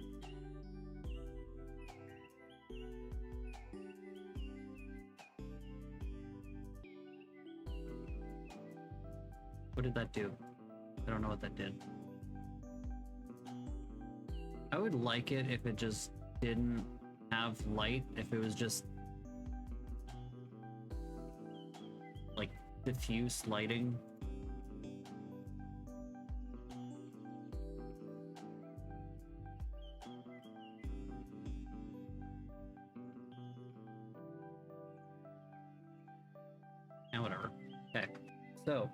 Speaker 1: What did that do? I don't know what that did. I would like it if it just didn't have light, if it was just like diffuse lighting. Yeah, whatever. Okay, so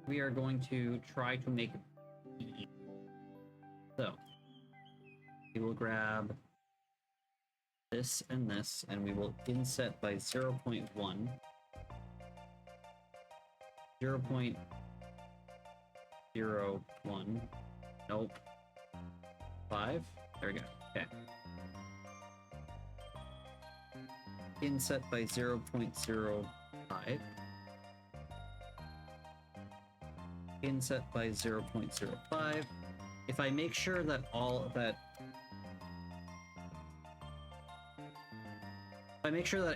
Speaker 1: we are going to try to make it. So we will grab this, and we will inset by 0.1, 0.01, nope, 5, there we go, okay. Inset by 0.05, inset by 0.05. If I make sure that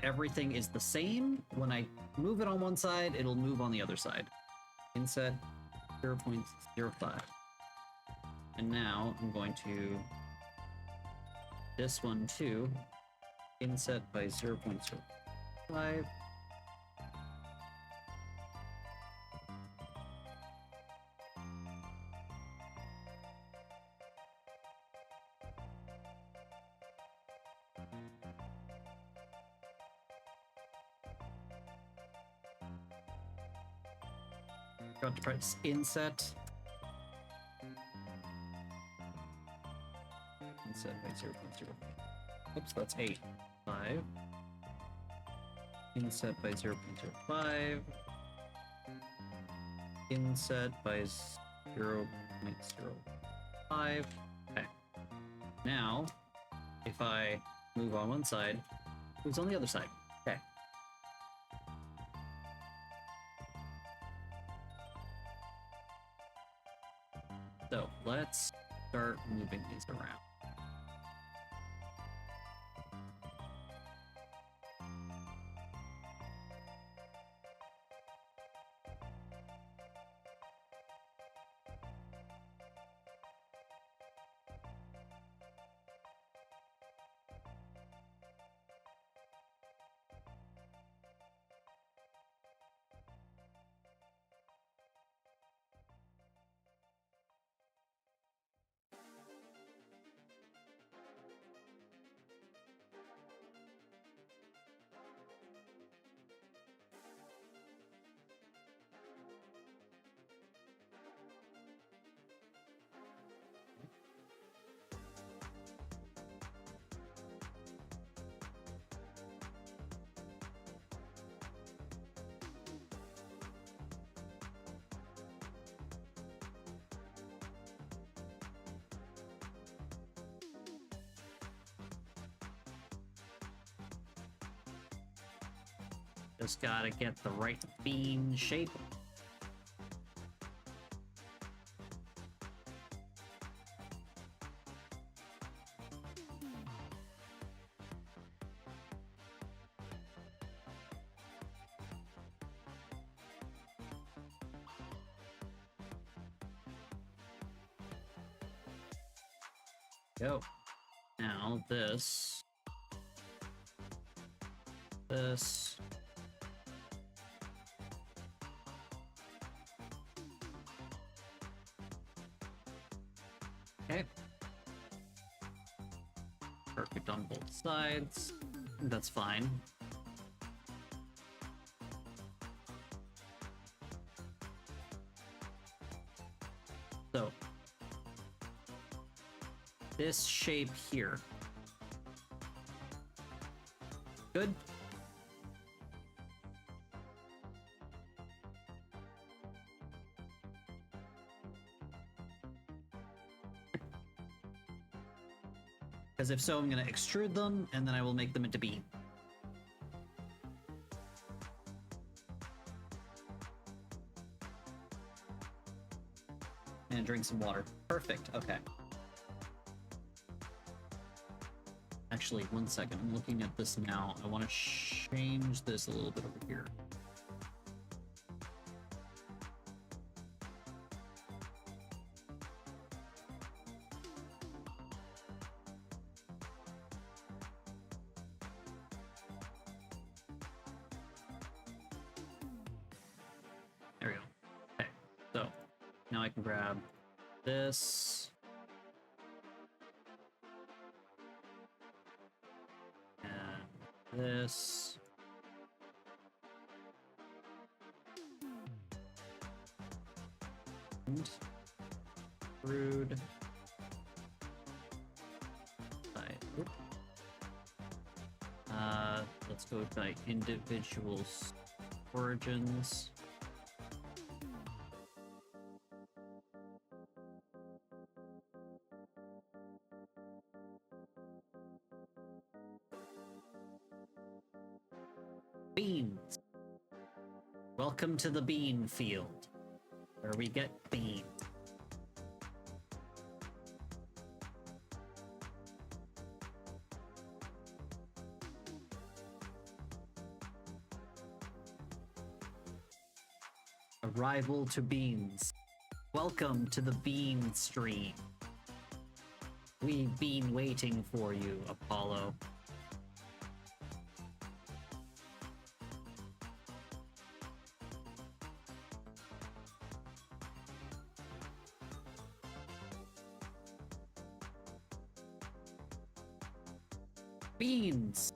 Speaker 1: everything is the same, when I move it on one side, it'll move on the other side. Inset 0.05. And now I'm going to this one too. Inset by 0.05. Got to press inset. Inset by 0.0. Oops, that's 8. 5. Inset by 0.05. Inset by 0.05. Okay. Now, if I move on one side, it moves on the other side. Okay. So let's start moving these around. Just gotta get the right bean shape. Go. Now this. This. Okay. Perfect on both sides. That's fine. So, this shape here. Good. Because if so, I'm going to extrude them, and then I will make them into beam. And drink some water. Perfect, okay. Actually, one second, I'm looking at this now. I want to change this a little bit over here. There we go. Okay, so now I can grab this. And this. And rude. Let's go by individual origins. Beans. Welcome to the bean field, where we get beans. Arrival to beans. Welcome to the bean stream. We've been waiting for you, Apollo. Beans!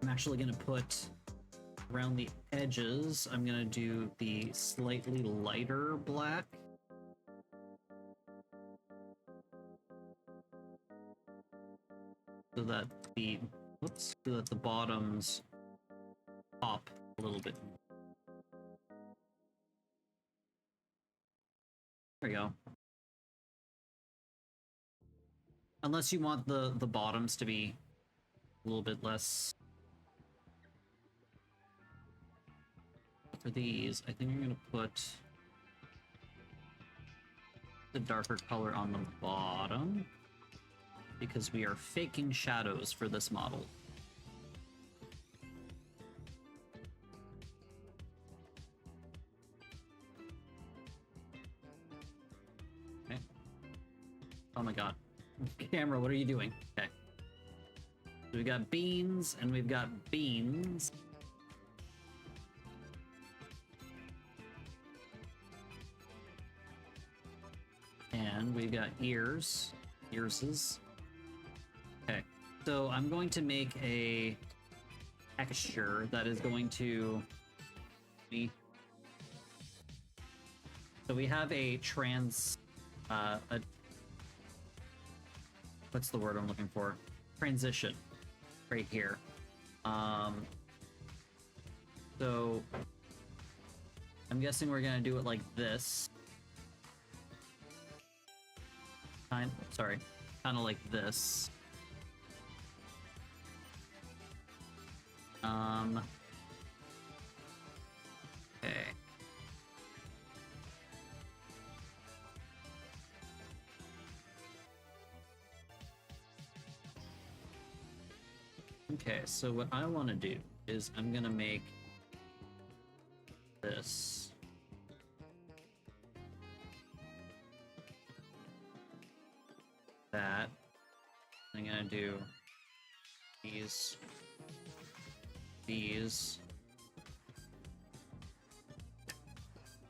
Speaker 1: I'm actually gonna put around the edges, I'm gonna do the slightly lighter black. So that the, whoops, so that the bottoms pop a little bit. There we go. Unless you want the bottoms to be a little bit less. For these, I think I'm gonna put the darker color on the bottom because we are faking shadows for this model. Okay. Oh my god. Camera, what are you doing? Okay. So we've got beans and we've got beans. And we've got ears. Earses. Okay. So I'm going to make a texture that is going to be. So we have a what's the word I'm looking for? Transition right here. So I'm guessing we're gonna do it like this. Kind of like this. Okay. Okay, so what I want to do is I'm gonna make this. do these,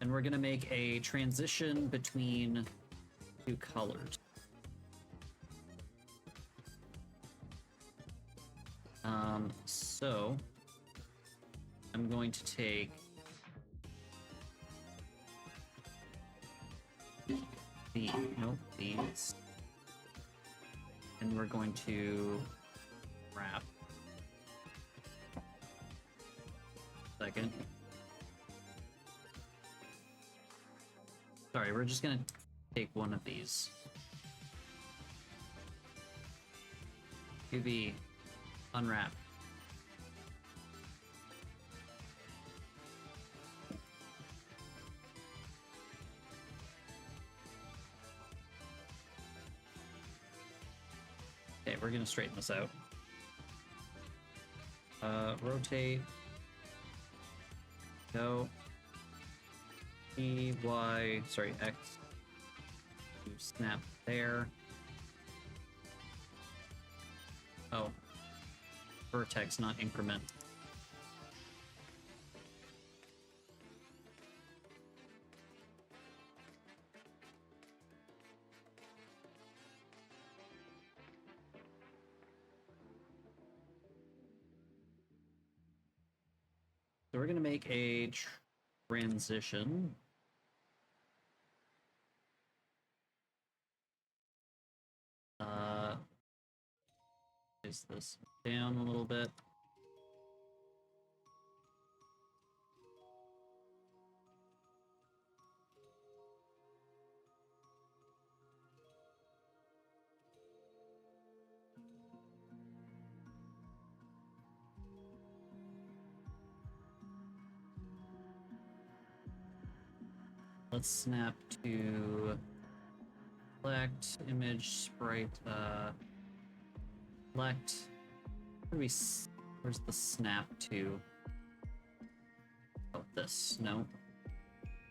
Speaker 1: and we're gonna make a transition between two colors. So I'm going to take these, and we're going to wrap. Second. Sorry, we're just gonna take one of these. UV, unwrap. Okay, we're gonna straighten this out. Rotate. Go. E, Y, sorry, X. To snap there. Oh. Vertex, not increment. So we're gonna make a transition. Is this down a little bit? Let's snap to select image sprite. Select. Where's the snap to? Oh, this. No.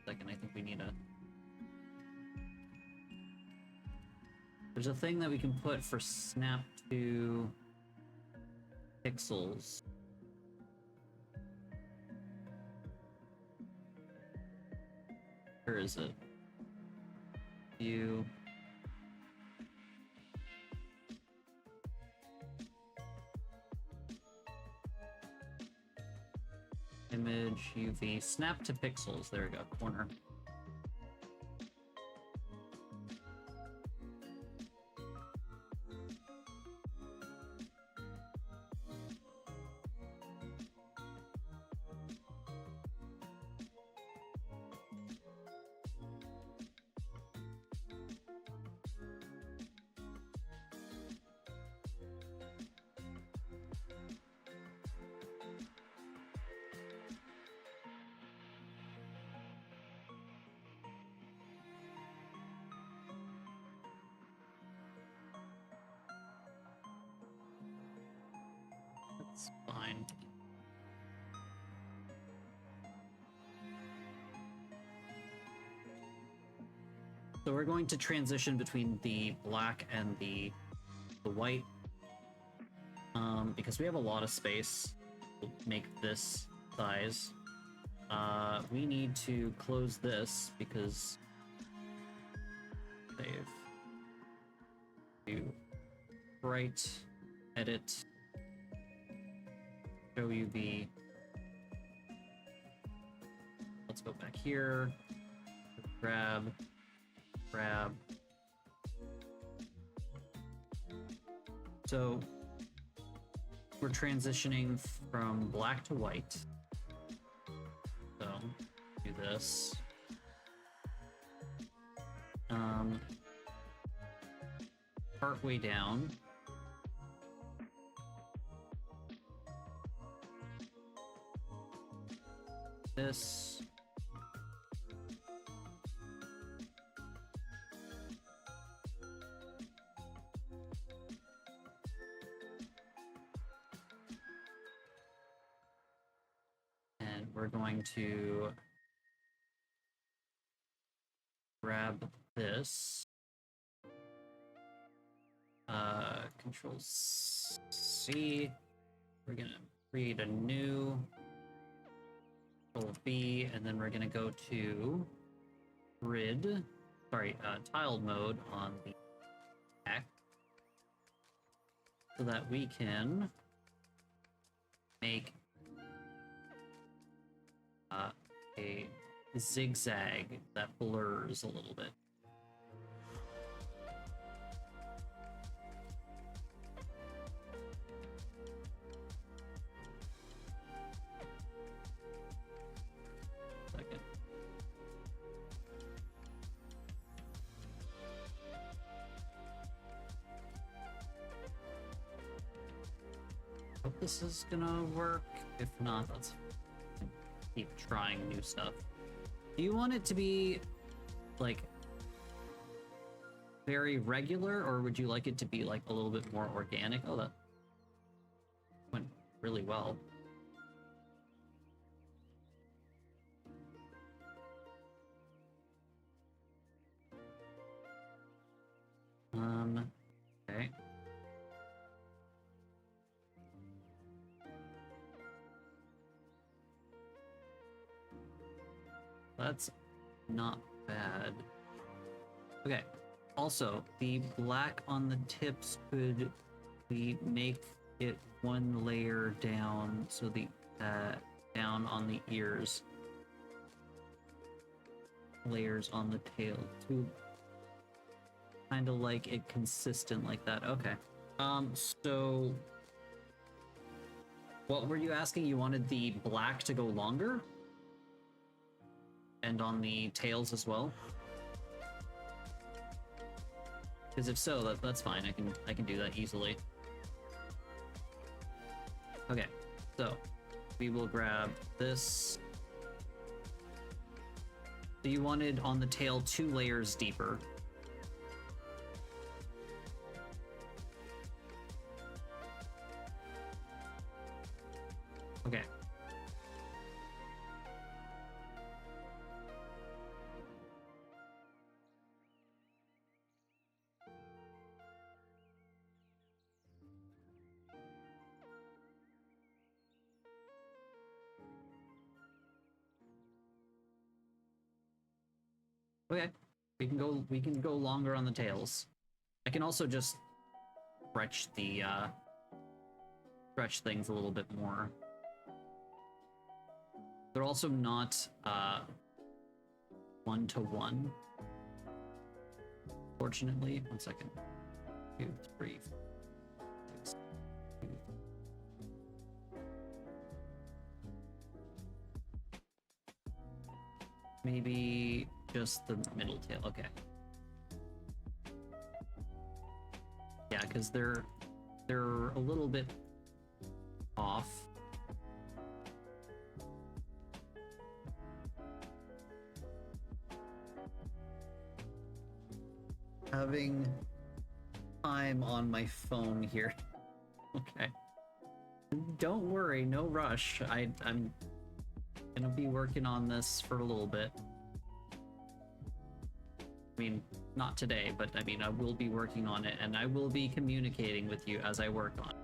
Speaker 1: Second, I think we need a. There's a thing that we can put for snap to pixels. Where is it? View. Image, UV, snap to pixels. There we go, corner. That's fine. So we're going to transition between the black and the white. Because we have a lot of space to make this size. We need to close this because save. Do write, edit, show UV. Let's go back here. Grab. So we're transitioning from black to white. So do this. Partway down. This. And we're going to grab this. Control C. We're gonna create a new Control B, and then we're gonna go to grid, tiled mode on the back, so that we can make a zigzag that blurs a little bit. Second. Hope this is gonna work. If not, let's keep trying new stuff. Do you want it to be like very regular, or would you like it to be like a little bit more organic? Oh, that went really well. Okay. That's not bad. Okay. Also, the black on the tips, could we make it one layer down, so the down on the ears, layers on the tail, to kind of like it consistent like that. Okay. So what were you asking? You wanted the black to go longer? And on the tails as well? Because if so, that's fine. I can do that easily. Okay, so we will grab this. So you wanted on the tail 2 layers deeper. Okay. Okay, we can go longer on the tails. I can also just stretch the stretch things a little bit more. They're also not 1-to-1. Fortunately, 1 second. 2, 3, 6, 2. Maybe just the middle tail. Okay. Yeah, because they're a little bit off. Having time on my phone here. Okay. Don't worry, no rush. I'm gonna be working on this for a little bit. I mean, not today, but I mean, I will be working on it, and I will be communicating with you as I work on it.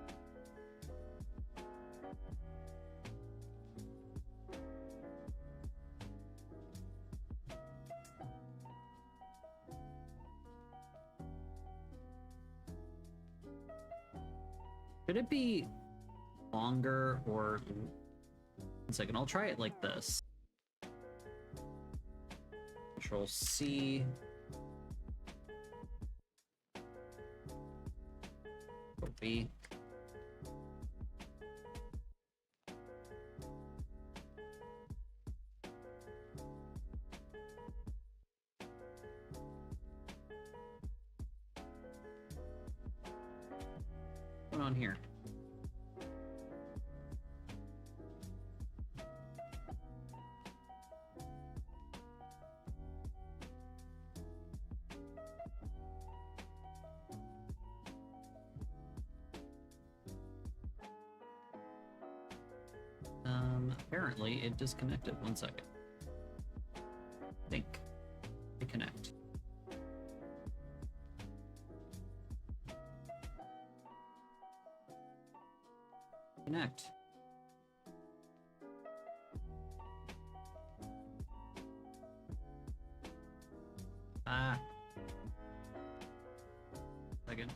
Speaker 1: Should it be longer or... 1 second, I'll try it like this. Control C. Control B. What's going on here? Apparently it disconnected. 1 second. Think. Reconnect. Connect. Ah. Second.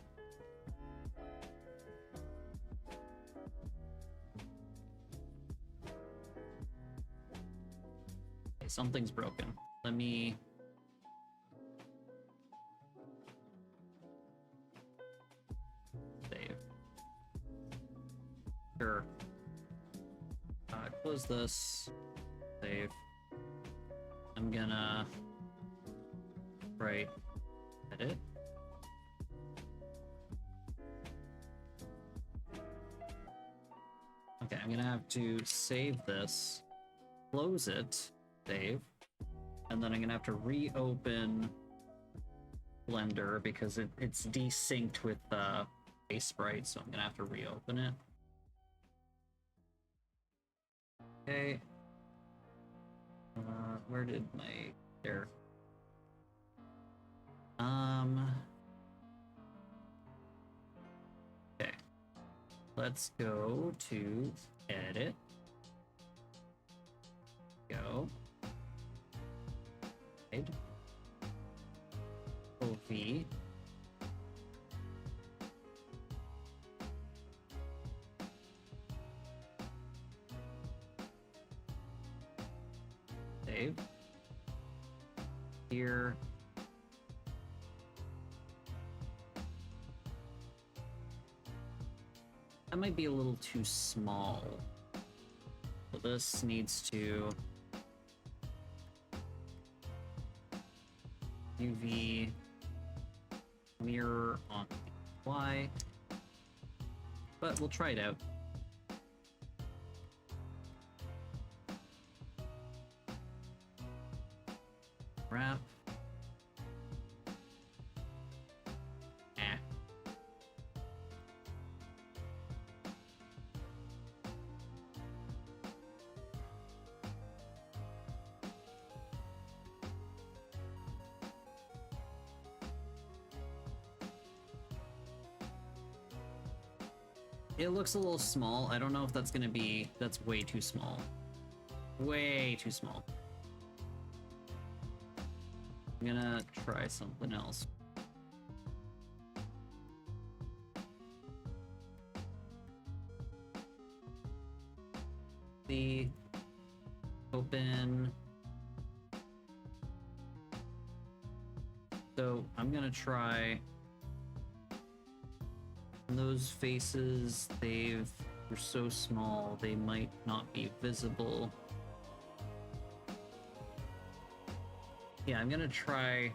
Speaker 1: Okay, something's broken. Let me... save. Sure. Close this. Save. I'm gonna... right. Edit. Okay, I'm gonna have to save this, close it, save, and then I'm gonna have to reopen Blender because it's desynced with Face Sprite, so I'm gonna have to reopen it. Okay. Where did my... there. Okay. Let's go to edit. Go. Hide. OV. Save. Here. That might be a little too small. So this needs to UV mirror on Y, but we'll try it out. Wrap. It looks a little small. I don't know if that's gonna be... that's way too small. Way too small. I'm gonna try something else. The open. So I'm gonna try... those faces, they're so small, they might not be visible. Yeah, I'm gonna try...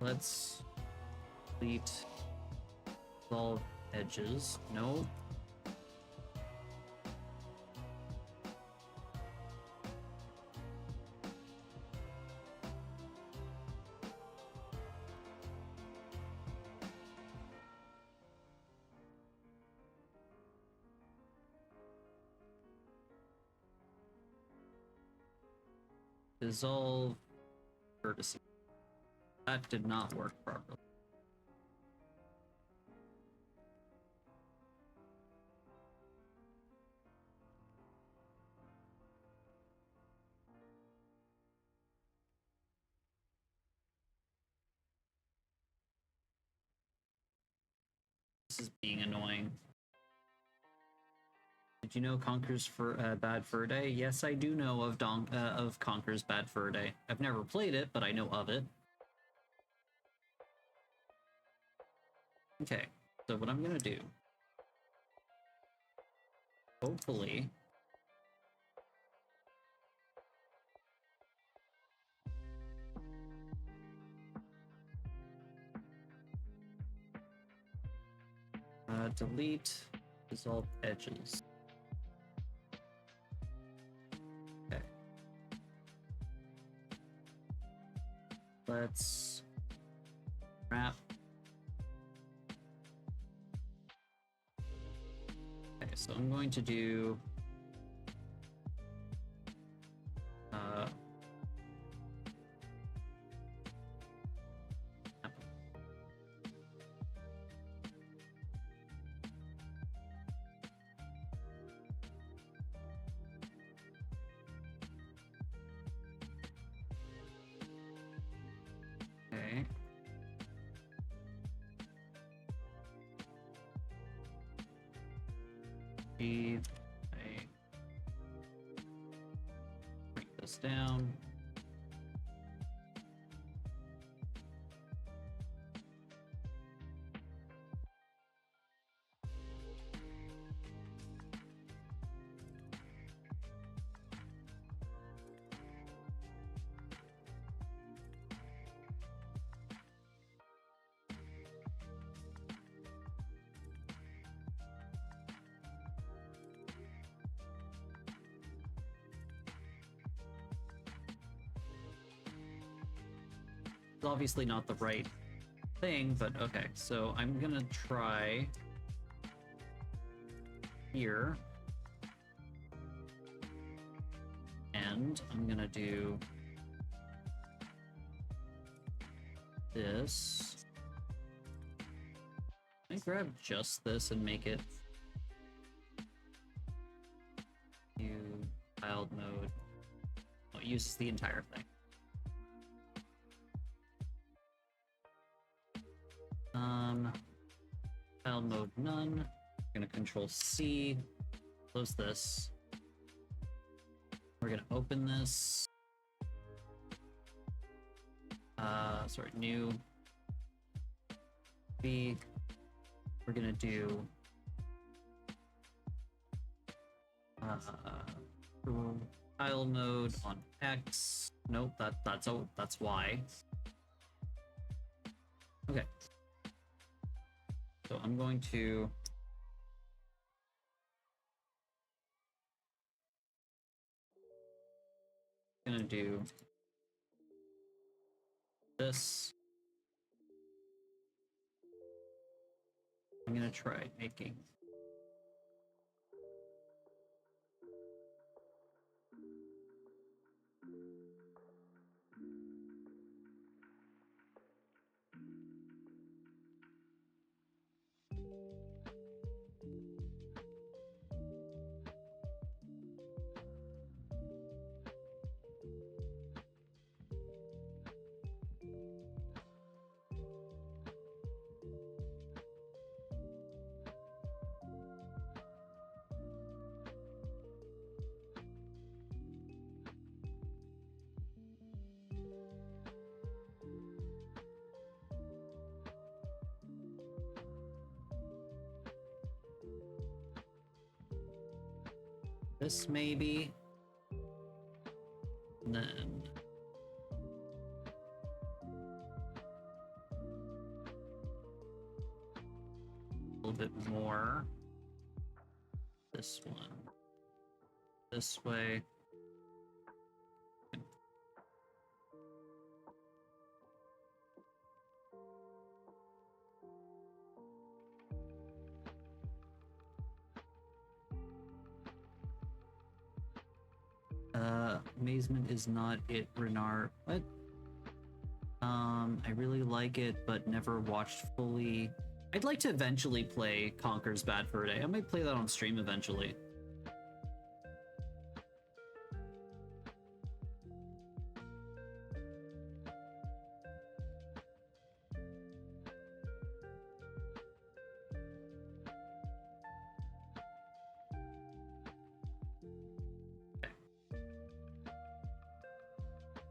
Speaker 1: let's delete all edges. No. Dissolve vertices. That did not work properly. This is being annoying. Did you know Conker's Bad Fur Day? Yes, I do know of Conker's Bad Fur Day. I've never played it, but I know of it. Okay, so what I'm gonna do... hopefully... delete dissolve edges. Okay. Let's wrap. Okay, so I'm going to do G. I break this down. It's obviously not the right thing, but okay. So I'm gonna try here. And I'm gonna do this. Can I grab just this and make it view child mode? Oh, it uses the entire thing. Child mode none. I'm gonna control C, close this. We're gonna open this. Sorry, new B. We're gonna do tile mode on X. Nope, that's Y. Okay. So I'm going to do this. I'm gonna try making this maybe, and then a little bit more. This one, this way. Amazement is not it, Renard. What? I really like it, but never watched fully. I'd like to eventually play Conker's Bad Fur Day. I might play that on stream eventually.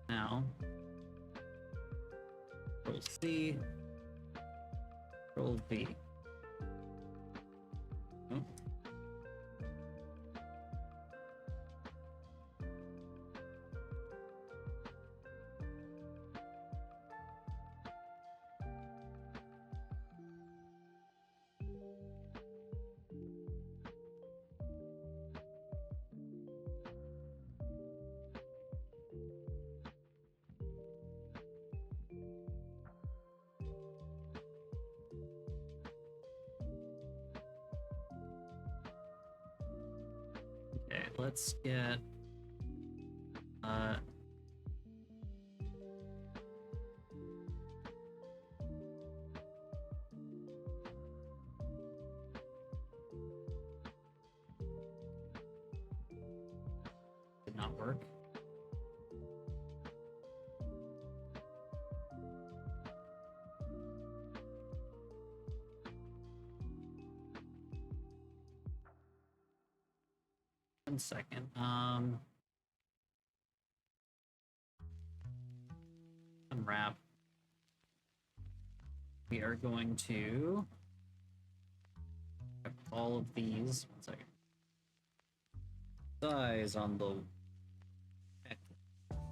Speaker 1: Now, Control C, Control V. Oh. Okay, let's get did not work. 1 second. Unwrap. We are going to grab all of these. 1 second. Size on the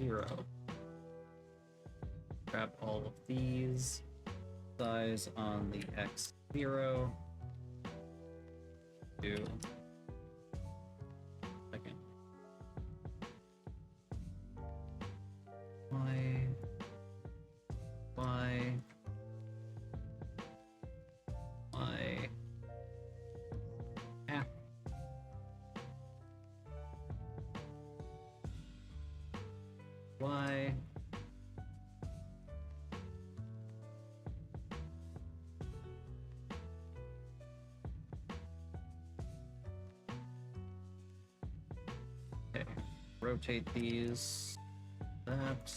Speaker 1: X0. Grab all of these. Size on the X0. 2. Second. Y. Y. Y. Ah. Y. Okay, rotate these. That.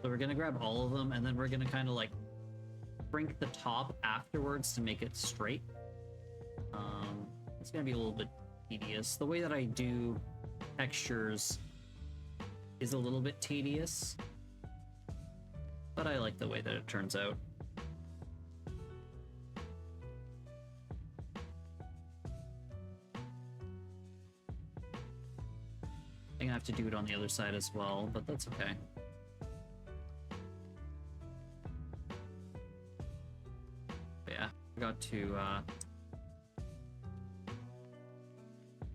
Speaker 1: So we're gonna grab all of them, and then we're gonna kind of like shrink the top afterwards to make it straight. It's gonna be a little bit tedious. The way that I do textures is a little bit tedious, but I like the way that it turns out. I'm gonna have to do it on the other side as well, but that's okay. Got to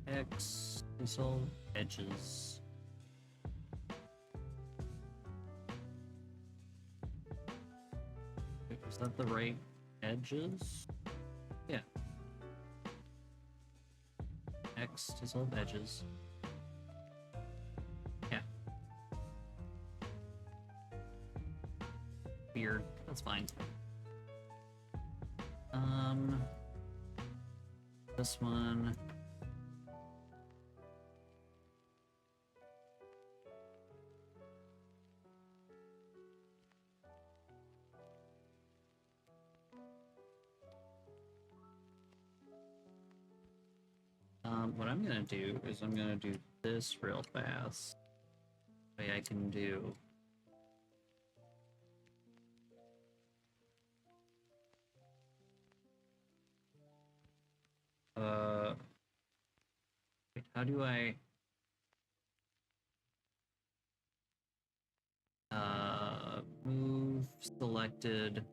Speaker 1: X dissolve edges. Wait, is that the right edges? Yeah. X dissolve edges. Yeah. Weird. That's fine. This one. What I'm gonna do is I'm gonna do this real fast. Way I can do. Wait, how do I move selected?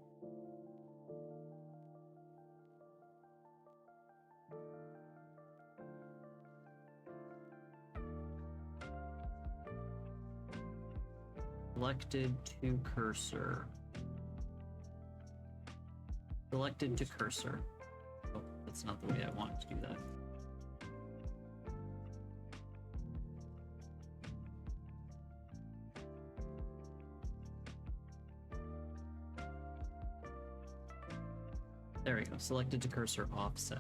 Speaker 1: Selected to cursor. Selected to cursor. Oh, that's not the way I wanted to do that. There we go. Selected to cursor offset.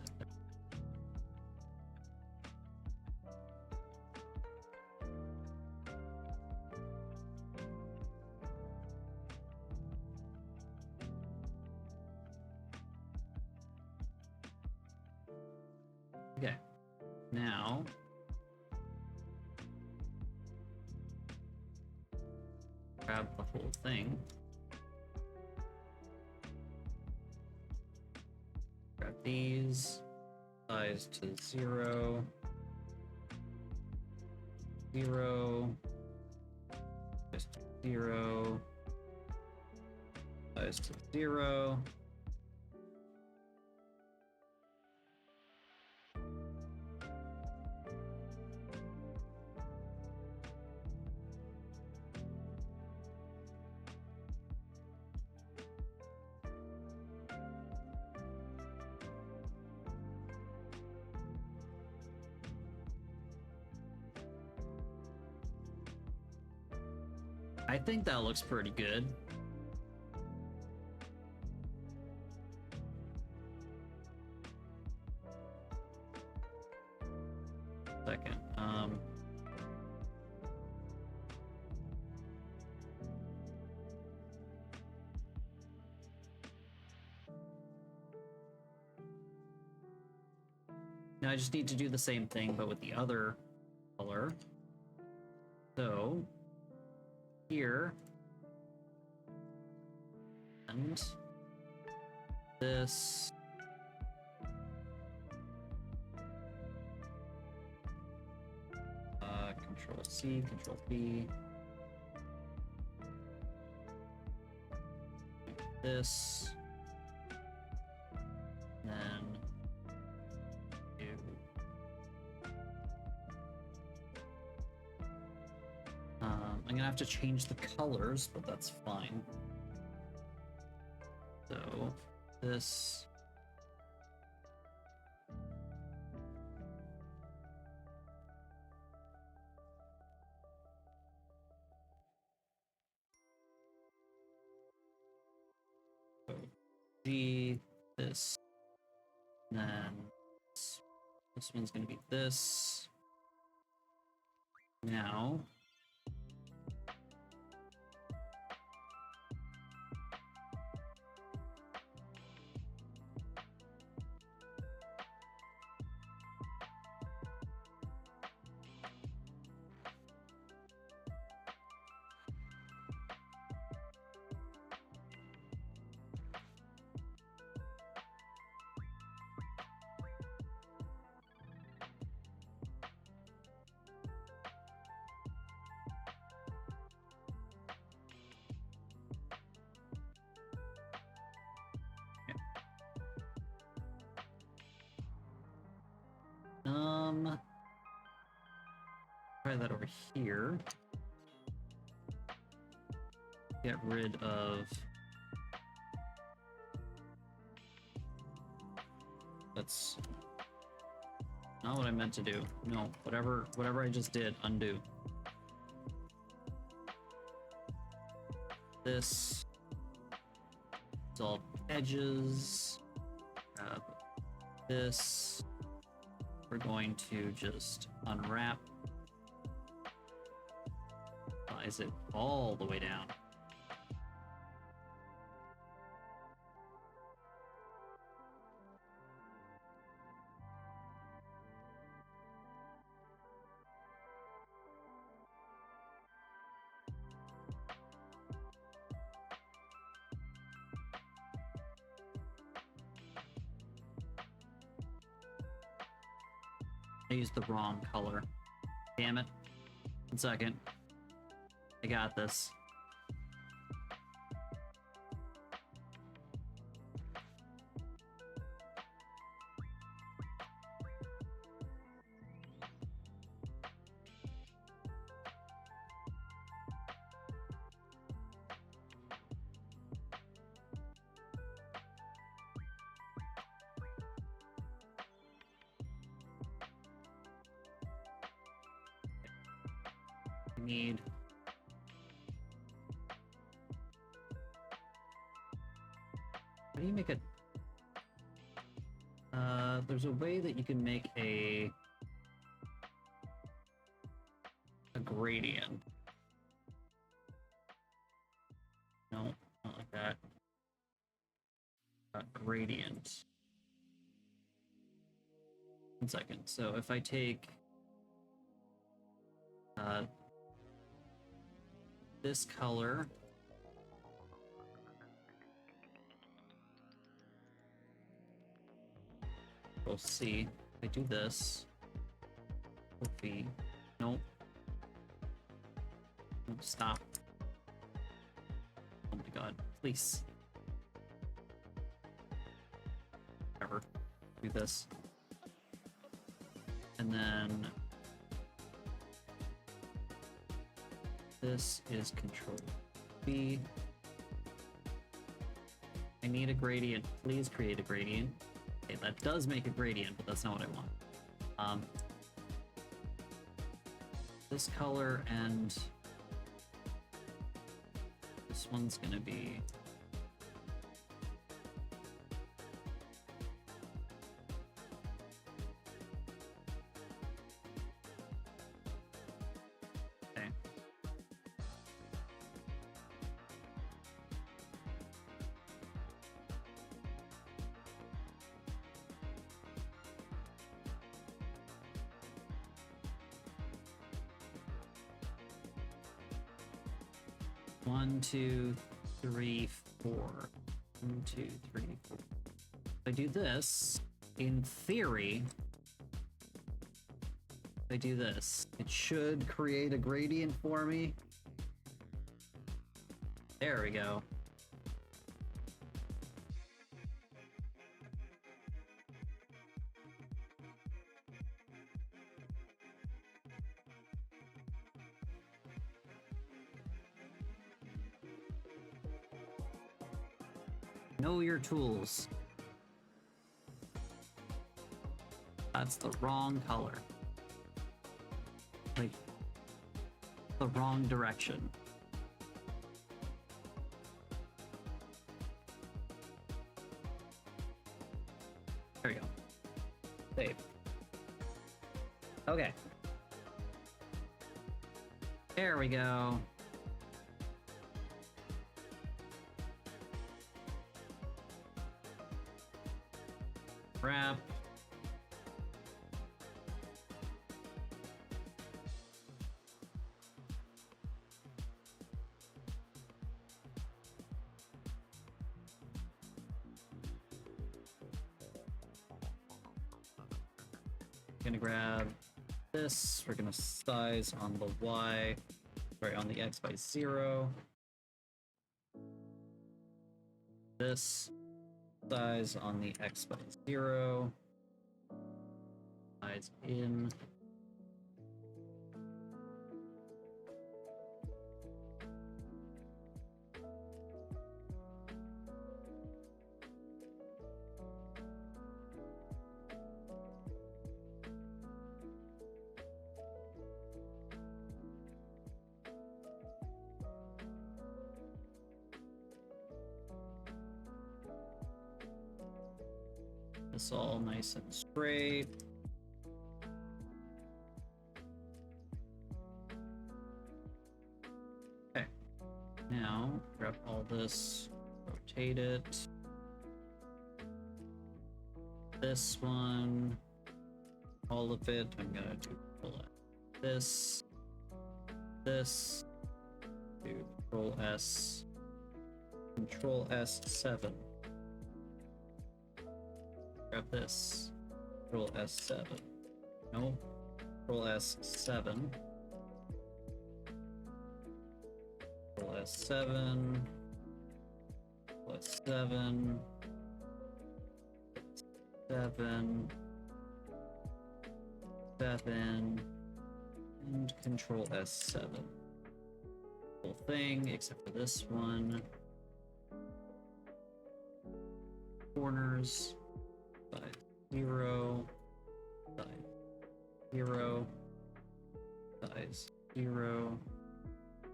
Speaker 1: Okay. Now grab the whole thing. Grab these, size to 0, 0, 0. Size to 0. I think that looks pretty good. Second, now I just need to do the same thing, but with the other color. So here and this Control C, Control V, this, then do I'm gonna have to change the colors, but that's fine. So this, G, this, and then this one's gonna be this. Now try that over here. Get rid of that's not what I meant to do. No, whatever I just did, undo. This, it's all edges. Grab this. We're going to just unwrap. Size it all the way down. I used the wrong color. Damn it. 1 second. I got this. Need how do you make a there's a way that you can make a gradient. No, not like that. Gradient. 1 second. So if I take this color, we'll see. If I do this, will be nope. Stop. Please. Whatever. Do this. And then this is control B. I need a gradient. Please create a gradient. Okay, that does make a gradient, but that's not what I want. This color and this one's gonna be okay. One, two, three, four. 1, 2, 3, 4. If I do this, in theory, if I do this, it should create a gradient for me. There we go. Know your tools. That's the wrong color. Like, the wrong direction. There we go. Save. Okay. There we go. Wrap. Gonna grab this. We're gonna size on the Y, sorry, on the X by 0. This. Size on the X by 0. Size in. This all nice and straight. Okay. Now grab all this, rotate it. This one, all of it, I'm gonna do this, this, do Control S, Control S7. Grab this, Control S7. No, Control S7. Control S7. Control S7. 7. 7. And Control S7. Whole thing, except for this one. Corners. Size 0, size 0, size 0,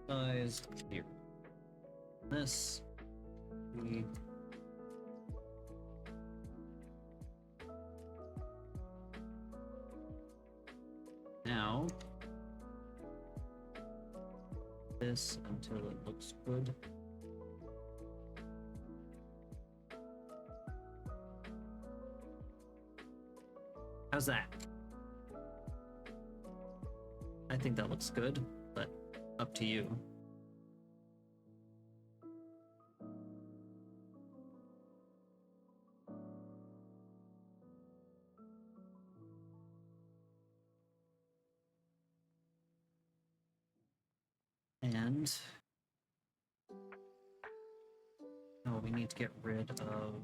Speaker 1: size 0. This, we now this until it looks good. How's that? I think that looks good, but up to you. And we need to get rid of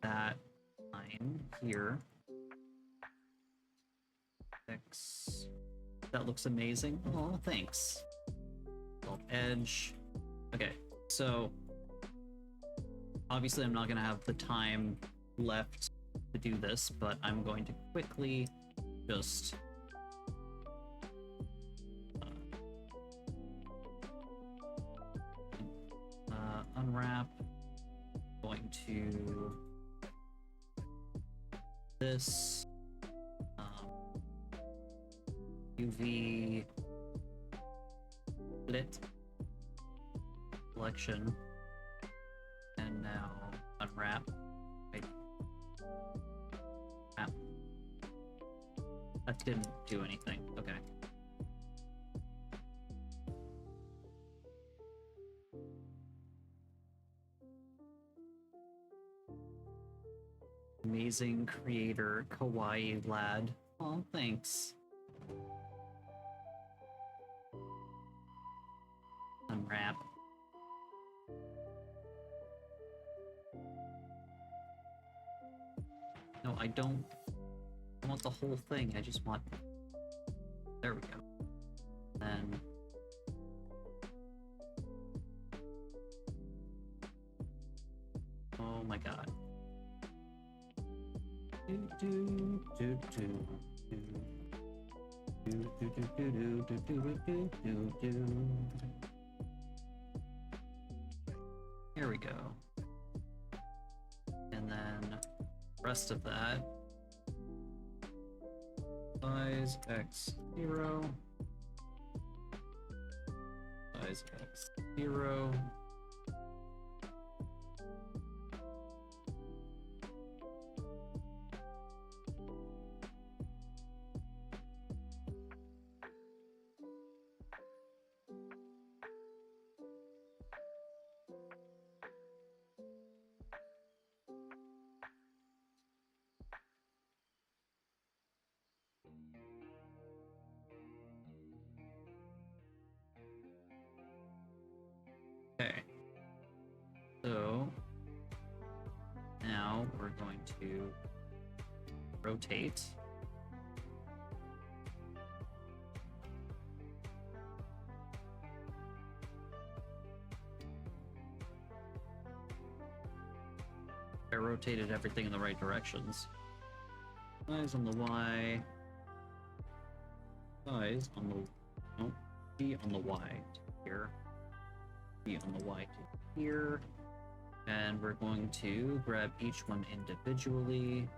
Speaker 1: that line here. X. That looks amazing. Oh, thanks. Edge. Okay, so obviously I'm not going to have the time left to do this, but I'm going to quickly just unwrap. Going to this UV lit selection, and now unwrap. Wait. Wrap. That didn't do anything. Okay. Amazing creator, kawaii lad. Oh, thanks. Unwrap. No, I don't want the whole thing. I just want... There we go. Then... Oh my god. Here we go. And then rest of that. Size X0. Size X0. Okay, so now we're going to rotate. I rotated everything in the right directions. Eyes on the Y. Eyes on the... No, B on the Y here. On the Y to here, and we're going to grab each one individually.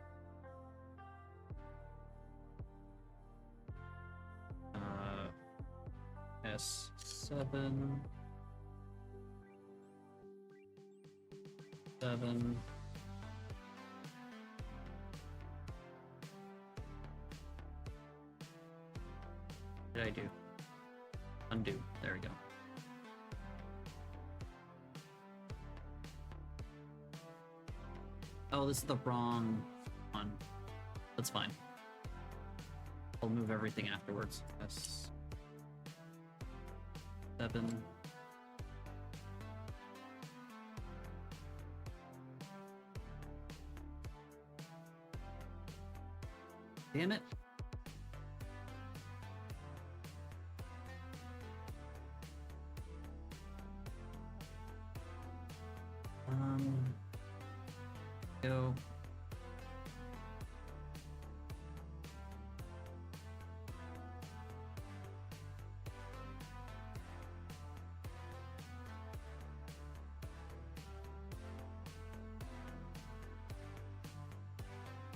Speaker 1: S7, 7. What did I do? Undo. There we go. Oh, this is the wrong one. That's fine. I'll move everything afterwards. S7. Damn it. Go.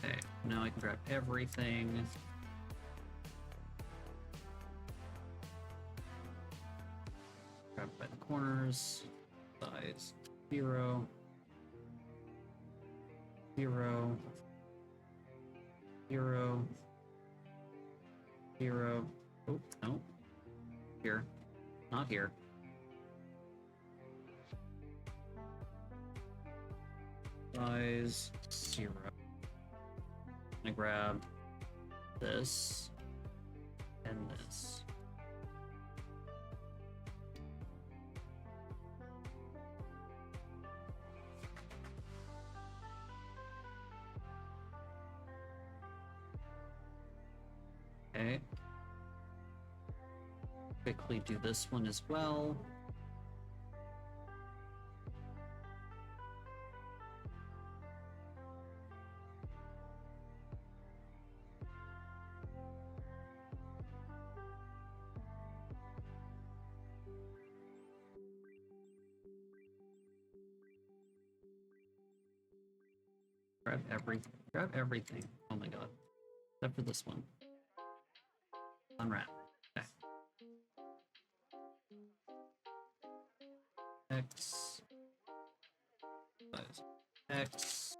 Speaker 1: Okay, now I can grab everything. Grab it by the corners. Size 0. 0, 0, 0. Oh, no. Here. Not here. Size 0. I'm gonna grab this and this. Okay. Quickly do this one as well. Grab everything. Oh my god. Except for this one. Unwrap. Okay. X. Size. X.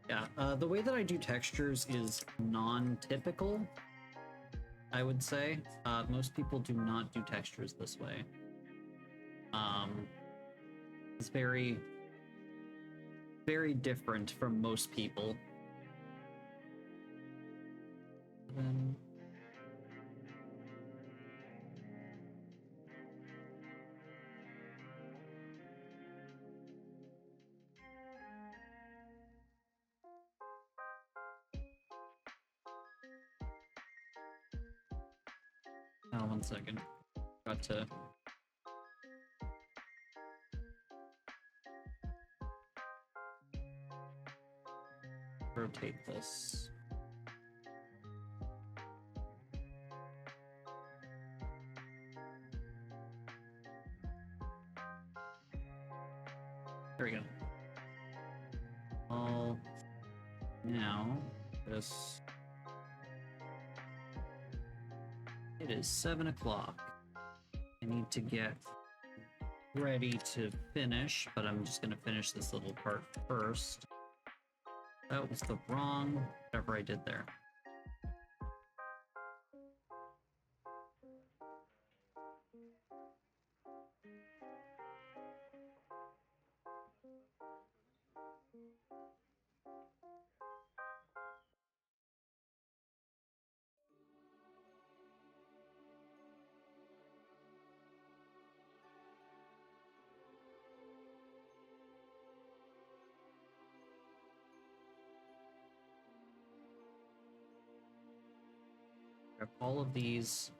Speaker 1: Yeah, the way that I do textures is non-typical, I would say. Most people do not do textures this way. It's very, very different from most people. Then... Oh, 1 second. Got to... rotate this. There we go. All now this. It is 7 o'clock. I need to get ready to finish, but I'm just gonna finish this little part first. That was the wrong whatever I did there. Grab all of these.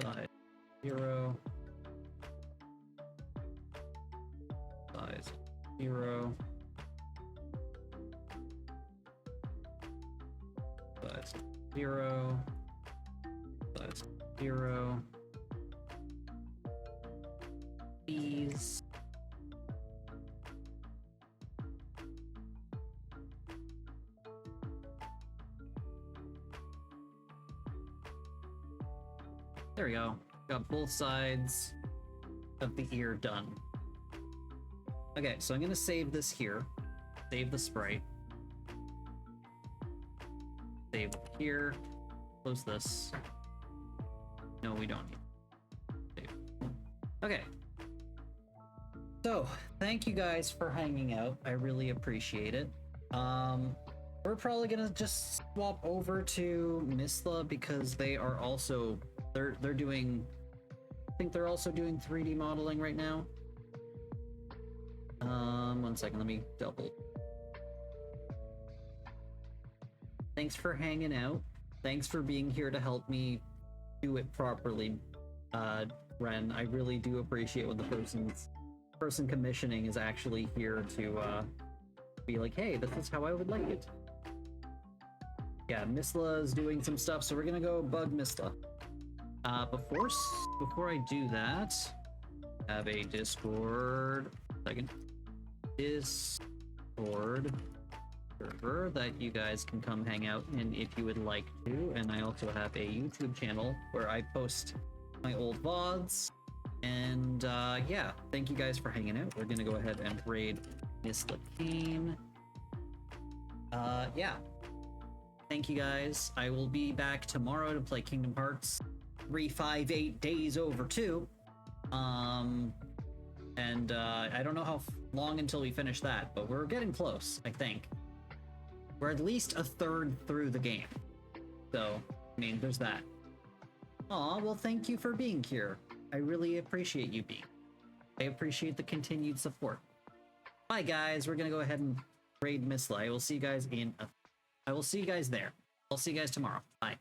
Speaker 1: Size 0. Size 0. Size 0. Size 0. These. There we go. Got both sides of the ear done. Okay, so I'm gonna save this here. Save the sprite. Save here. Close this. No, we don't need. Save. Okay. So, thank you guys for hanging out. I really appreciate it. We're probably gonna just swap over to Misla because they are also they're doing, I think they're also doing 3D modeling right now. 1 second, let me double. Thanks for hanging out. Thanks for being here to help me do it properly, Ren. I really do appreciate when the person commissioning is actually here to be like, hey, this is how I would like it. Yeah, Misla is doing some stuff, so we're gonna go bug Misla. Before I do that, have a Discord Discord server that you guys can come hang out in if you would like to, and I also have a YouTube channel where I post my old VODs. And yeah, thank you guys for hanging out. We're gonna go ahead and raid Miss Lacane. Yeah. Thank you guys. I will be back tomorrow to play Kingdom Hearts 358 Days Over 2. And I don't know how long until we finish that, but we're getting close, I think. We're at least a third through the game. So, I mean, there's that. Aw, well, thank you for being here. I really appreciate you being. I appreciate the continued support. Bye, guys. We're gonna go ahead and raid Missla. I will see you guys there. I'll see you guys tomorrow. Bye.